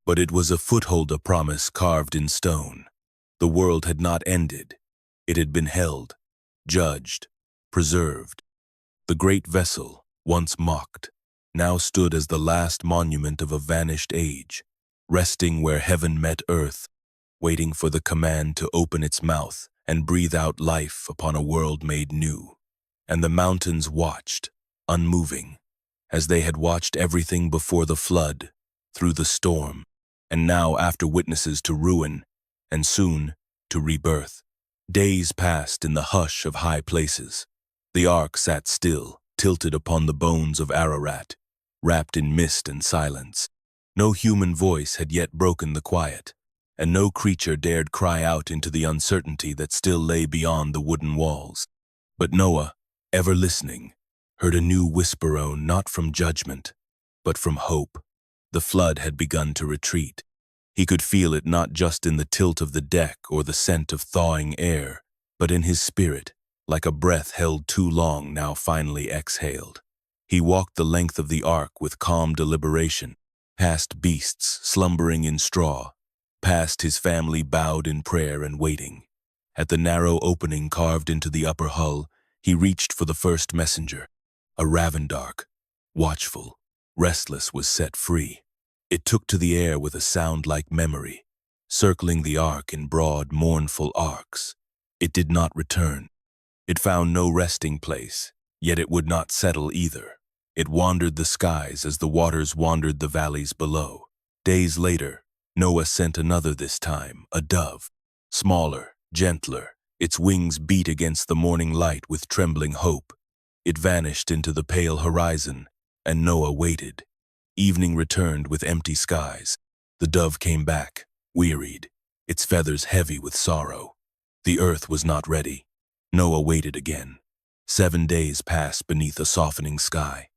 But it was a foothold, a promise carved in stone. The world had not ended. It had been held, judged, preserved. The great vessel, once mocked, now stood as the last monument of a vanished age, resting where heaven met earth, waiting for the command to open its mouth and breathe out life upon a world made new. And the mountains watched, unmoving, as they had watched everything before the flood, through the storm, and now after witnesses to ruin, and soon to rebirth. Days passed in the hush of high places. The ark sat still, tilted upon the bones of Ararat, wrapped in mist and silence. No human voice had yet broken the quiet, and no creature dared cry out into the uncertainty that still lay beyond the wooden walls. But Noah, ever listening, heard a new whisper, not from judgment, but from hope. The flood had begun to retreat. He could feel it not just in the tilt of the deck or the scent of thawing air, but in his spirit, like a breath held too long now finally exhaled. He walked the length of the ark with calm deliberation, past beasts slumbering in straw, past his family bowed in prayer and waiting. At the narrow opening carved into the upper hull, he reached for the first messenger. A ravened ark, watchful, restless, was set free. It took to the air with a sound like memory, circling the ark in broad, mournful arcs. It did not return. It found no resting place, yet it would not settle either. It wandered the skies as the waters wandered the valleys below. Days later, Noah sent another, this time, a dove. Smaller, gentler, its wings beat against the morning light with trembling hope. It vanished into the pale horizon, and Noah waited. Evening returned with empty skies. The dove came back, wearied, its feathers heavy with sorrow. The earth was not ready. Noah waited again. 7 days passed beneath a softening sky.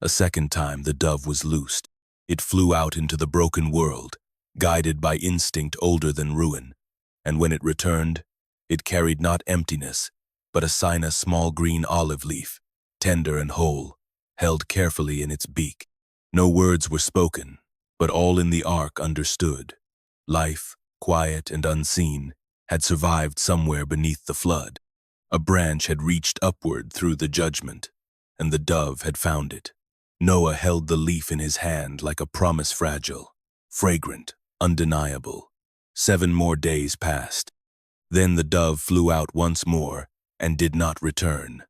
A second time the dove was loosed. It flew out into the broken world, guided by instinct older than ruin. And when it returned, it carried not emptiness, but a small green olive leaf, tender and whole, held carefully in its beak. No words were spoken, but all in the ark understood. Life, quiet and unseen, had survived somewhere beneath the flood. A branch had reached upward through the judgment, and the dove had found it. Noah held the leaf in his hand like a promise, fragile, fragrant, undeniable. 7 more days passed. Then the dove flew out once more and did not return.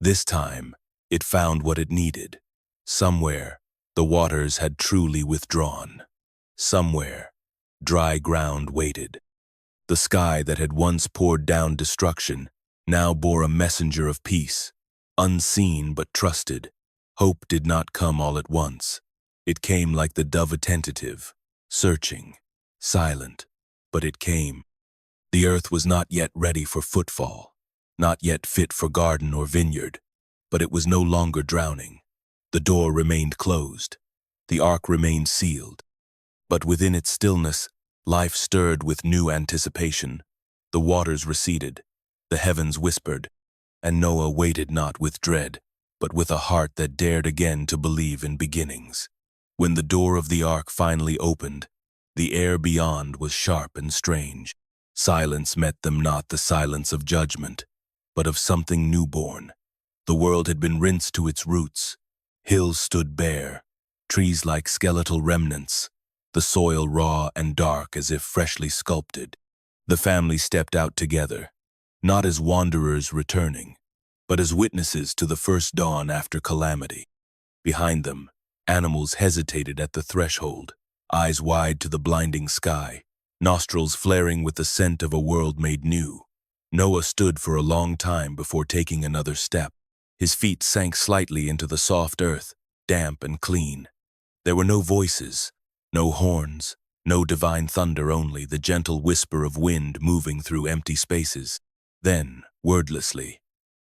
This time, it found what it needed. Somewhere, the waters had truly withdrawn. Somewhere, dry ground waited. The sky that had once poured down destruction now bore a messenger of peace, unseen but trusted. Hope did not come all at once. It came like the dove, attentive, searching, silent, but it came. The earth was not yet ready for footfall, not yet fit for garden or vineyard, but it was no longer drowning. The door remained closed. The ark remained sealed. But within its stillness, life stirred with new anticipation. The waters receded, the heavens whispered, and Noah waited not with dread, but with a heart that dared again to believe in beginnings. When the door of the ark finally opened, the air beyond was sharp and strange. Silence met them, not the silence of judgment, but of something newborn. The world had been rinsed to its roots. Hills stood bare, trees like skeletal remnants, the soil raw and dark as if freshly sculpted. The family stepped out together, not as wanderers returning, but as witnesses to the first dawn after calamity. Behind them, animals hesitated at the threshold, eyes wide to the blinding sky, nostrils flaring with the scent of a world made new. Noah stood for a long time before taking another step. His feet sank slightly into the soft earth, damp and clean. There were no voices, no horns, no divine thunder, only the gentle whisper of wind moving through empty spaces. Then, wordlessly,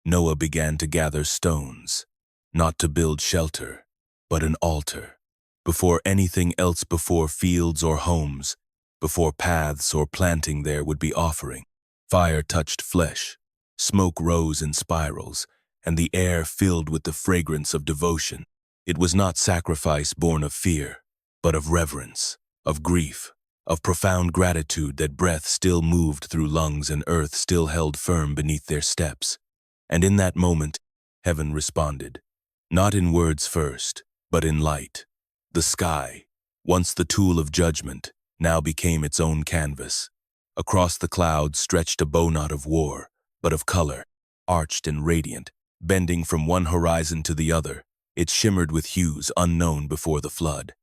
Noah began to gather stones, not to build shelter, but an altar. Before anything else, before fields or homes, before paths or planting, there would be offering. Fire touched flesh, smoke rose in spirals, and the air filled with the fragrance of devotion. It was not sacrifice born of fear, but of reverence, of grief, of profound gratitude that breath still moved through lungs and earth still held firm beneath their steps. And in that moment, heaven responded, not in words first, but in light. The sky, once the tool of judgment, now became its own canvas. Across the clouds stretched a bowknot of war, but of color, arched and radiant, bending from one horizon to the other. It shimmered with hues unknown before the flood.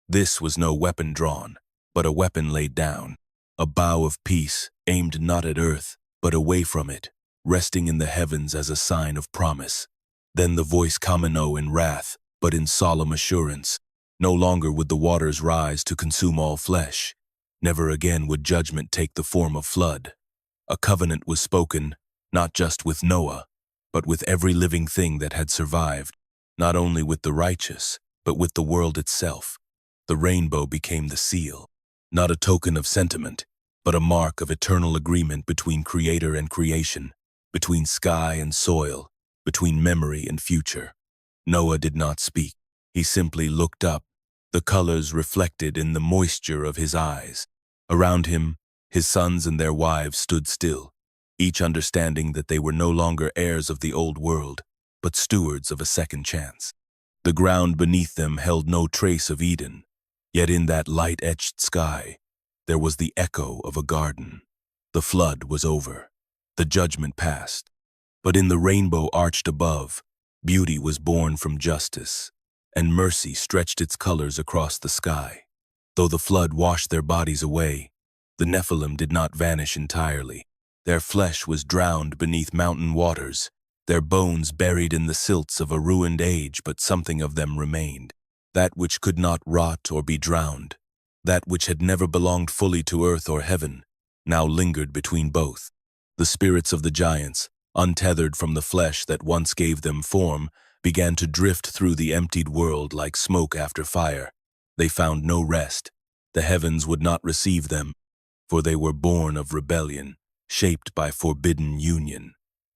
This was no weapon drawn, but a weapon laid down, a bow of peace aimed not at earth, but away from it, resting in the heavens as a sign of promise. Then the voice Kamino in wrath, but in solemn assurance. No longer would the waters rise to consume all flesh. Never again would judgment take the form of flood. A covenant was spoken, not just with Noah, but with every living thing that had survived, not only with the righteous, but with the world itself. The rainbow became the seal, not a token of sentiment, but a mark of eternal agreement between creator and creation, between sky and soil, between memory and future. Noah did not speak. He simply looked up, the colors reflected in the moisture of his eyes. Around him, his sons and their wives stood still, each understanding that they were no longer heirs of the old world, but stewards of a second chance. The ground beneath them held no trace of Eden, yet in that light-etched sky, there was the echo of a garden. The flood was over. The judgment passed. But in the rainbow arched above, beauty was born from justice, and mercy stretched its colors across the sky. Though the flood washed their bodies away, the Nephilim did not vanish entirely. Their flesh was drowned beneath mountain waters, their bones buried in the silts of a ruined age, but something of them remained. That which could not rot or be drowned, that which had never belonged fully to earth or heaven, now lingered between both. The spirits of the giants, untethered from the flesh that once gave them form, began to drift through the emptied world like smoke after fire. They found no rest. The heavens would not receive them, for they were born of rebellion, shaped by forbidden union.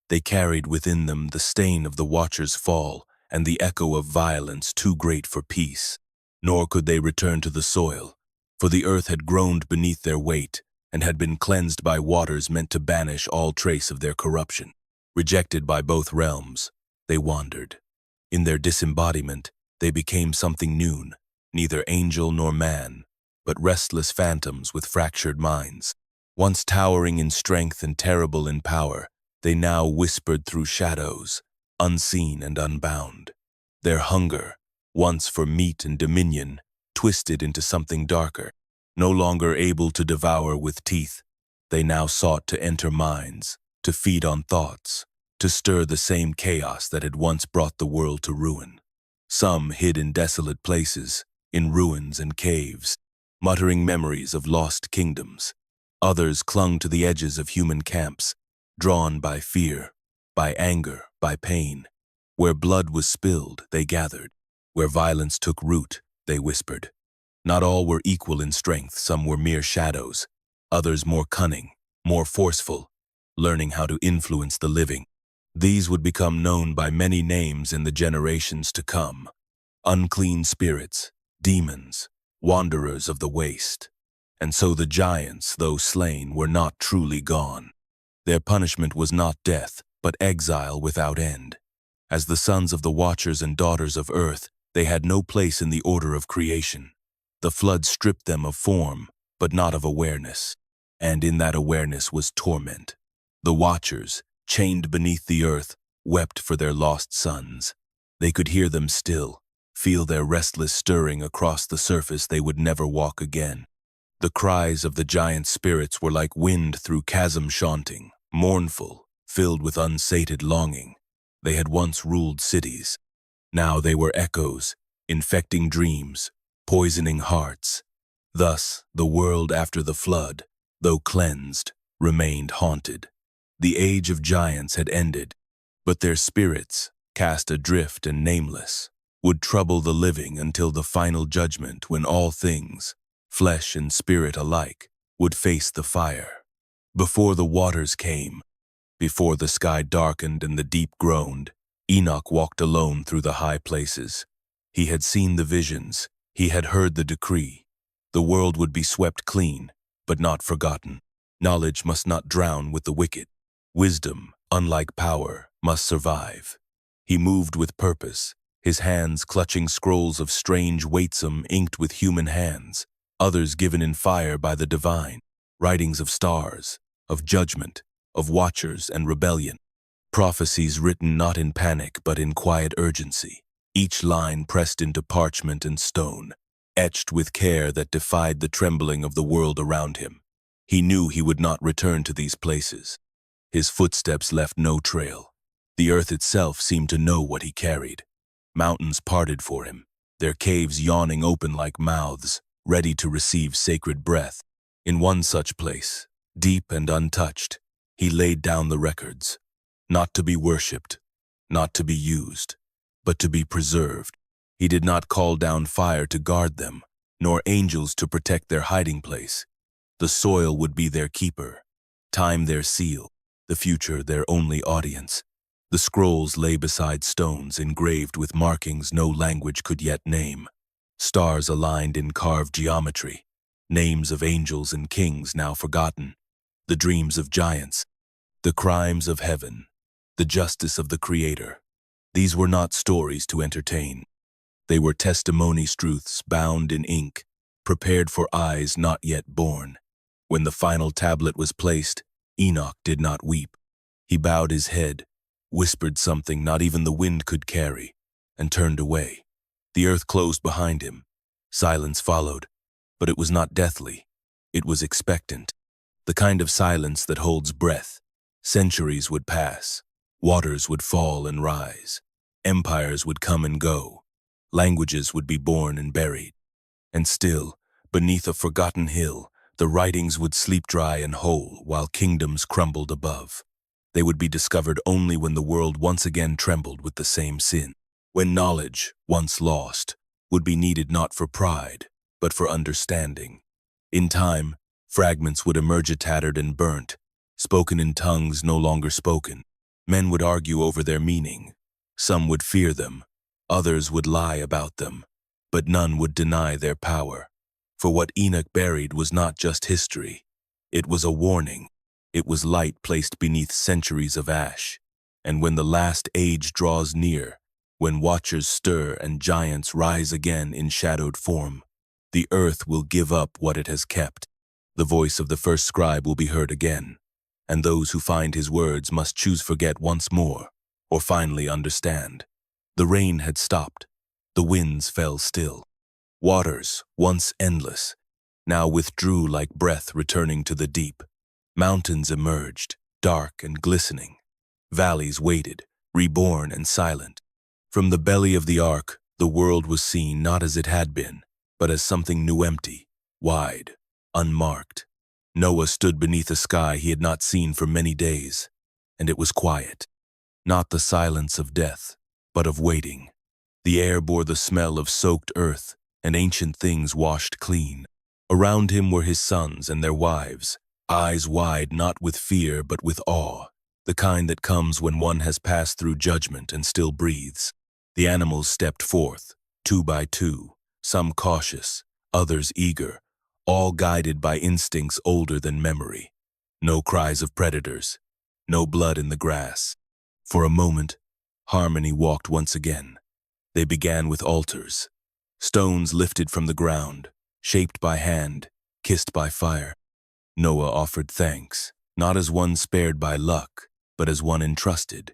They carried within them the stain of the Watcher's fall and the echo of violence too great for peace. Nor could they return to the soil, for the earth had groaned beneath their weight and had been cleansed by waters meant to banish all trace of their corruption. Rejected by both realms, they wandered. In their disembodiment, they became something new, neither angel nor man, but restless phantoms with fractured minds. Once towering in strength and terrible in power, they now whispered through shadows, unseen and unbound. Their hunger, once for meat and dominion, twisted into something darker. No longer able to devour with teeth, they now sought to enter minds, to feed on thoughts, to stir the same chaos that had once brought the world to ruin. Some hid in desolate places, in ruins and caves, muttering memories of lost kingdoms. Others clung to the edges of human camps, drawn by fear, by anger, by pain. Where blood was spilled, they gathered. Where violence took root, they whispered. Not all were equal in strength. Some were mere shadows, others more cunning, more forceful, learning how to influence the living. These would become known by many names in the generations to come. Unclean spirits, demons, wanderers of the waste. And so the giants, though slain, were not truly gone. Their punishment was not death, but exile without end. As the sons of the Watchers and daughters of earth, they had no place in the order of creation. The flood stripped them of form, but not of awareness. and in that awareness was torment. The Watchers, chained beneath the earth, wept for their lost sons. They could hear them still, feel their restless stirring across the surface they would never walk again. The cries of the giant spirits were like wind through chasm chaunting, mournful, filled with unsated longing. They had once ruled cities. Now they were echoes, infecting dreams, poisoning hearts. Thus, the world after the flood, though cleansed, remained haunted. The age of giants had ended, but their spirits, cast adrift and nameless, would trouble the living until the final judgment when all things, flesh and spirit alike, would face the fire. Before the waters came, before the sky darkened and the deep groaned, Enoch walked alone through the high places. He had seen the visions, he had heard the decree. The world would be swept clean, but not forgotten. Knowledge must not drown with the wicked. Wisdom, unlike power, must survive. He moved with purpose, his hands clutching scrolls of strange weightsome inked with human hands, others given in fire by the divine, writings of stars, of judgment, of watchers and rebellion. Prophecies written not in panic but in quiet urgency, each line pressed into parchment and stone, etched with care that defied the trembling of the world around him. He knew he would not return to these places. His footsteps left no trail. The earth itself seemed to know what he carried. Mountains parted for him, their caves yawning open like mouths, ready to receive sacred breath. In one such place, deep and untouched, he laid down the records, not to be worshipped, not to be used, but to be preserved. He did not call down fire to guard them, nor angels to protect their hiding place. The soil would be their keeper, time their seal, the future their only audience. The scrolls lay beside stones engraved with markings no language could yet name, stars aligned in carved geometry, names of angels and kings now forgotten, the dreams of giants, the crimes of heaven, the justice of the Creator. These were not stories to entertain. They were testimonies, truths bound in ink, prepared for eyes not yet born. When the final tablet was placed, Enoch did not weep. He bowed his head, whispered something not even the wind could carry, and turned away. The earth closed behind him. Silence followed, but it was not deathly. It was expectant, the kind of silence that holds breath. Centuries would pass, waters would fall and rise, empires would come and go, languages would be born and buried. And still, beneath a forgotten hill, the writings would sleep dry and whole while kingdoms crumbled above. They would be discovered only when the world once again trembled with the same sin. When knowledge, once lost, would be needed not for pride, but for understanding. In time, fragments would emerge tattered and burnt, spoken in tongues no longer spoken. Men would argue over their meaning. Some would fear them, others would lie about them, but none would deny their power. For what Enoch buried was not just history. It was a warning. It was light placed beneath centuries of ash. And when the last age draws near, when watchers stir and giants rise again in shadowed form, the earth will give up what it has kept. The voice of the first scribe will be heard again, and those who find his words must choose forget once more, or finally understand. The rain had stopped. The winds fell still. Waters, once endless, now withdrew like breath returning to the deep. Mountains emerged, dark and glistening. Valleys waited, reborn and silent. From the belly of the ark, the world was seen not as it had been, but as something new, empty, wide, unmarked. Noah stood beneath a sky he had not seen for many days, and it was quiet. Not the silence of death, but of waiting. The air bore the smell of soaked earth, and ancient things washed clean. Around him were his sons and their wives, eyes wide not with fear but with awe, the kind that comes when one has passed through judgment and still breathes. The animals stepped forth, 2 by 2, some cautious, others eager, all guided by instincts older than memory. No cries of predators, no blood in the grass. For a moment, harmony walked once again. They began with altars, stones lifted from the ground, shaped by hand, kissed by fire. Noah offered thanks, not as one spared by luck, but as one entrusted.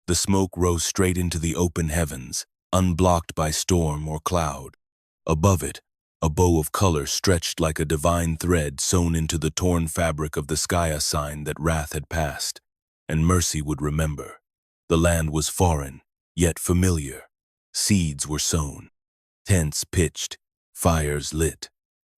The smoke rose straight into the open heavens, unblocked by storm or cloud. Above it, a bow of color stretched like a divine thread sewn into the torn fabric of the sky, a sign that wrath had passed, and mercy would remember. The land was foreign, yet familiar. Seeds were sown, tents pitched, fires lit.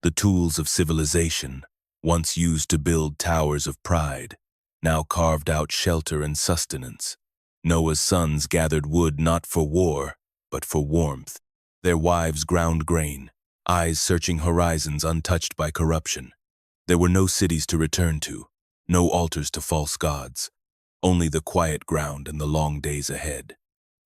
The tools of civilization, once used to build towers of pride, now carved out shelter and sustenance. Noah's sons gathered wood not for war, but for warmth. Their wives ground grain, eyes searching horizons untouched by corruption. There were no cities to return to, no altars to false gods, only the quiet ground and the long days ahead.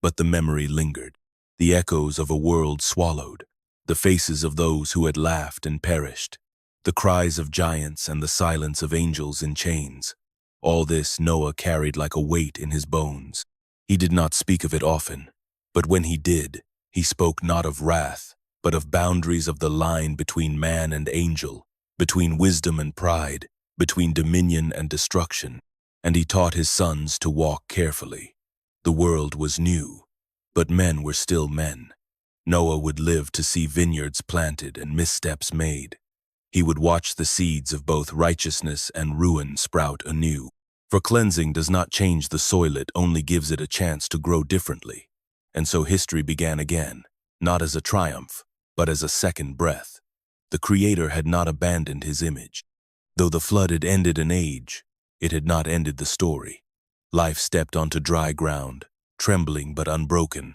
But the memory lingered, the echoes of a world swallowed, the faces of those who had laughed and perished, the cries of giants and the silence of angels in chains. All this Noah carried like a weight in his bones. He did not speak of it often, but when he did, he spoke not of wrath, but of boundaries of the line between man and angel, between wisdom and pride, between dominion and destruction. And he taught his sons to walk carefully. The world was new, but men were still men. Noah would live to see vineyards planted and missteps made. He would watch the seeds of both righteousness and ruin sprout anew. For cleansing does not change the soil, it only gives it a chance to grow differently. And so history began again, not as a triumph, but as a second breath. The Creator had not abandoned his image. Though the flood had ended an age, it had not ended the story. Life stepped onto dry ground, trembling but unbroken.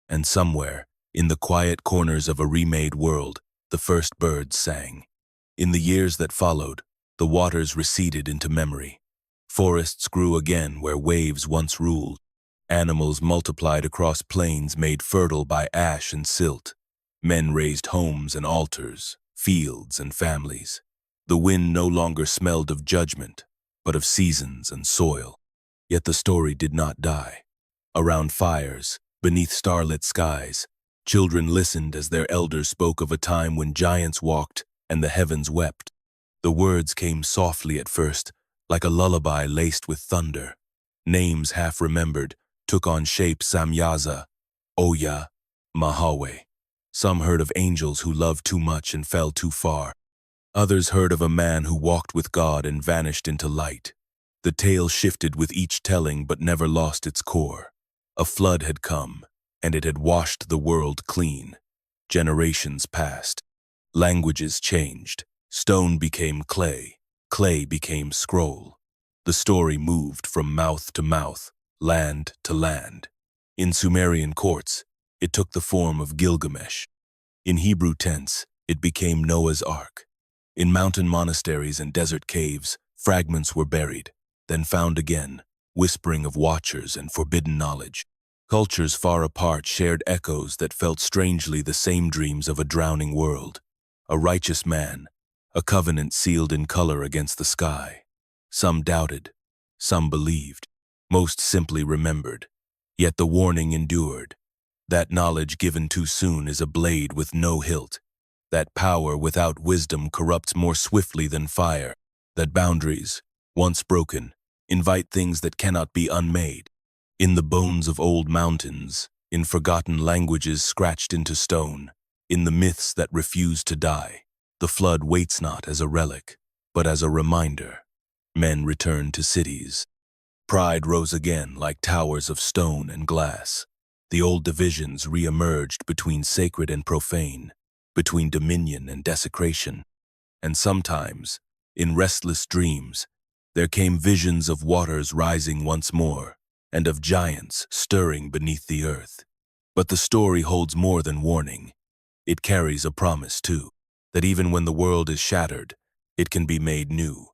And somewhere, in the quiet corners of a remade world, the first birds sang. In the years that followed, the waters receded into memory. Forests grew again where waves once ruled. Animals multiplied across plains made fertile by ash and silt. Men raised homes and altars, fields and families. The wind no longer smelled of judgment, but of seasons and soil. Yet the story did not die. Around fires, beneath starlit skies, children listened as their elders spoke of a time when giants walked and the heavens wept. The words came softly at first, like a lullaby laced with thunder. Names half remembered took on shape: Samyaza, Oya, Mahawe. Some heard of angels who loved too much and fell too far. Others heard of a man who walked with God and vanished into light. The tale shifted with each telling but never lost its core. A flood had come, and it had washed the world clean. Generations passed. Languages changed. Stone became clay. Clay became scroll. The story moved from mouth to mouth, land to land. In Sumerian courts, it took the form of Gilgamesh. In Hebrew tents, it became Noah's Ark. In mountain monasteries and desert caves, fragments were buried, then found again, whispering of watchers and forbidden knowledge. Cultures far apart shared echoes that felt strangely the same dreams of a drowning world. A righteous man, a covenant sealed in color against the sky. Some doubted, some believed, most simply remembered. Yet the warning endured. That knowledge given too soon is a blade with no hilt. That power without wisdom corrupts more swiftly than fire. That boundaries, once broken, invite things that cannot be unmade. In the bones of old mountains, in forgotten languages scratched into stone, in the myths that refuse to die, the flood waits not as a relic, but as a reminder. Men returned to cities. Pride rose again like towers of stone and glass. The old divisions re-emerged between sacred and profane, between dominion and desecration. And sometimes, in restless dreams, there came visions of waters rising once more, and of giants stirring beneath the earth. But the story holds more than warning. It carries a promise too, that even when the world is shattered, it can be made new.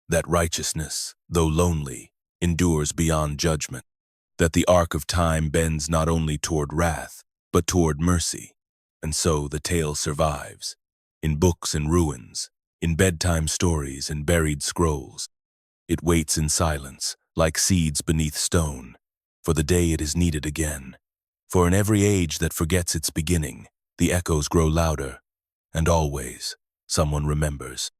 That righteousness, though lonely, endures beyond judgment. That the arc of time bends not only toward wrath, but toward mercy. And so the tale survives, in books and ruins, in bedtime stories and buried scrolls. It waits in silence, like seeds beneath stone, for the day it is needed again. For in every age that forgets its beginning, the echoes grow louder, and always someone remembers.